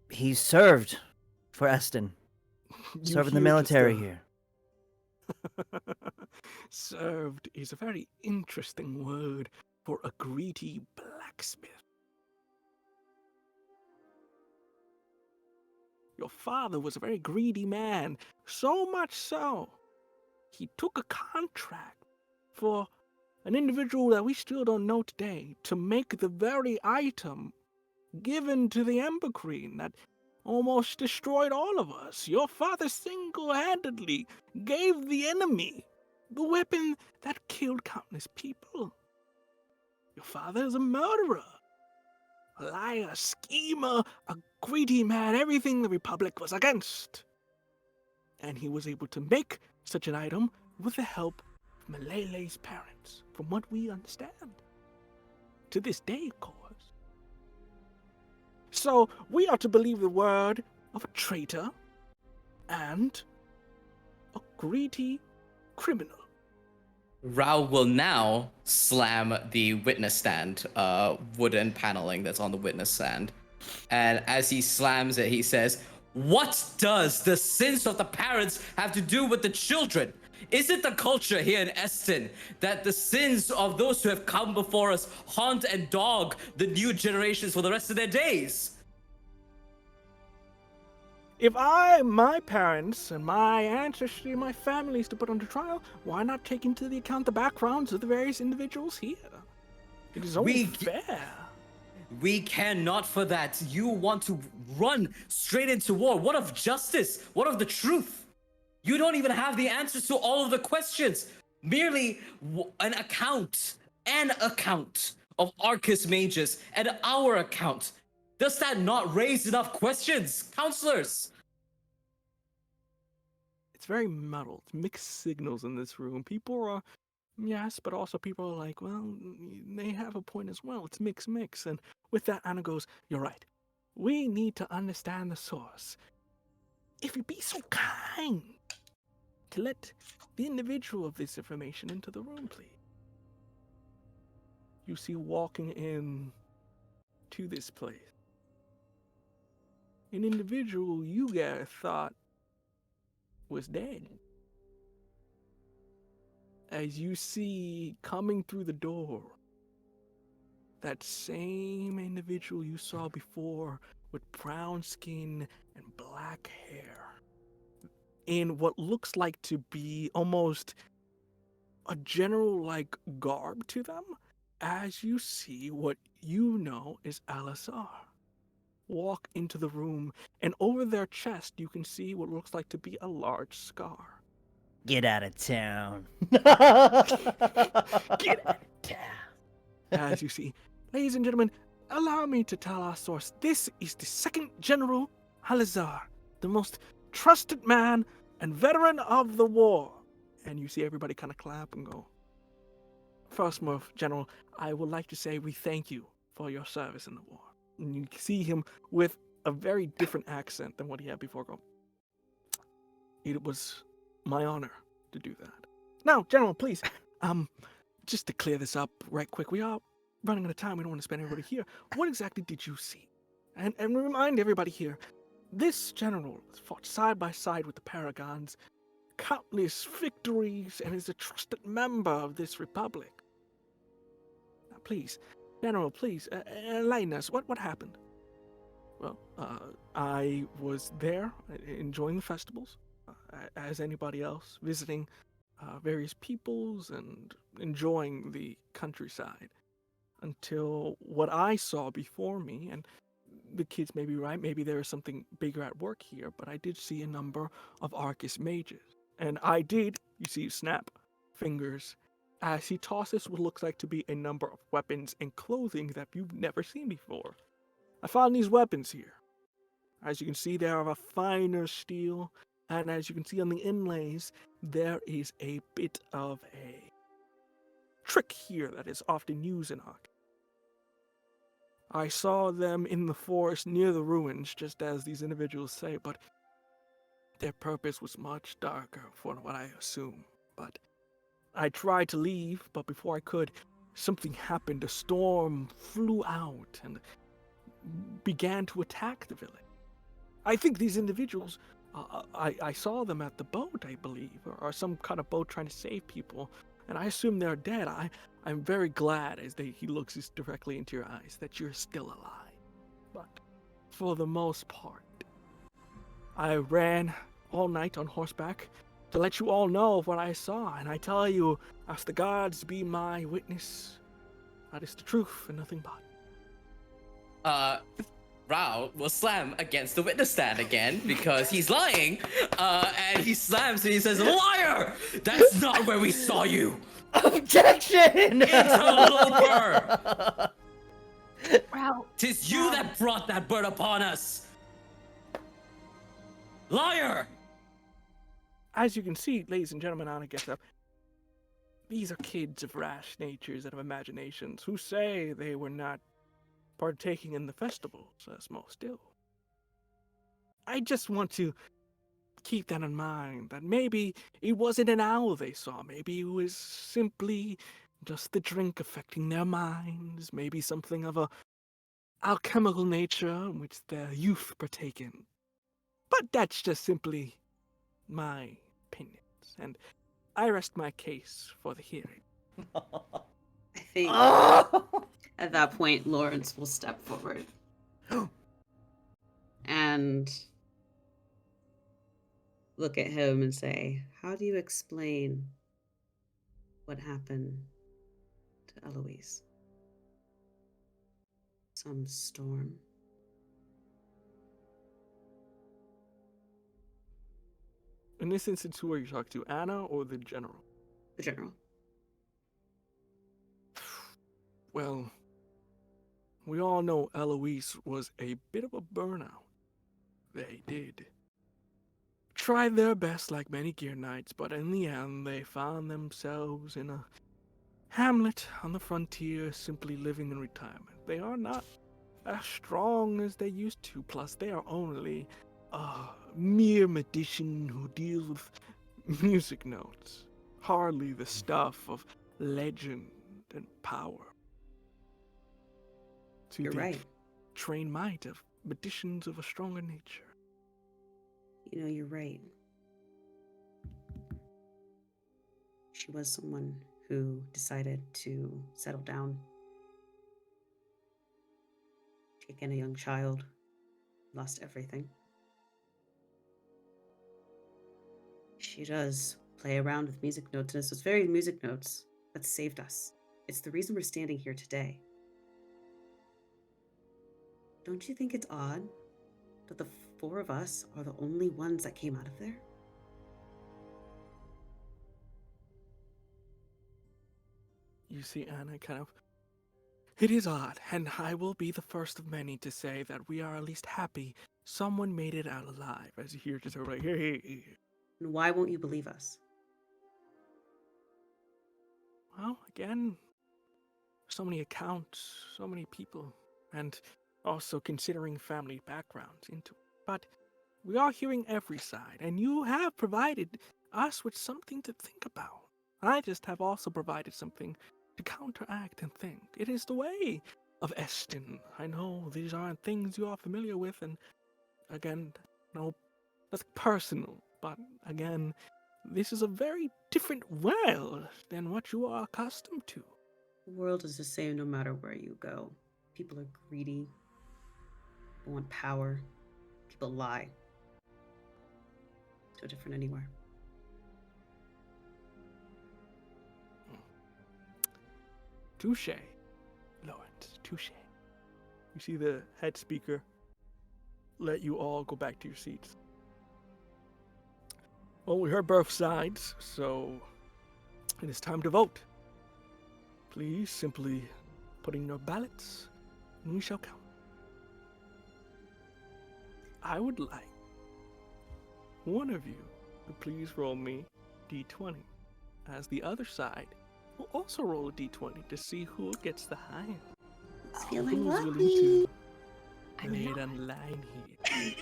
he served for Eston. You Served in the hear just military a- here. Served is a very interesting word for a greedy blacksmith. Your father was a very greedy man, so much so, he took a contract for an individual that we still don't know today to make the very item given to the Ember Queen that almost destroyed all of us. Your father single-handedly gave the enemy the weapon that killed countless people. Your father is a murderer, a liar, a schemer, a greedy man, everything the Republic was against. And he was able to make such an item with the help of Malele's parents, from what we understand. To this day, of course. So, we are to believe the word of a traitor and a greedy criminal. Rao will now slam the witness stand, wooden paneling that's on the witness stand. And as he slams it, he says, "What does the sins of the parents have to do with the children? Is it the culture here in Eston that the sins of those who have come before us haunt and dog the new generations for the rest of their days?" If my parents, and my ancestry, and my family is to put under trial, why not take into the account the backgrounds of the various individuals here? It is only fair. We cannot for that. You want to run straight into war. What of justice? What of the truth? You don't even have the answers to all of the questions. Merely an account of Arcus mages and our account. Does that not raise enough questions, counselors? It's very muddled. Mixed signals in this room. People are, yes, but also people are like, well, they have a point as well. It's mix. And with that, Anna goes, "You're right. We need to understand the source. If you'd be so kind to let the individual of this information into the room, please." You see walking in to this place an individual you guys thought was dead. As you see coming through the door, that same individual you saw before with brown skin and black hair, in what looks like to be almost a general like garb to them, as you see what you know is Alisar walk into the room, and over their chest you can see what looks like to be a large scar. Get out of town. Get out of town. As you see, ladies and gentlemen, allow me to tell our source. This is the second General Alizar, the most trusted man and veteran of the war. And you see everybody kind of clap and go, "First, General, I would like to say we thank you for your service in the war." And you see him with a very different accent than what he had before go, "It was my honor to do that." Now, General, please, just to clear this up right quick, we are running out of time. We don't want to spend everybody here. What exactly did you see? And remind everybody here, this general fought side by side with the Paragons, countless victories, and is a trusted member of this republic. Now, please, General, please, enlighten us. What happened? Well, I was there enjoying the festivals, as anybody else, visiting various peoples and enjoying the countryside, until what I saw before me, and the kids may be right, maybe there is something bigger at work here, but I did see a number of Arcus mages, And I did, you see, snap fingers as he tosses what looks like to be a number of weapons and clothing that you've never seen before. I found these weapons here. As you can see, they are of a finer steel, and as you can see on the inlays, there is a bit of a trick here that is often used in hockey. I saw them in the forest near the ruins, just as these individuals say, but their purpose was much darker for what I assume. But I tried to leave, but before I could, something happened. A storm flew out and began to attack the village. I think these individuals, I saw them at the boat, I believe, or some kind of boat trying to save people, and I assume they're dead. I'm very glad, as he looks directly into your eyes, that you're still alive. But for the most part, I ran all night on horseback to let you all know of what I saw, and I tell you, as the gods be my witness, that is the truth and nothing but. Rao will slam against the witness stand again because he's lying. And he slams and he says, "Liar! That's not where we saw you. Objection! Interloper! Wow. 'Tis you that brought that bird upon us. Liar!" As you can see, ladies and gentlemen, Anna gets up. These are kids of rash natures and of imaginations who say they were not partaking in the festivals as most do. I just want to keep that in mind, that maybe it wasn't an owl they saw, maybe it was simply just the drink affecting their minds, maybe something of a alchemical nature in which their youth partake in. But that's just simply my opinions, and I rest my case for the hearing. I think at that point, Lawrence will step forward and look at him and say, "How do you explain what happened to Eloise? Some storm?" In this instance, who are you talking to, Anna or the general? The general. Well, we all know Eloise was a bit of a burnout. They did try their best like many gear knights, but in the end they found themselves in a hamlet on the frontier, simply living in retirement. They are not as strong as they used to, plus they are only a mere magician who deals with music notes, hardly the stuff of legend and power. To You're the right. trained might of magicians of a stronger nature. You know, you're right. She was someone who decided to settle down, take in a young child, lost everything. She does play around with music notes, and it's those very music notes that saved us. It's the reason we're standing here today. Don't you think it's odd that the four of us are the only ones that came out of there? You see, Anna, it is odd, and I will be the first of many to say that we are at least happy someone made it out alive, as you hear just over like, hey. And why won't you believe us? Well, again, so many accounts, so many people, and also considering family backgrounds into it. But we are hearing every side, and you have provided us with something to think about. I just have also provided something to counteract and think. It is the way of Eston. I know these aren't things you are familiar with, and again, no, that's personal, but again, this is a very different world than what you are accustomed to. The world is the same no matter where you go. People are greedy. People want power. People lie. No different anywhere. Touche, Lawrence, touche. You see the head speaker let you all go back to your seats. Well, we heard both sides, so it is time to vote. Please simply put in your ballots, and we shall count. I would like one of you to please roll me d20, as the other side will also roll a d20 to see who gets the highest. It's feeling Who's willing lucky. to I'm lay not. it on the line here?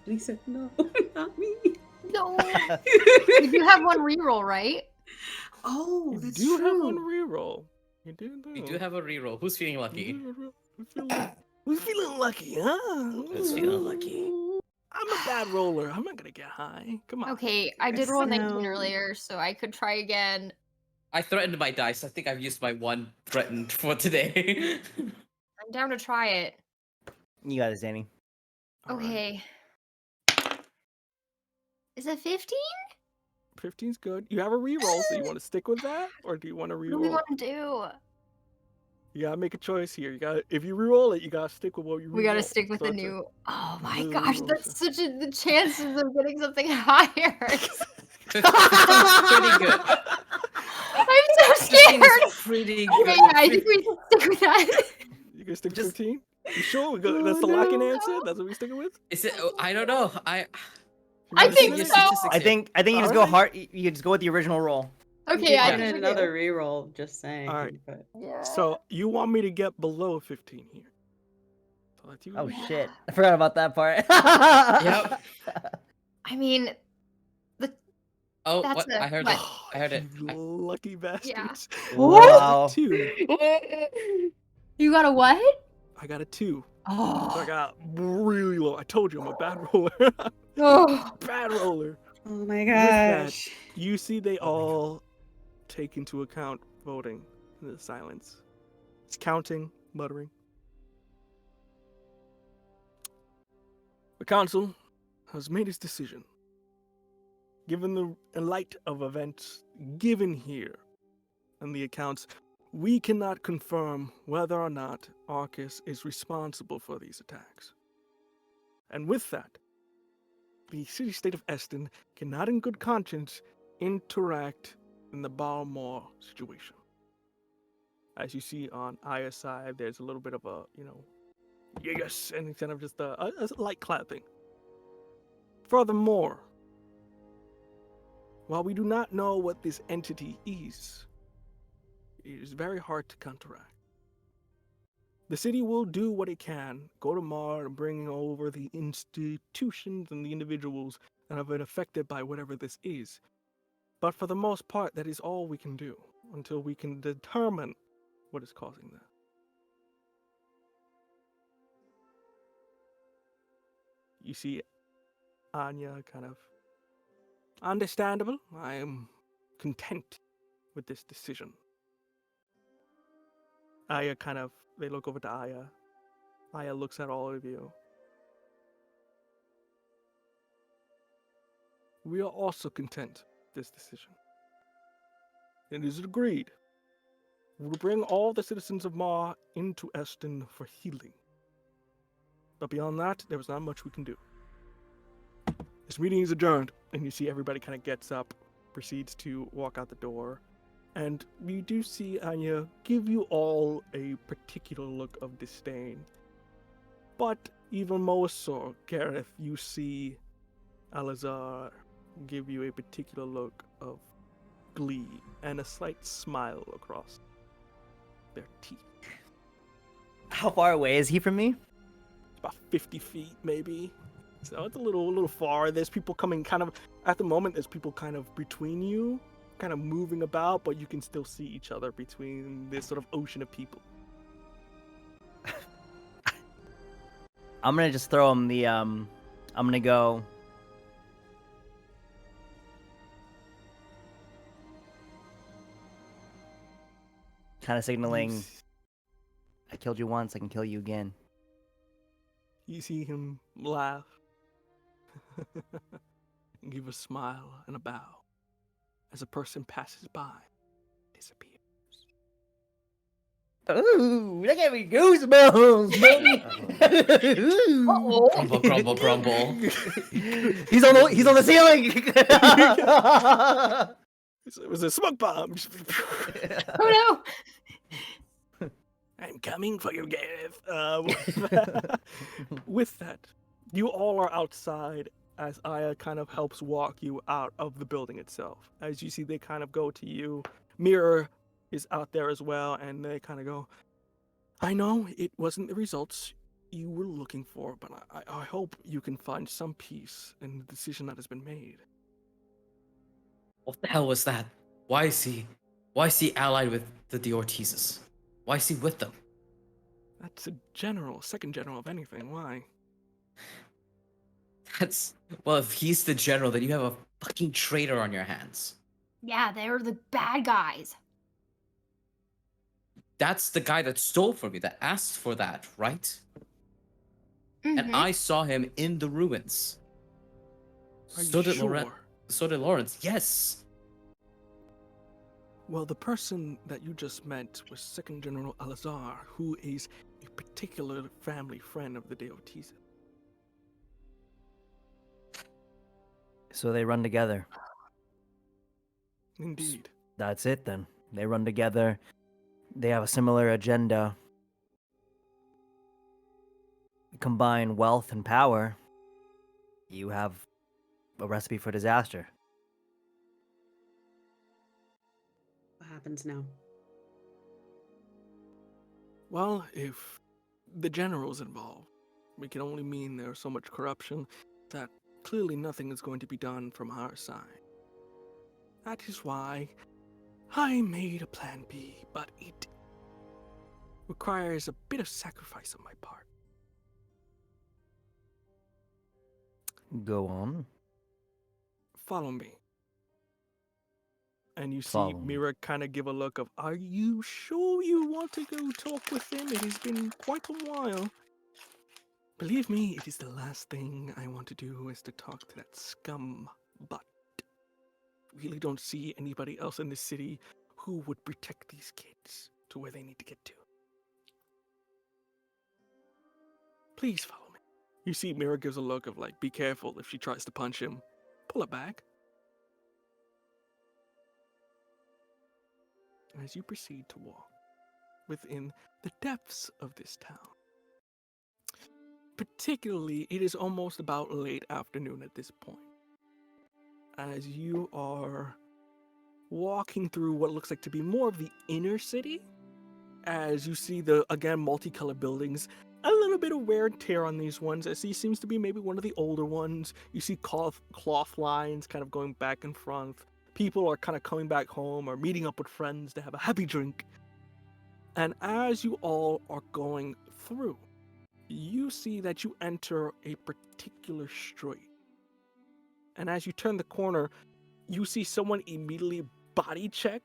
He said no, not me. No. You do have one reroll, right? Oh, You that's do true. have one reroll. You do. We do have a reroll. Who's feeling lucky? Who's feeling lucky, huh? Who's feeling lucky? I'm a bad roller. I'm not gonna get high. Come on. Okay, I did roll 19 Sound- earlier, so I could try again. I threatened my dice. I think I've used my one threatened for today. I'm down to try it. You got this, Danny. All right. Okay. Is it 15? 15's good. You have a reroll, so you want to stick with that, or do you want to What do we reroll? want to do? You gotta make a choice here. You got to if you reroll it, you gotta stick with what you. We gotta reroll. stick with So the it's a- new. Oh my new gosh, rules. that's such a. The chances of getting something higher. 15's pretty good. I'm so 15 scared. is pretty Okay, good. yeah, I think we should stick with that. You gonna stick with Just- 15? You sure? We go, that's the lock-in answer. That's what we sticking with. Is it? I don't know. You I wanna think stick with so. it? Statistics I here. think you just go Alright. hard. You just go with the original roll. Okay, I Yeah. think we another do. reroll. Just saying. Alright. But Yeah. So you want me to get below 15 here? So that's you. Oh Yeah. shit! I forgot about that part. Yep. I mean, Oh, That's what? a- I heard what? it. I heard it. You lucky bastards. Wow. 2. you got a what? I got a 2. So I Oh, got really low. I told you I'm a bad roller. oh. Bad roller. oh my that, gosh. You see, they all take into account voting in the silence. It's counting, muttering. The council has made its decision. Given the light of events given here and the accounts, we cannot confirm whether or not Arcus is responsible for these attacks. And with that, the city-state of Eston cannot in good conscience interact in the Balmore situation. As you see on Aya's side, there's a little bit of a, yes, and kind of just a light clapping. Furthermore, while we do not know what this entity is, it is very hard to counteract. The city will do what it can, go to Mar and bring over the institutions and the individuals that have been affected by whatever this is. But for the most part, that is all we can do until we can determine what is causing that. You see Anya kind of understandable. I am content with this decision. Aya they look over to Aya. Aya looks at all of you. We are also content with this decision. It is agreed. We will bring all the citizens of Mar into Eston for healing. But beyond that, there is not much we can do. This meeting is adjourned, and you see everybody kind of gets up, proceeds to walk out the door. And you do see Anya give you all a particular look of disdain. But even more so, Gareth, you see Alazar give you a particular look of glee and a slight smile across their teeth. How far away is he from me? It's about 50 feet, maybe. So it's a little far. There's people coming at the moment, there's people kind of between you, kind of moving about, but you can still see each other between this sort of ocean of people. I'm gonna just throw him the I'm gonna go. Kind of signaling, I killed you once, I can kill you again. You see him laugh, and give a smile and a bow as a person passes by, disappears. Ooh, that gave me goosebumps, buddy. Uh-oh. Grumble, grumble, grumble. He's on the ceiling. It was a smoke bomb. Oh no! I'm coming for you, Gareth. With that, you all are outside as Aya kind of helps walk you out of the building itself. As you see, they kind of go to you. Mirror is out there as well, and they kind of go, I know it wasn't the results you were looking for, but I hope you can find some peace in the decision that has been made. What the hell was that? Why is he allied with the Ortizes? Why is he with them? That's a general, second general of anything. Why? Well, if he's the general, then you have a fucking traitor on your hands. Yeah, they're the bad guys. That's the guy that stole from you, that asked for that, right? And Mhm. I saw him in the ruins. Are So you did sure? So did Lawrence. Yes. Well, the person that you just met was Second General Alazar, who is a particular family friend of the Deotiza. So they run together. Indeed. That's it then. They run together. They have a similar agenda. Combine wealth and power. You have a recipe for disaster. What happens now? Well, if the general's involved, it can only mean there's so much corruption that clearly nothing is going to be done from our side. That is why I made a plan B, but it requires a bit of sacrifice on my part. Go on. Follow me. And you see Follow me. Mira kind of give a look of, are you sure you want to go talk with him? It has been quite a while. Believe me, it is the last thing I want to do is to talk to that scum, but really don't see anybody else in the city who would protect these kids to where they need to get to. Please follow me. You see Mira gives a look of like, be careful if she tries to punch him. Pull it back. As you proceed to walk within the depths of this town. Particularly, it is almost about late afternoon at this point. As you are walking through what looks like to be more of the inner city, as you see the, again, multicolored buildings, a little bit of wear and tear on these ones, as these seems to be maybe one of the older ones. You see cloth lines kind of going back and front. People are kind of coming back home or meeting up with friends to have a happy drink. And as you all are going through, you see that you enter a particular street. And as you turn the corner, you see someone immediately body check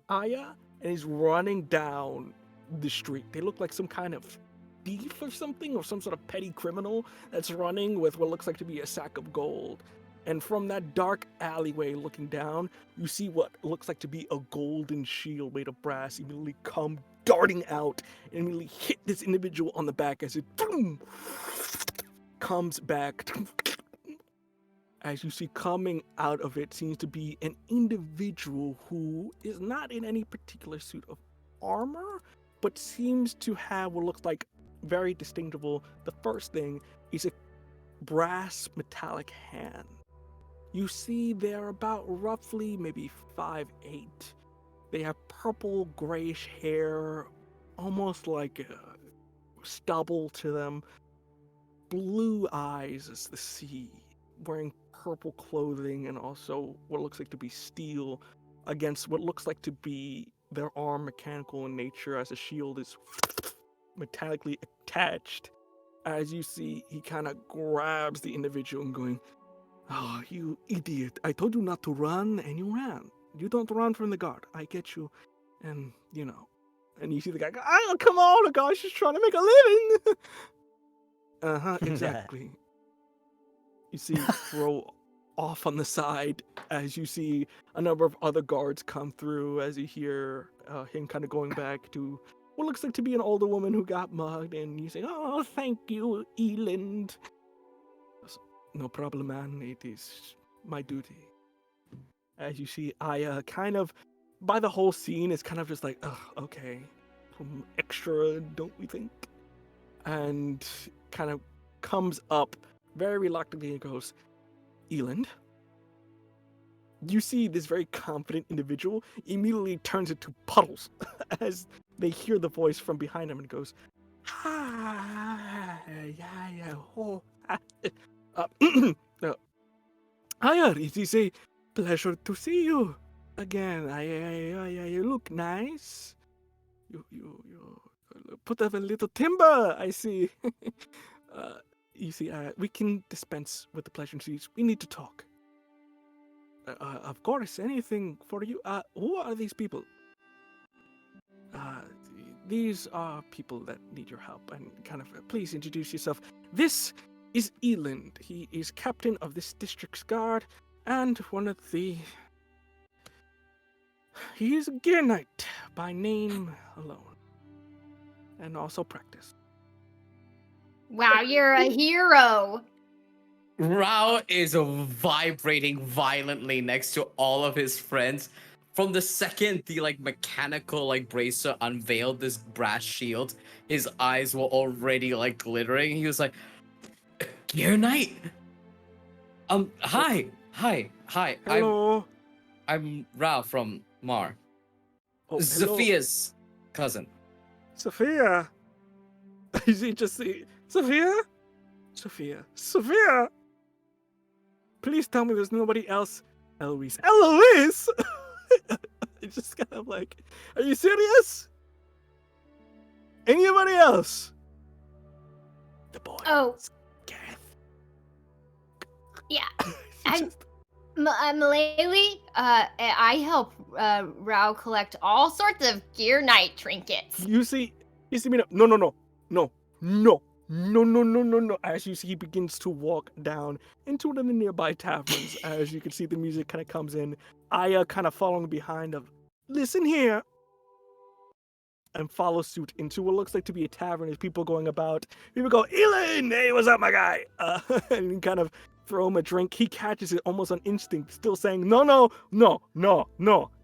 Aya, and he's running down the street. They look like some kind of thief or something, or some sort of petty criminal that's running with what looks like to be a sack of gold. And from that dark alleyway looking down, you see what looks like to be a golden shield made of brass immediately come darting out and immediately hit this individual on the back as it boom, comes back. As you see coming out of it seems to be an individual who is not in any particular suit of armor, but seems to have what looks like very distinguishable. The first thing is a brass metallic hand. You see they're about roughly maybe 5'8". They have purple grayish hair, almost like stubble to them. Blue eyes as the sea, wearing purple clothing and also what looks like to be steel against what looks like to be their arm mechanical in nature as a shield is metallically attached. As you see, he kind of grabs the individual and going, "Oh, you idiot. I told you not to run, and you ran. You don't run from the guard. I get you." And, you know. And you see the guy go, "Oh, come on, the guy's just trying to make a living." Uh-huh, exactly. You see throw off on the side as you see a number of other guards come through as you hear him kind of going back to what looks like to be an older woman who got mugged, and you say, "Oh, thank you, Eland." No problem, man. It is my duty. As you see, Aya kind of, by the whole scene, is kind of just like, "Ugh, okay, extra, don't we think?" And kind of comes up very reluctantly and goes, "Eland." You see this very confident individual immediately turns into puddles as they hear the voice from behind him and goes, "Hi, yeah, oh, no. Hiya, it is a pleasure to see you again. You look nice. You put up a little timber, I see." You see, we can dispense with the pleasantries. We need to talk. Of course, anything for you. Who are these people? These are people that need your help, and kind of, please introduce yourself. This is Eland. He is captain of this district's guard, and one of the... He is a gear knight by name alone, and also practice. Wow, you're a hero. Rao is vibrating violently next to all of his friends. From the second the mechanical bracer unveiled this brass shield, his eyes were already glittering. He was like, "Gear Knight? Hi. Hello. I'm Rao from Mar. Oh, hello. Sophia's cousin." Sophia. Is he just Sophia? Sophia. Please tell me there's nobody else. Eloise. It's just kind of like, are you serious? Anybody else? The boy. Oh, Gareth. yeah. It's I'm Malayli. I help Rao collect all sorts of gear knight trinkets. You see me now. No. As you see, he begins to walk down into one of the nearby taverns. As you can see, the music kind of comes in. Aya kind of following behind of, "Listen here," and follows suit into what looks like to be a tavern. As people going about, people go, "Elin, hey, what's up, my guy?" And you kind of throw him a drink. He catches it almost on instinct, still saying, "No,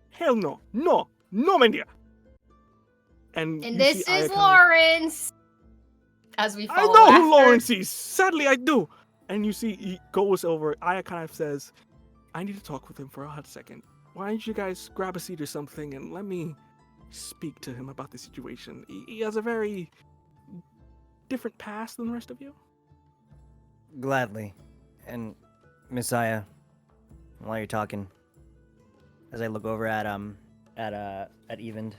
hell no, Mendia." And this Aya is kinda, Lawrence. As we "I follow know who after. Lawrence is. Sadly, I do." And you see, he goes over. Aya kind of says, "I need to talk with him for a hot second. Why don't you guys grab a seat or something and let me speak to him about the situation. He has a very different past than the rest of you." Gladly. And Messiah, while you're talking, as I look over at Evend,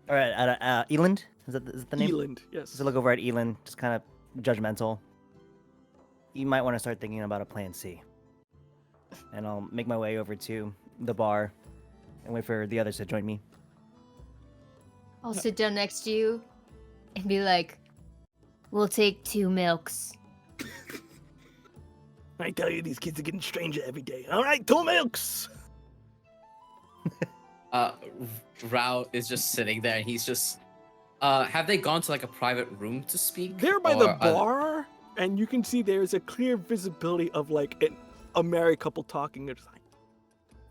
or at Eland, is that the name? Eland, yes. So look over at Eland, just kind of judgmental. You might want to start thinking about a plan C. And I'll make my way over to the bar and wait for the others to join me. I'll sit down next to you and be like, "We'll take 2 milks." I tell you, these kids are getting stranger every day. All right, 2 milks. Rao is just sitting there, and he's just. Have they gone to a private room to speak? They're by the Or, bar, and you can see there's a clear visibility of a married couple talking. It's like,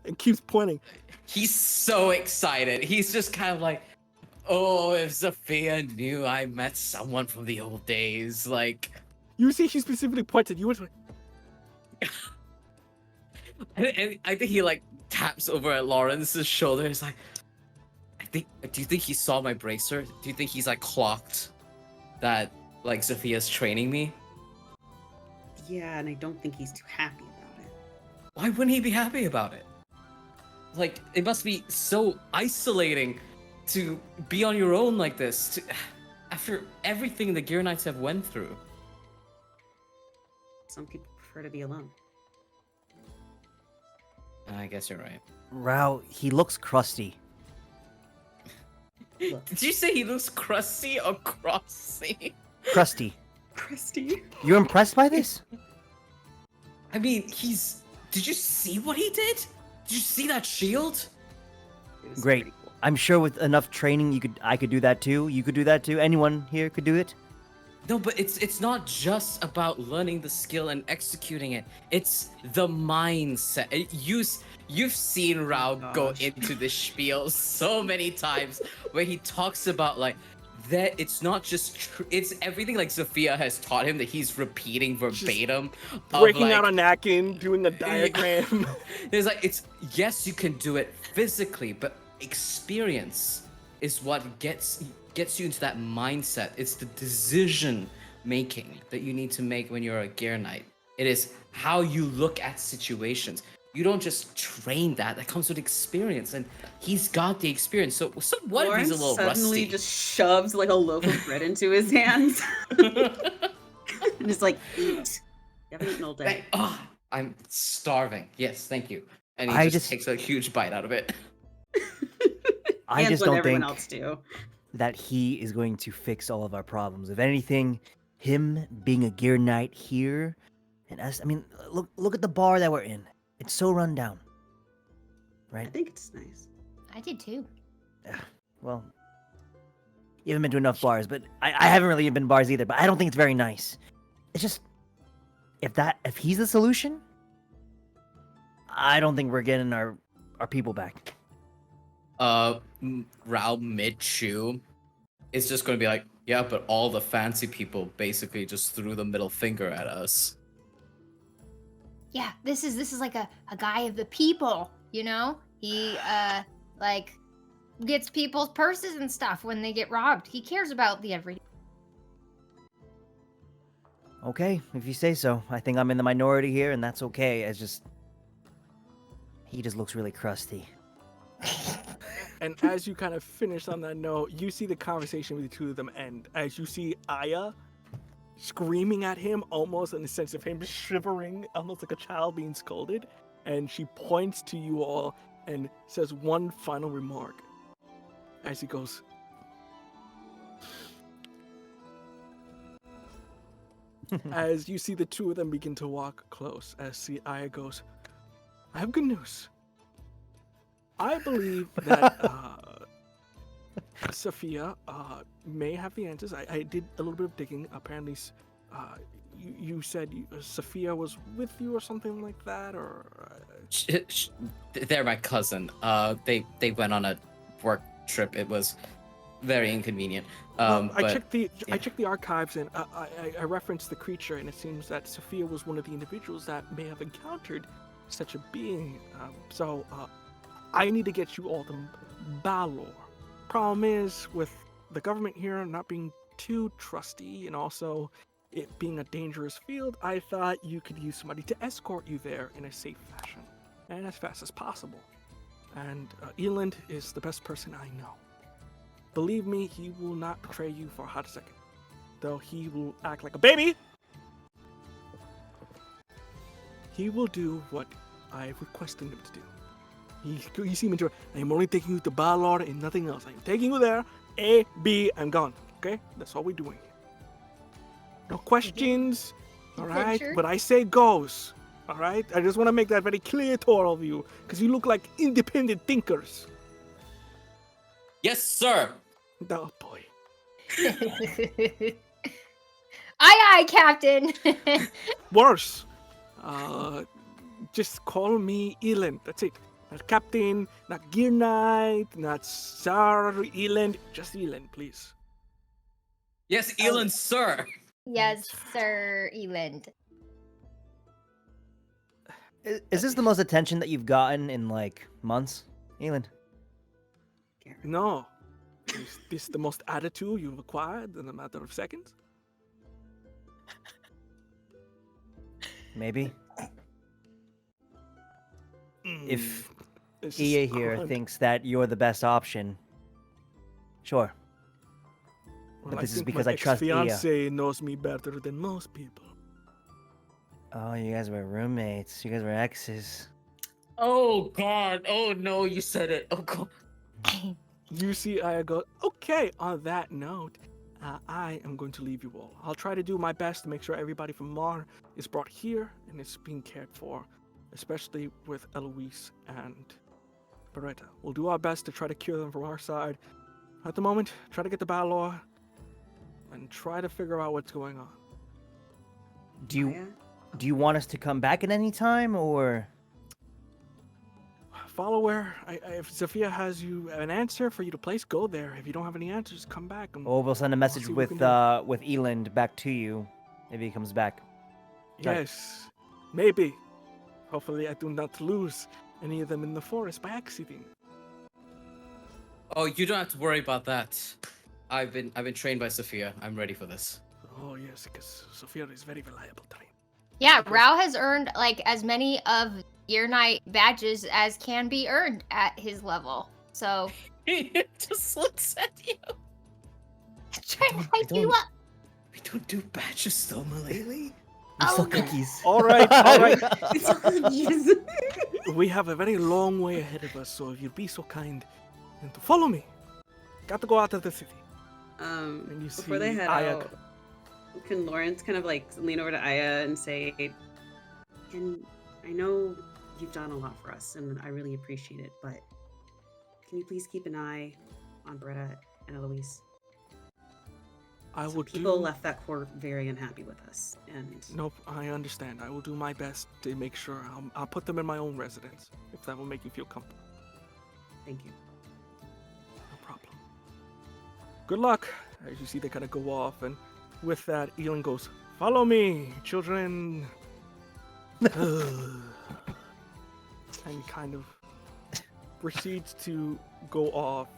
and keeps pointing. He's so excited. He's just kind of like, "Oh, if Sophia knew I met someone from the old days, You see, she specifically points at you. It's like, and I think he taps over at Lawrence's shoulder. He's like, do you think he saw my bracer? Do you think he's clocked that Sophia's training me? Yeah, and I don't think he's too happy about it. Why wouldn't he be happy about it? It must be so isolating to be on your own like this, after everything the Gear Knights have went through. Some people prefer to be alone. I guess you're right. Rao, he looks crusty. Did you say he looks crusty or crossy? Crusty. Christy. You're impressed by this? I mean, did you see what he did? Did you see that shield? It was Great. pretty cool. I'm sure with enough training, I could do that too. You could do that too. Anyone here could do it. No, but it's not just about learning the skill and executing it. It's the mindset. You've seen Rao go gosh. into this spiel so many times where he talks about like that it's not just it's everything like Sophia has taught him that he's repeating verbatim of, Breaking like, out a napkin, doing a diagram. it's like it's yes, you can do it physically, but experience is what gets you into that mindset. It's the decision making that you need to make when you're a gear knight. It is how you look at situations. You don't just train that. That comes with experience, and he's got the experience. So what if he's a little suddenly rusty? just shoves like a loaf of bread into his hands and is like, eat. You haven't eaten all day. I'm starving. Yes, thank you. And he I just just- takes a huge bite out of it. I And just when don't everyone think else do. that he is going to fix all of our problems. If anything, him being a gear knight here, and us. I mean, look at the bar that we're in. It's so run down, I right? think it's nice. I did too. Well, you haven't been to enough bars, but I haven't really been to bars either. But I don't think it's very nice. It's just if he's the solution, I don't think we're getting our people back. Rao mid-chew is just going to be like, yeah, but all the fancy people basically just threw the middle finger at us. Yeah, this is like a guy of the people, you know? He like gets people's purses and stuff when they get robbed. He cares about the everyday. Okay, if you say so. I think I'm in the minority here, and that's okay. He just looks really crusty. And as you kind of finish on that note, you see the conversation with the two of them end. As you see Aya screaming at him, almost in the sense of him shivering, almost like a child being scolded. And she points to you all and says one final remark as he goes, as you see the two of them begin to walk close, as Aya goes, I have good news. I believe that Sophia may have the answers. I did a little bit of digging. Apparently, you said Sophia was with you or something like that, or They're my cousin. They went on a work trip. It was very inconvenient. well, I But checked the yeah. I checked the archives and I referenced the creature, and it seems that Sophia was one of the individuals that may have encountered such a being. So I need to get you all to Balor. Problem is, with the government here not being too trusty and also it being a dangerous field, I thought you could use somebody to escort you there in a safe fashion and as fast as possible. And Eland is the best person I know. Believe me, he will not betray you for a hot second, though he will act like a baby. He will do what I requested him to do. You see him into it. I am only taking you to Balor and nothing else. I am taking you there. A, B, I'm gone. Okay? That's all we're doing. No questions. You All pretty right? sure? What I say goes. All right? I just want to make that very clear to all of you, because you look like independent thinkers. yes, sir. Oh boy. Aye, Captain. Worse. Just call me Eland. That's it. Not Captain, not Gear Knight, not Sir Eland. Just Eland, please. Yes, Elon, sir. Yes, Sir Eland. Is this the most attention that you've gotten in like months, Elin? No. Is this the most attitude you've acquired in a matter of seconds? Maybe. If This is EA here grunt. thinks that you're the best option, sure. Well, but I this is think because my I trust Ia. ex-fiancée knows me better than most people. Oh, you guys were roommates. You guys were exes. Oh God. Oh no, you said it. Oh God. You see, I go, okay, on that note, I am going to leave you all. I'll try to do my best to make sure everybody from Mar is brought here and is being cared for, especially with Eloise and Beretta, we'll do our best to try to cure them from our side. At the moment, try to get the Balor and try to figure out what's going on. Do Aya? you want us to come back at any time, or? Follow where if Sophia has you an answer for you to place, go there. If you don't have any answers, come back. And Or we'll send a message see what we with can with Eland back to you. Maybe he comes back. Sorry. yes, maybe. Hopefully, I do not lose any of them in the forest by accident. Oh, you don't have to worry about that. I've been trained by Sophia. I'm ready for this. Oh yes, because Sophia is very reliable train. Yeah, Rao has earned like as many of Year Night badges as can be earned at his level. So He just looks at you. trying to hype you don't- up. We don't do badges though, Malele. We Oh, sell no. cookies. All right, all right. It's all cookies. We have a very long way ahead of us, so if you'd be so kind and to follow me. Got to go out of the city. And you Before they see head Aya out, can Lawrence kind of like lean over to Aya and say, I know you've done a lot for us and I really appreciate it, but can you please keep an eye on Beretta and Eloise? I will People do. left that court very unhappy with us, and Nope, I understand. I will do my best to make sure. I'll put them in my own residence, if that will make you feel comfortable. thank you. No problem. Good luck. As you see, they kind of go off, and with that, Elon goes, "Follow me, children." And kind of proceeds to go off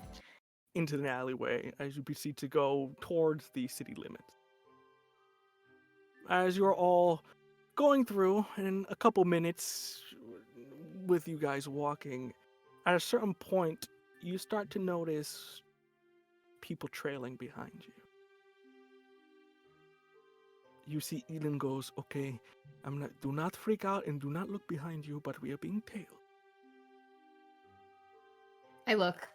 into the alleyway as you proceed to go towards the city limits. As you're all going through, in a couple minutes with you guys walking, at a certain point, you start to notice people trailing behind you. You see Elon goes, "Okay, do not freak out and do not look behind you, but we are being tailed." I look.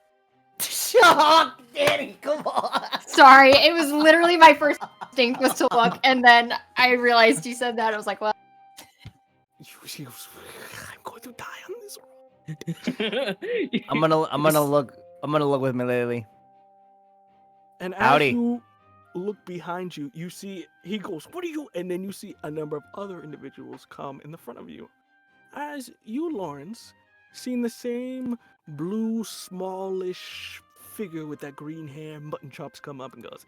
Shut up, Danny. Come on. Sorry, it was literally my first instinct was to look, and then I realized you said that. I was like, well, She goes, "I'm going to die on this road." I'm gonna look with Malele. And as Howdy. you look behind you, you see he goes, "What are you?" And then you see a number of other individuals come in the front of you. As you, Lawrence, seeing the same blue, smallish figure with that green hair, mutton chops come up and goes,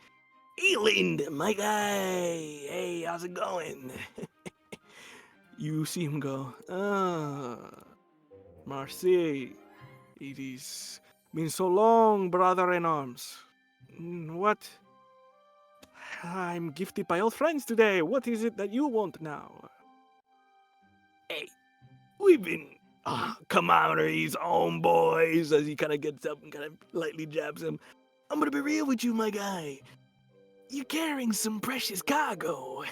"Eland, my guy. Hey, how's it going?" You see him go, Marcy, it is been so long, brother in arms. What? I'm gifted by old friends today. What is it that you want now? Hey, we've been commodities, homeboys, as he kind of gets up and kind of lightly jabs him. I'm gonna be real with you, my guy. You're carrying some precious cargo.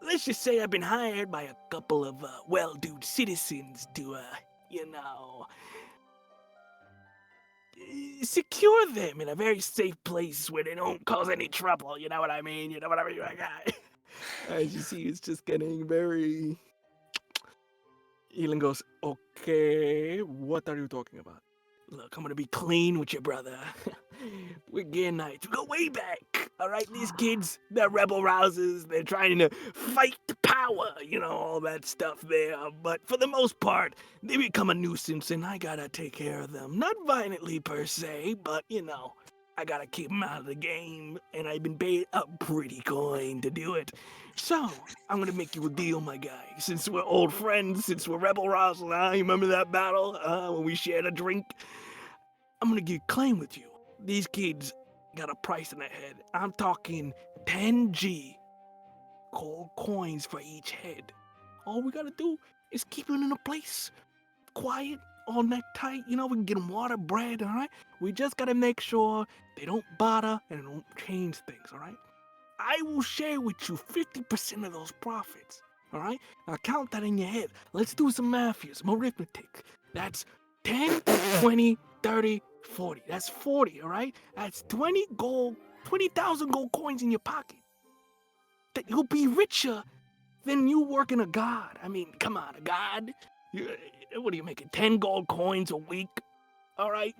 Let's just say I've been hired by a couple of well-to-do citizens to, secure them in a very safe place where they don't cause any trouble. You know what I mean? You know what I mean, my guy? As you see, it's just getting very... Elon goes, "Okay, what are you talking about?" "Look, I'm gonna be clean with your brother. We're gear knights. We go way back. All right, these kids, they're rebel rousers. They're trying to fight the power, all that stuff there. But for the most part, they become a nuisance, and I gotta take care of them. Not violently per se, but I gotta keep them out of the game, and I've been paid a pretty coin to do it. So, I'm gonna make you a deal, my guy. Since we're old friends, since we're rebel rousers, you remember that battle when we shared a drink? I'm gonna get claim with you. These kids got a price in their head. I'm talking 10G gold coins for each head. All we gotta do is keep them in a place, quiet, all neck tight. We can get them water, bread, all right? We just gotta make sure they don't bother and don't change things, all right? I will share with you 50% of those profits, all right? Now count that in your head. Let's do some math here, some arithmetic. That's 10, 20, 30, 40. That's 40, all right? That's 20,000 gold coins in your pocket. That you'll be richer than you working a god. I mean, come on, a god? What are you making? 10 gold coins a week? All right,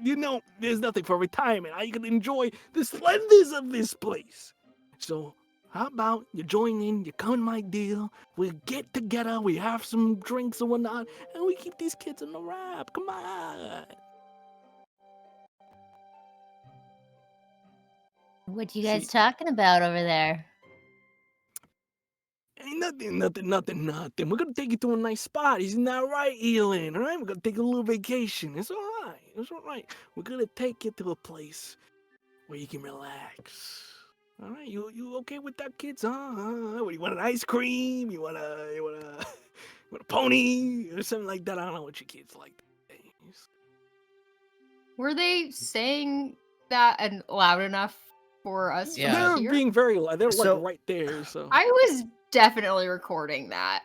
there's nothing for retirement. I can enjoy the splendors of this place. So, how about you join in, you come in my deal, we get together, we have some drinks and whatnot, and we keep these kids in the wrap. Come on. What you See- guys talking about over there? Ain't nothing. We're gonna take you to a nice spot. Isn't that right, Elin? All right, we're gonna take a little vacation. It's all right. We're gonna take you to a place where you can relax. All right, you okay with that, kids? What, you want an ice cream? You want a pony or something like that? I don't know what your kids like. Were they saying that and loud enough for us Yeah. to They're hear? being very loud. They're So- like right there. So I was definitely recording that.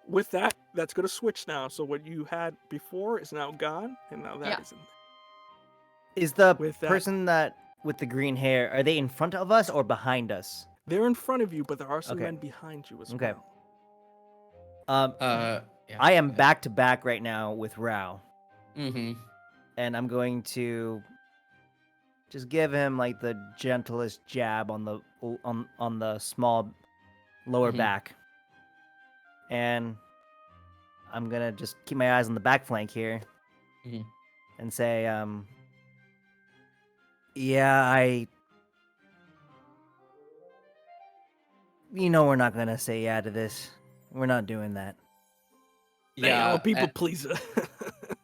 with that, that's gonna switch now. So what you had before is now gone, and now that Yeah. isn't. Is the With that- person that with the green hair, are they in front of us or behind us? They're in front of you, but there are some Okay. men behind you as Okay. well. Yeah, I am back to back right now with Rao, Mm-hmm. and I'm going to just give him like the gentlest jab on the small lower Mhm. back, and I'm gonna just keep my eyes on the back flank here, Mhm. and say, yeah, we're not gonna say yeah to this. We're not doing that. I'm a people and- pleaser.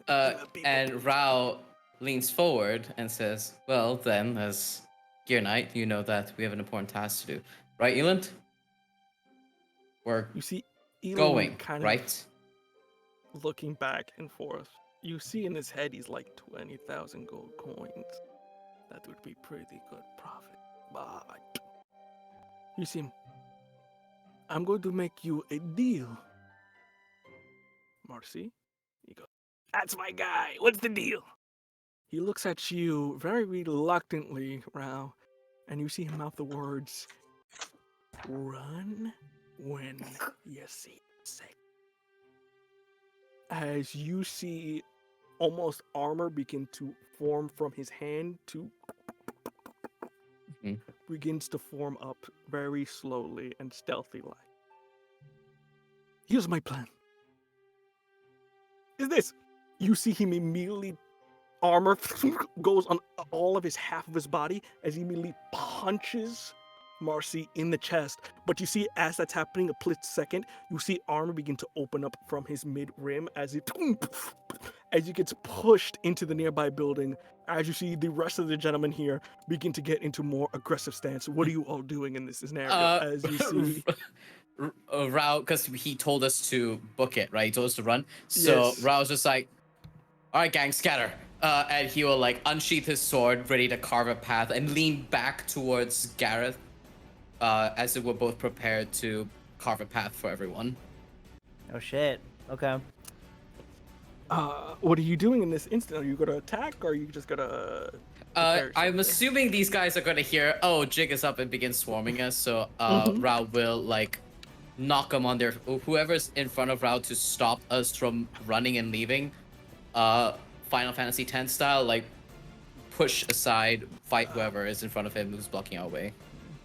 People and Rao leans forward and says, "Well, then, as Gear Knight, you know that we have an important task to do, right, Eland? We're You see, Elon going, kind right? of looking back and forth. You see in his head he's like 20,000 gold coins. That would be pretty good profit. But you see, I'm going to make you a deal. Marcy, he goes, that's my guy. What's the deal? He looks at you very reluctantly, Rao, and you see him mouth the words, run when you see sick. As you see almost armor begin to form from his hand to Mhm. begins to form up very slowly and stealthy like. Here's my plan. Is this? You see him immediately armor goes on all of his half of his body as he immediately punches Marcy in the chest. But you see, as that's happening, a split second, you see armor begin to open up from his mid rim as he gets pushed into the nearby building. As you see the rest of the gentlemen here begin to get into more aggressive stance. What are you all doing in this scenario? As you see, Rao, because he told us to book it, right? He told us to run. So Yes. Rao's just like, all right, gang, scatter. And he will like unsheath his sword, ready to carve a path, and lean back towards Gareth, as if we're both prepared to carve a path for everyone. Oh shit. Okay. what are you doing in this instant? Are you gonna attack, or are you just gonna? prepare I'm yourself? assuming these guys are gonna hear, oh, Jig is up and begin swarming us. So Mhm. Rao will like knock them on their whoever's in front of Rao to stop us from running and leaving. Final Fantasy X style, like push aside, fight whoever is in front of him who's blocking our way.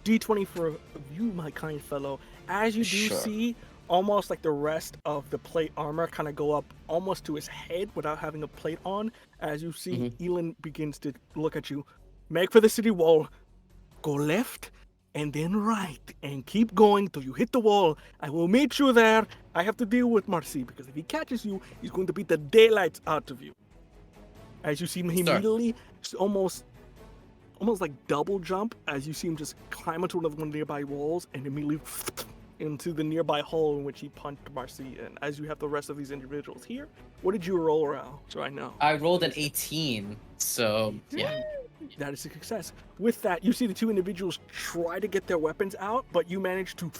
D20 for you, my kind fellow. As you do Sure. see, almost like the rest of the plate armor kind of go up almost to his head without having a plate on. As you see, Elin begins to look at you. Make for the city wall. Go left and then right and keep going till you hit the wall. I will meet you there. I have to deal with Marcy because if he catches you, he's going to beat the daylights out of you. As you see him Sir. immediately, almost like double jump as you see him just climb onto one of the nearby walls and immediately into the nearby hole in which he punched Marcy in. As you have the rest of these individuals here, what did you roll around? So I know. I rolled an 18, so yeah. That is a success. With that, you see the two individuals try to get their weapons out, but you manage to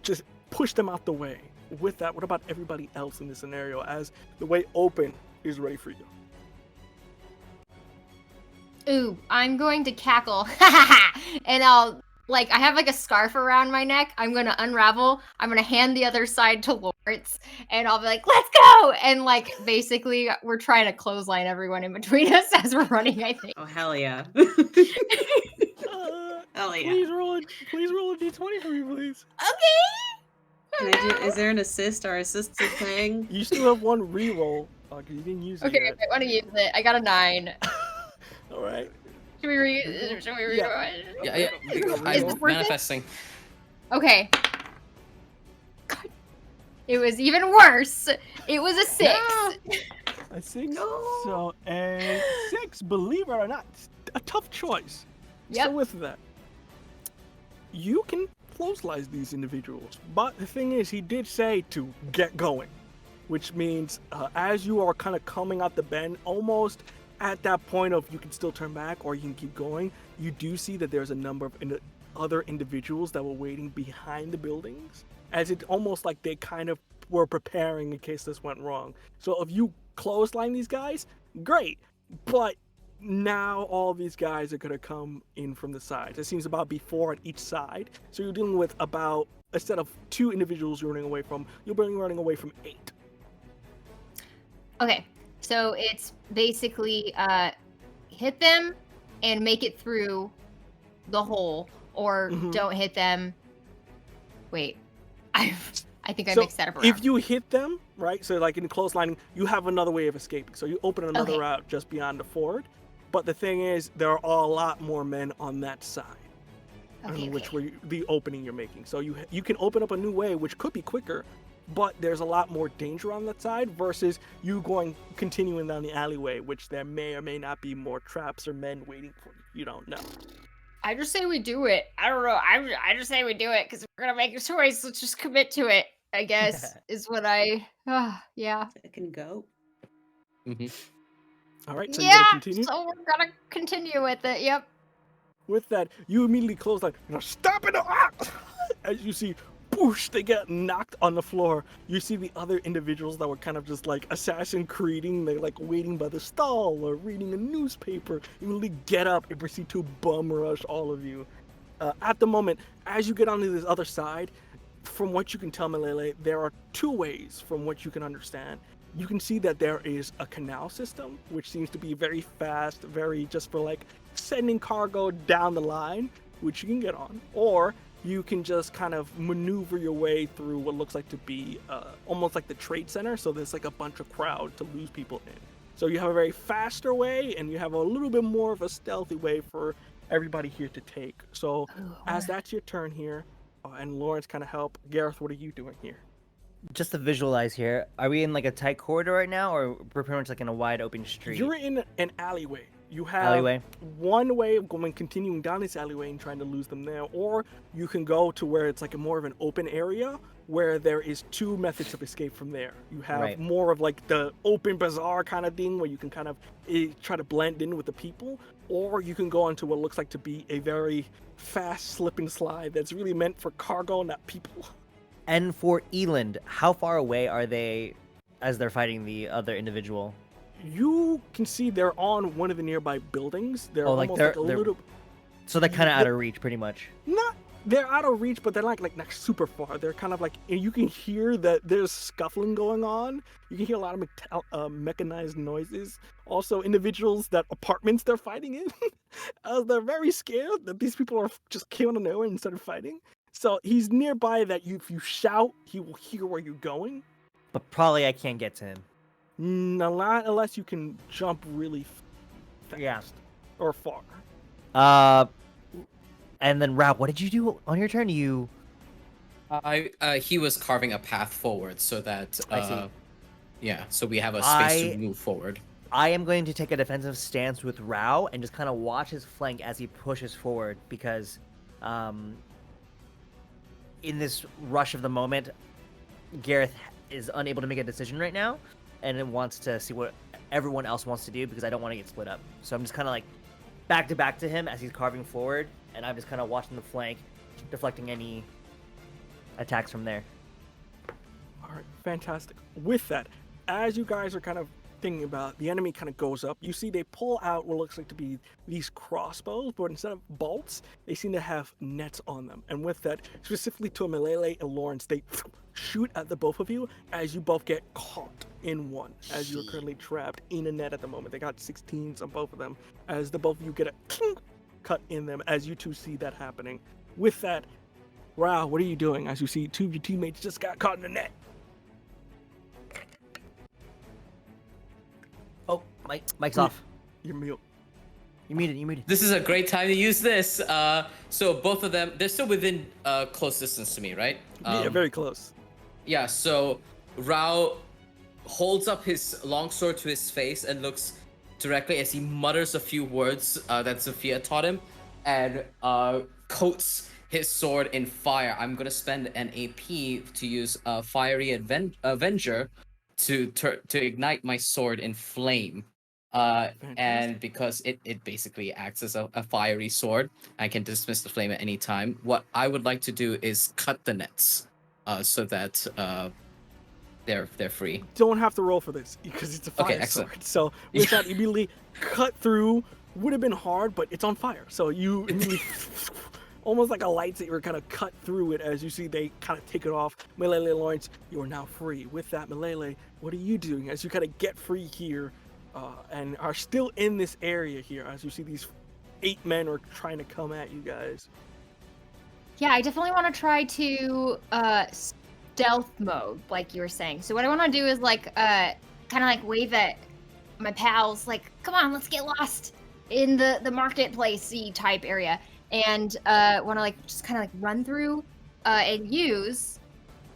just push them out the way. With that, what about everybody else in this scenario as the way open is ready for you? Ooh, I'm going to cackle, and I'll like I have like a scarf around my neck. I'm gonna unravel. I'm gonna hand the other side to Lawrence, and I'll be like, "Let's go!" And like basically, we're trying to clothesline everyone in between us as we're running. I think. Oh hell yeah! Hell yeah! Please roll a d20 for me, please. Can I do? Is there an assist or assisted thing? You still have one reroll. Oh, 'cause you didn't use it Okay, yet. I want to use it. I got a 9. All right. Should we read it? Yeah. Is I'm it worth it? manifesting. Okay. God. It was even worse. It was a 6. A 6. No. So a 6, believe it or not, a tough choice. Yep. So with that, you can clothesline these individuals. But the thing is, he did say to get going, which means as you are kind of coming out the bend, almost at that point of you can still turn back or you can keep going, you do see that there's a number of other individuals that were waiting behind the buildings, as it almost like they kind of were preparing in case this went wrong. So if you clothesline these guys, great, but now all these guys are going to come in from the sides. It seems about be 4 at each side, so you're dealing with about, instead of 2 individuals you're running away from, you're running away from 8. Okay, so it's basically hit them and make it through the hole, or don't hit them. Wait, I think I So mixed that up around. if you hit them, right, so like in clotheslining, you have another way of escaping. So you open another Okay. route just beyond the ford. But the thing is, there are a lot more men on that side, Okay, which okay. were the opening you're making. So you can open up a new way, which could be quicker, but there's a lot more danger on that side versus you continuing down the alleyway, which there may or may not be more traps or men waiting for you. You don't know. I just say we do it. I don't know. I just say we do it because we're gonna make a choice. Let's just commit to it. I guess is what I. Yeah. I can go. All right, so you're gonna Yeah. continue. So we're gonna continue with it. Yep. With that, you immediately close like, stop it! As you see, boosh, they get knocked on the floor. You see the other individuals that were kind of just like Assassin Creeding, they're like waiting by the stall or reading a newspaper, immediately get up and proceed to bum rush all of you. At the moment, as you get onto this other side, from what you can tell, Malele, there are 2 ways from what you can understand. You can see that there is a canal system, which seems to be very fast, very just for like sending cargo down the line, which you can get on, or you can just kind of maneuver your way through what looks like to be almost like the trade center. So there's like a bunch of crowd to lose people in. So you have a very faster way, and you have a little bit more of a stealthy way for everybody here to take. So as that's your turn here, and Lawrence kind of help, Gareth, what are you doing here? Just to visualize here, are we in like a tight corridor right now, or we're pretty much like in a wide open street? You're in an alleyway. You have Alleyway. one way of continuing down this alleyway and trying to lose them there, or you can go to where it's like a more of an open area where there is 2 methods of escape from there. You have Right. more of like the open bazaar kind of thing where you can kind of try to blend in with the people, or you can go onto what looks like to be a very fast slip and slide that's really meant for cargo, not people. And for Eland, how far away are they as they're fighting the other individual? You can see they're on one of the nearby buildings. They're Oh, like almost they're- like a they're- little. So they're kind of Yeah. out of reach, pretty much. They're out of reach, but they're like not super far. They're kind of like, and you can hear that there's scuffling going on. You can hear a lot of mechanized noises. Also, individuals that apartments they're fighting in. They're very scared that these people are just came out of nowhere and started fighting. So he's nearby that if you shout, he will hear where you're going. But probably I can't get to him. Not unless you can jump really fast Yeah. or far. And then Rap, what did you do on your turn? You He was carving a path forward so that I see. yeah, so we have a space I- to move forward. I am going to take a defensive stance with Rao and just kind of watch his flank as he pushes forward because in this rush of the moment, Gareth is unable to make a decision right now and it wants to see what everyone else wants to do because I don't want to get split up. So I'm just kind of like back to back to him as he's carving forward and I'm just kind of watching the flank, deflecting any attacks from there. All right, fantastic. With that, as you guys are kind of thinking about, the enemy kind of goes up. You see they pull out what looks like to be these crossbows, but instead of bolts, they seem to have nets on them. And with that, specifically to Malele and Lawrence, they shoot at the both of you as you both get caught in one, as you're currently trapped in a net at the moment. They got 16s on both of them, as the both of you get a cut in them as you two see that happening. With that, Rao, what are you doing as you see two of your teammates just got caught in the net? Oh, mic's off. You're mute. You muted. This is a great time to use this. So both of them, they're still within close distance to me, right? Yeah, very close. Yeah, so Rao holds up his longsword to his face and looks directly as he mutters a few words that Sophia taught him and coats his sword in fire. I'm going to spend an AP to use Fiery Avenger to ignite my sword in flame. And because it basically acts as a fiery sword, I can dismiss the flame at any time. What I would like to do is cut the nets so that they're free. Don't have to roll for this because it's a fire Okay, excellent. sword. So with that, immediately cut through. Would have been hard, but it's on fire. So you immediately, almost like a lightsaber, kind of cut through it as you see they kind of take it off. Malele and Lawrence, you are now free. With that, Malele, what are you doing as you kind of get free here and are still in this area here as you see these 8 men are trying to come at you guys? Yeah, I definitely want to try to stealth mode, like you were saying. So what I want to do is like kind of like wave at my pals, like, come on, let's get lost in the marketplace-y type area, and want to like just kind of like run through and use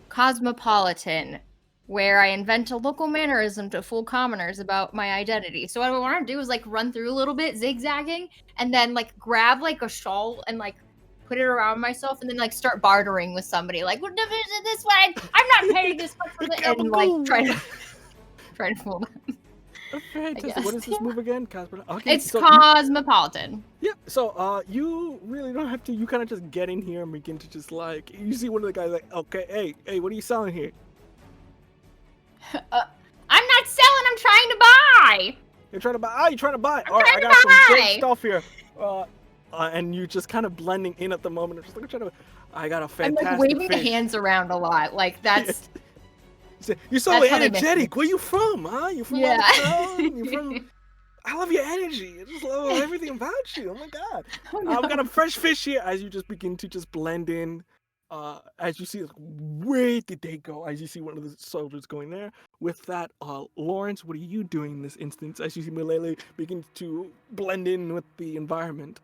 Cosmopolitan, where I invent a local mannerism to fool commoners about my identity. So what I want to do is like run through a little bit, zigzagging, and then like grab like a shawl and like put it around myself, and then like start bartering with somebody, like, well, this way, I'm not paying this much for it, and like try to fool them. Fantastic. What is this move again? Okay, It's Cosmopolitan. Yeah, so you really don't have to, you kind of just get in here and begin to just like, you see one of the guys like, okay, hey, what are you selling here? I'm not selling, I'm trying to buy! You're trying to buy, you're trying to buy! I'm Alright, I trying to got some great buy! stuff here. And you just kind of blending in at the moment. I'm just like, I got a fantastic I'm like waving fish. the hands around a lot, like that's... You're so That's how they miss energetic. me. Where you from, huh? You from Yeah. out of town? You from... I love your energy. I just love everything about you. Oh my god. Oh, no. We got a fresh fish here as you just begin to just blend in. As you see, where did they go? As you see one of the soldiers going there. With that, Lawrence, what are you doing in this instance? As you see Malele begin to blend in with the environment.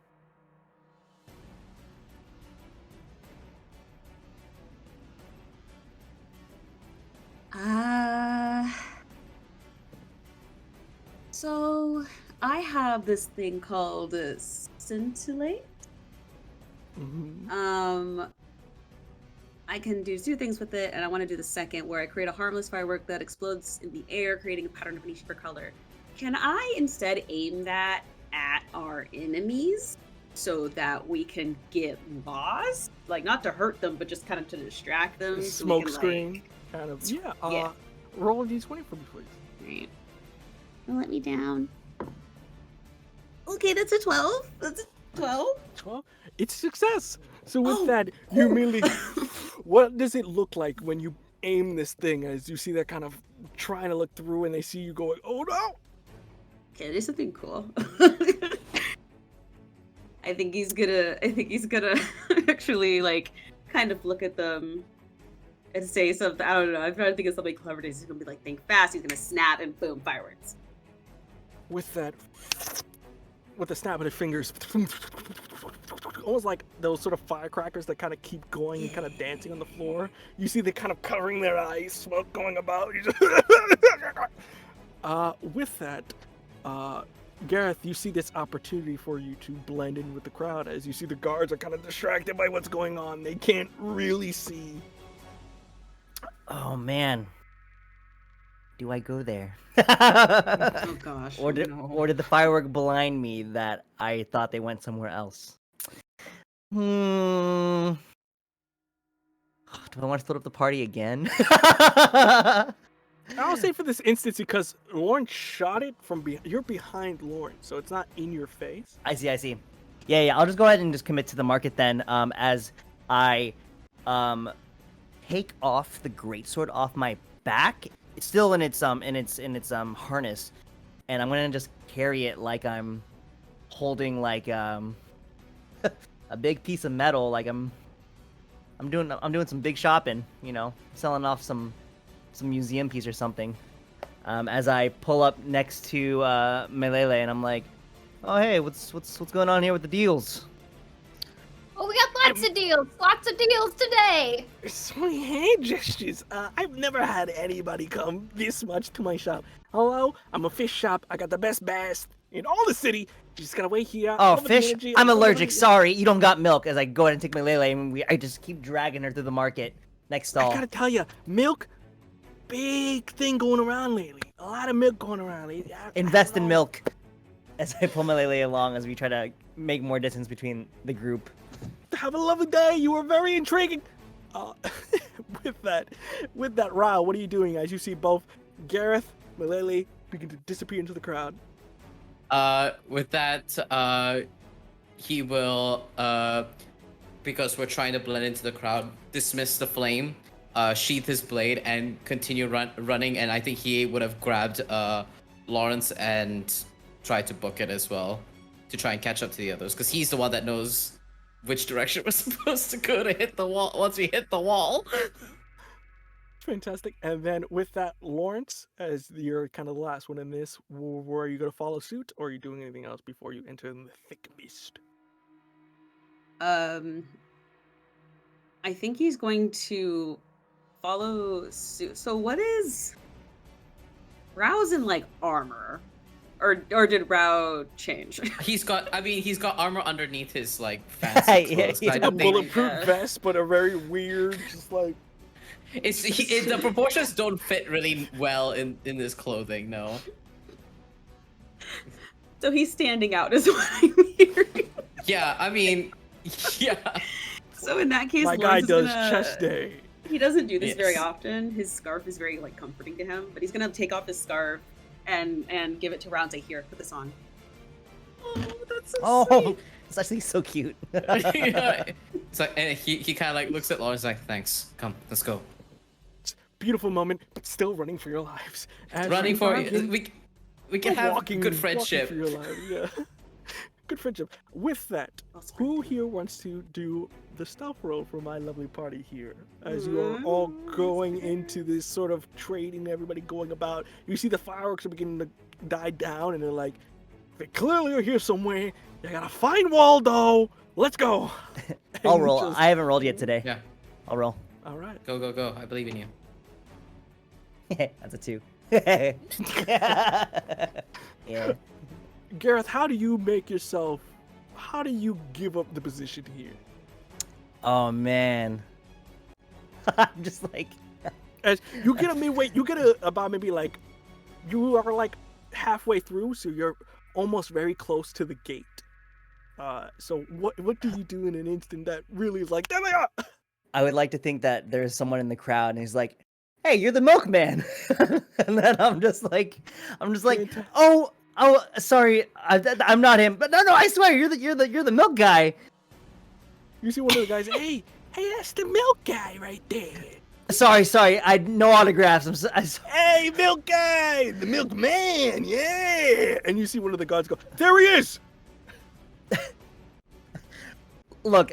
So I have this thing called scintillate. Mm-hmm. I can do 2 things with it, and I want to do the second, where I create a harmless firework that explodes in the air, creating a pattern of an each color. Can I instead aim that at our enemies so that we can get lost? Like, not to hurt them, but just kind of to distract them. So we Smoke can, screen, like... kind of. Yeah. Roll a d20 for me, please. Right. Don't let me down. Okay, that's a 12. That's a 12. 12? It's success. So with Oh, that, you immediately, what does it look like when you aim this thing as you see that kind of trying to look through and they see you going, oh no? Okay, there's something cool. I think he's gonna actually like kind of look at them and say something. I don't know. I'm trying to think of something clever. He's gonna be like, think fast. He's gonna snap and boom, fireworks. With that, with the snap of the fingers, almost like those sort of firecrackers that kind of keep going and kind of dancing on the floor. You see they kind of covering their eyes, smoke going about. With that, Gareth, you see this opportunity for you to blend in with the crowd as you see the guards are kind of distracted by what's going on. They can't really see. Oh man. Do I go there? Oh gosh. Or did the firework blind me that I thought they went somewhere else? Do I want to split up the party again? I'll say for this instance because Lauren shot it from you're behind Lauren, so it's not in your face. I see. Yeah. I'll just go ahead and just commit to the market then. As I, take off the greatsword off my back. It's still in its harness, and I'm gonna just carry it like I'm holding like a big piece of metal. Like I'm doing some big shopping. You know, selling off some museum piece or something. As I pull up next to Melele, and I'm like, "Oh hey, what's going on here with the deals?" Oh, we got lots of deals today. Sweet hand gestures. I've never had anybody come this much to my shop. Hello, I'm a fish shop. I got the best bass in all the city. You just gotta wait here. Oh, Over the fish! energy, I'm over the- allergic. Sorry, you don't got milk. As I go ahead and take Melele, and I just keep dragging her through the market. Next I stall. gotta tell you, milk, big thing going around lately. A lot of milk going around lately. Invest I in don't know. milk. As I pull Melele along, as we try to make more distance between the group. Have a lovely day. You were very intriguing. With that row, what are you doing as you see both Gareth, Malele begin to disappear into the crowd? With that, he will, because we're trying to blend into the crowd, dismiss the flame, sheath his blade, and continue running. And I think he would have grabbed Lawrence and tried to book it as well to try and catch up to the others, because he's the one that knows which direction we're supposed to go to hit the wall once we hit the wall. Fantastic. And then with that, Lawrence, as you're kind of the last one in this, are you going to follow suit, or are you doing anything else before you enter in the thick mist? I think he's going to follow suit. So what is Rao's in like armor? Or did Rao change? He's got armor underneath his like fancy Yeah, clothes. he's I A don't think bulletproof yeah. vest, but a very weird, just like... the proportions don't fit really well in this clothing. No. So he's standing out is what I'm hearing. Yeah, I mean, yeah. So in that case, My guy Lawrence is does gonna- chest day. He doesn't do this very Yes. often. His scarf is very like comforting to him, but he's gonna take off his scarf and give it to Rao and say, "Here, put this on." Oh, that's so Oh, sweet. it's actually so cute. Yeah. It's like, and he kind of like looks at Lawrence like, thanks, come, let's go. Beautiful moment, but still running for your lives. As Running you for begin- we can have walking good for friendship. your lives, yeah. Good friendship. With that, That's who here wants to do the stealth roll for my lovely party here? As you are all going into this sort of trading, everybody going about. You see the fireworks are beginning to die down, and they're like, they clearly are here somewhere. You gotta find Waldo. Let's go. I'll And roll. just- I haven't rolled yet today. Yeah, I'll roll. All right. go, go, go. I believe in you. That's a 2. Yeah. Gareth, how do you make yourself? How do you give up the position here? Oh man. I'm just like. As you get a midway, you get about maybe like, you are like halfway through, so you're almost very close to the gate. So what do you do in an instant that really is like, there they are? I would like to think that there's someone in the crowd and he's like, "Hey, you're the milkman," and then I'm just like, Fantastic. "Oh, sorry, I'm not him." But no, I swear, you're the milk guy. You see one of the guys, hey, that's the milk guy right there. Sorry, I no autographs. Hey, milk guy, the milkman, yeah. And you see one of the guards go, there he is. Look,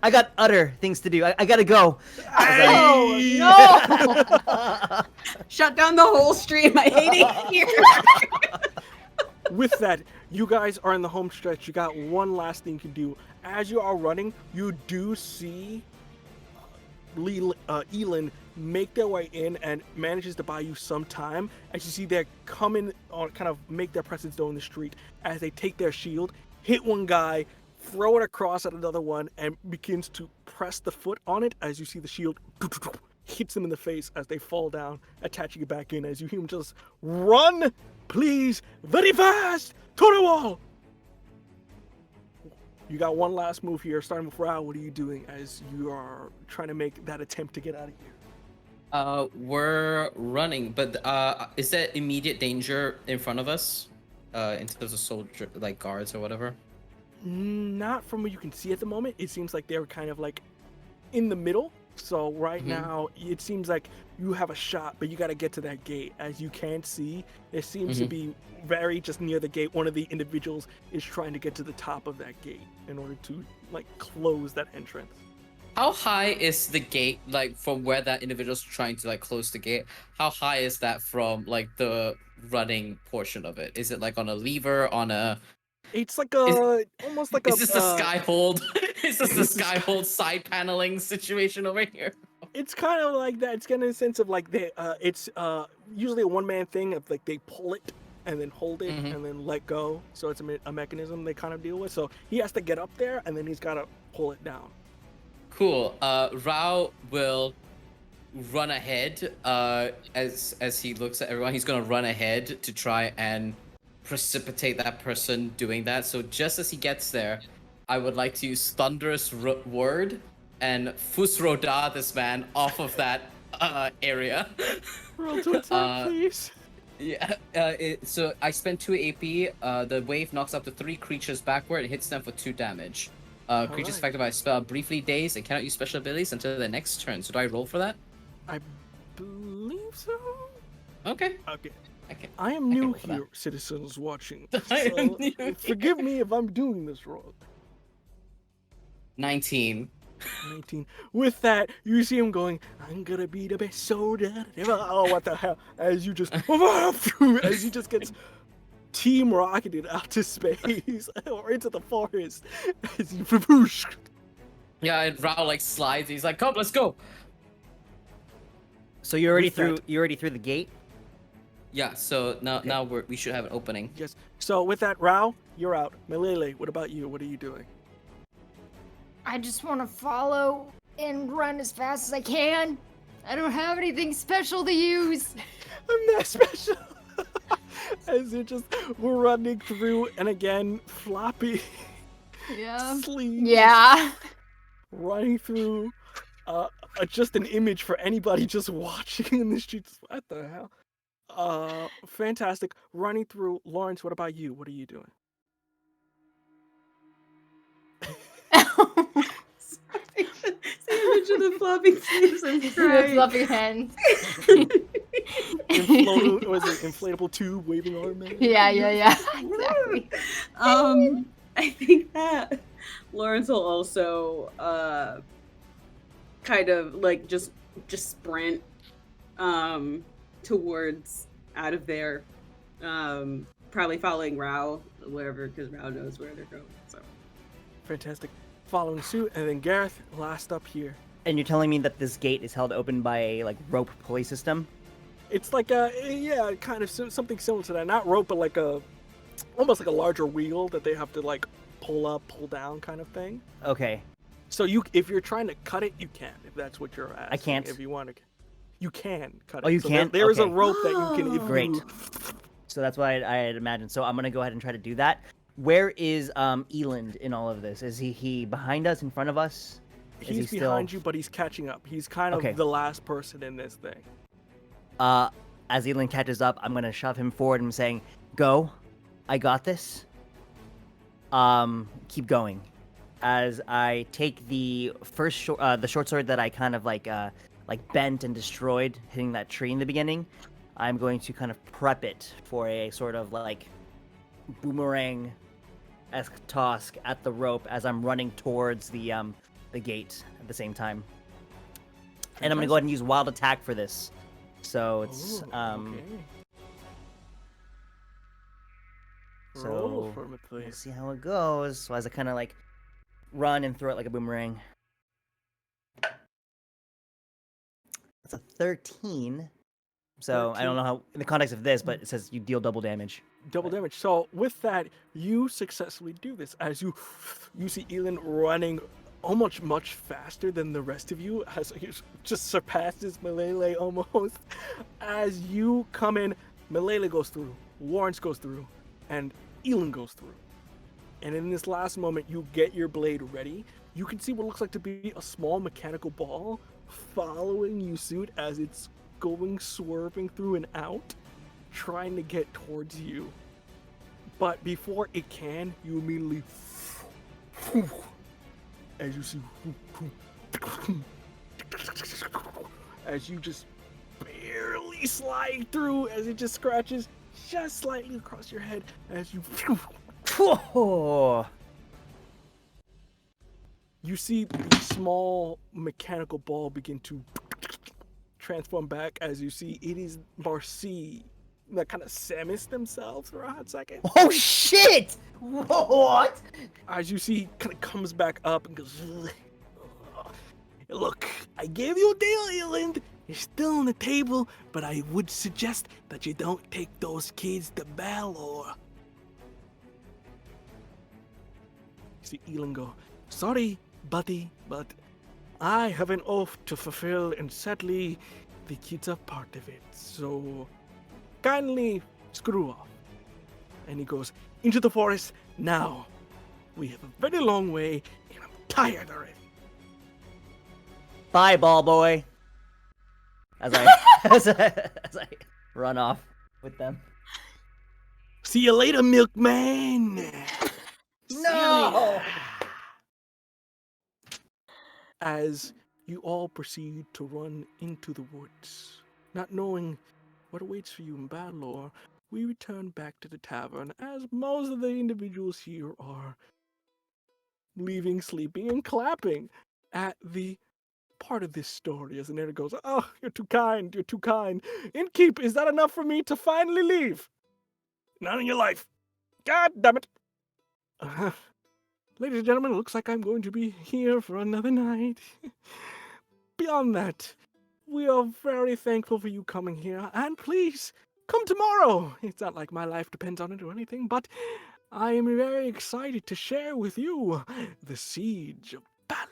I got other things to do. I gotta go. Oh no! Shut down the whole stream. I hate it here. With that, you guys are in the home stretch. You got one last thing you can do. As you are running, you do see Elin make their way in and manages to buy you some time. As you see, they're coming on, kind of make their presence known in the street as they take their shield, hit one guy, throw it across at another one, and begins to press the foot on it. As you see the shield hits them in the face as they fall down, attaching it back in. As you hear him just run, please, very fast to the wall. You got one last move here, starting with Rao. What are you doing as you are trying to make that attempt to get out of here? We're running, but is there immediate danger in front of us? In terms of soldier, like guards or whatever? Not from what you can see at the moment. It seems like they're kind of like in the middle. So right now, it seems like you have a shot, but you got to get to that gate. As you can see, it seems to be very just near the gate. One of the individuals is trying to get to the top of that gate in order to like close that entrance. How high is the gate, like from where that individual's trying to like close the gate? How high is that from like the running portion of it? Is it like on a lever, on a? It's like Is, almost like is a this the skyhold? Is this the skyhold side paneling situation over here? It's kind of like that. It's kind of a sense of like it's usually a one-man thing of like they pull it and then hold it and then let go. So it's a mechanism they kind of deal with. So he has to get up there and then he's got to pull it down. Cool. Rao will run ahead. As he looks at everyone, he's gonna run ahead to try and precipitate that person doing that. So just as he gets there, I would like to use thunderous word and fusroda this man off of that area. Roll to attack, please. Yeah. So I spend 2 AP. The wave knocks up to 3 creatures backward and hits them for 2 damage. Creatures right. affected by a spell are briefly dazed and cannot use special abilities until their next turn. So do I roll for that? I believe so. Okay. Okay. Okay. I am new roll for that. here, citizens watching. I am So new forgive me if I'm doing this wrong. 19. 19. With that, you see him going, I'm gonna be the best soldier ever. Oh, what the hell? As you just gets team rocketed out to space or into the forest. As you Yeah, and Rao like slides. He's like, "Come, let's go." So you already With through. that- You already through the gate. Yeah. So now we should have an opening. Yes. So with that, Rao, you're out. Malele, what about you? What are you doing? I just want to follow and run as fast as I can. I don't have anything special to use. I'm not special. As you're just we're running through, and again, floppy Yeah. sleeves. Yeah. Running through just an image for anybody just watching in the streets. What the hell? Fantastic. Running through. Lawrence, what about you? What are you doing? Image of the floppy sleeves and The crying. fluffy hands. Was it inflatable tube waving arm? Man? Yeah. Exactly. I think that Lawrence will also kind of like just sprint towards out of there. Probably following Rao, wherever, because Rao knows where they're going. So Fantastic. Following suit, and then Gareth, last up here. And you're telling me that this gate is held open by a like rope pulley system? It's like kind of something similar to that. Not rope, but like almost like a larger wheel that they have to like pull up, pull down kind of thing. Okay. So if you're trying to cut it, you can. If that's what you're asking. I can't. If you want to, you can cut it. Oh, you So can? There is a Okay. rope that you can. If Great. You, So that's what I had imagined. So I'm gonna go ahead and try to do that. Where is Eland in all of this? Is he behind us, in front of us? Is he's he behind still... you, but he's catching up. He's kind of Okay. the last person in this thing. As Eland catches up, I'm gonna shove him forward and saying, "Go, I got this. Keep going." As I take the first the short sword that I kind of like bent and destroyed, hitting that tree in the beginning, I'm going to kind of prep it for a sort of like boomerang-esque toss at the rope as I'm running towards the gate at the same time. And I'm gonna go ahead and use wild attack for this. So it's Ooh, okay. so Roll for me, we'll please. see how it goes. So as I kind of like run and throw it like a boomerang. That's a 13. So I don't know how in the context of this, but it says you deal double damage. Double damage. So with that, you successfully do this as you see Elin running almost much faster than the rest of you, as he just surpasses Malele almost. As you come in, Malele goes through, Lawrence goes through, and Elin goes through. And in this last moment, you get your blade ready. You can see what looks like to be a small mechanical ball following you suit as it's going swerving through and out, trying to get towards you. But before it can, you immediately, as you see, as you just barely slide through, as it just scratches just slightly across your head, as you Whoa. you see the small mechanical ball begin to transform back, as you see it is Marcy that kind of Samus themselves for a hot second. Oh shit! What? As you see, kind of comes back up and goes, look, I gave you a deal, Eland. You're still on the table, but I would suggest that you don't take those kids to Balor. You see Eland go, sorry, buddy, but I have an oath to fulfill, and sadly, the kids are part of it, so kindly screw off. And he goes, into the forest now. We have a very long way, and I'm tired already. Bye, ball boy. As I as I run off with them. See you later, milkman. See you No! later. As you all proceed to run into the woods, not knowing what awaits for you in Balor, we return back to the tavern, as most of the individuals here are leaving, sleeping, and clapping at the part of this story. As the narrator goes, oh, you're too kind, you're too kind. Innkeep, is that enough for me to finally leave? Not in your life. God damn it. Ladies and gentlemen, it looks like I'm going to be here for another night. Beyond that, we are very thankful for you coming here, and please, come tomorrow. It's not like my life depends on it or anything, but I am very excited to share with you the Siege of Balor,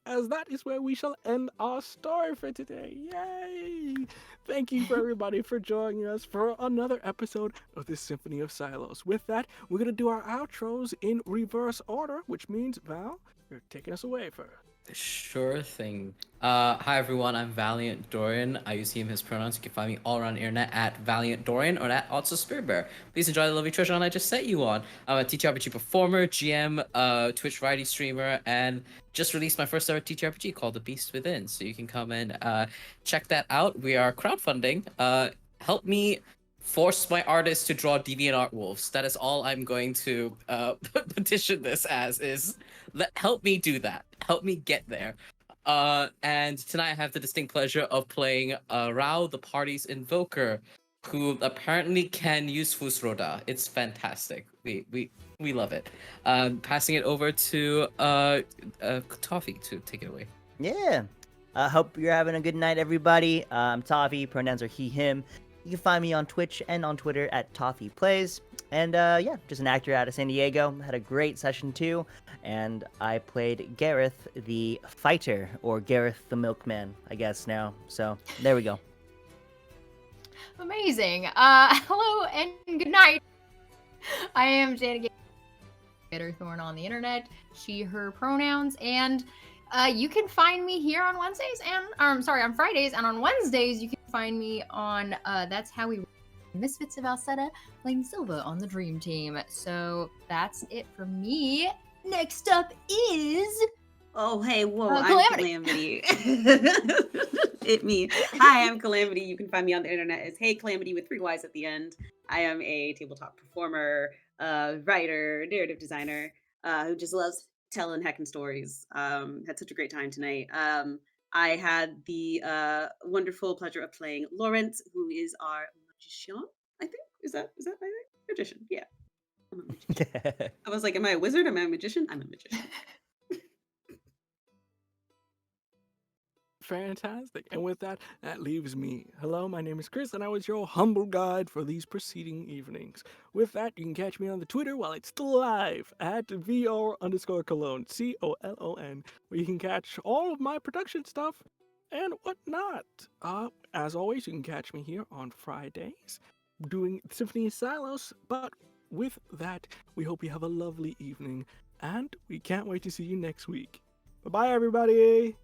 as that is where we shall end our story for today. Yay! Thank you for everybody for joining us for another episode of the Symphony of Scylos. With that, we're going to do our outros in reverse order, which means, Val, you're taking us away first. Sure thing. Hi everyone, I'm Valiant Dorian. I use he him his pronouns. You can find me all around the internet at Valiant Dorian or at Also Spirit Bear. Please enjoy the lovely treasure hunt I just set you on. I'm a TTRPG performer, GM, Twitch variety streamer, and just released my first ever TTRPG called The Beast Within. So you can come and check that out. We are crowdfunding. Help me force my artists to draw DeviantArt wolves. That is all I'm going to petition this as, is help me do that. Help me get there. And tonight I have the distinct pleasure of playing Rao, the party's invoker, who apparently can use Fusroda. It's fantastic. We love it. Passing it over to Toffee to take it away. Yeah. Hope you're having a good night, everybody. I'm Toffee. Pronouns are he, him. You can find me on Twitch and on Twitter at Toffee Plays. And yeah, just an actor out of San Diego. Had a great session too. And I played Gareth the Fighter, or Gareth the Milkman, I guess now. So there we go. Amazing. Hello and good night. I am Janet Bitterthorn on the internet. She, her pronouns, and you can find me here on Wednesdays and on Fridays, and on Wednesdays you can find me on That's How We Misfits of Alceta playing Silva on the Dream Team. So that's it for me. Next up is Oh, hey, whoa, I'm Calamity. Calamity. Hit me. Hi, I'm Calamity. You can find me on the internet as Hey Calamity with 3 Y's at the end. I am a tabletop performer, writer, narrative designer, who just loves telling heckin' stories. Had such a great time tonight. I had the wonderful pleasure of playing Lawrence, who is our magician, I think. Is that my name? Magician, yeah. I'm a magician. I was like, am I a wizard? Am I a magician? I'm a magician. Fantastic. And with that, that leaves me. Hello, my name is Chris, and I was your humble guide for these preceding evenings. With that, you can catch me on the Twitter while it's still alive at VR_Cologne, COLON, where you can catch all of my production stuff and whatnot. As always, you can catch me here on Fridays doing Symphony of Scylos. But with that, we hope you have a lovely evening, and we can't wait to see you next week. Bye-bye, everybody!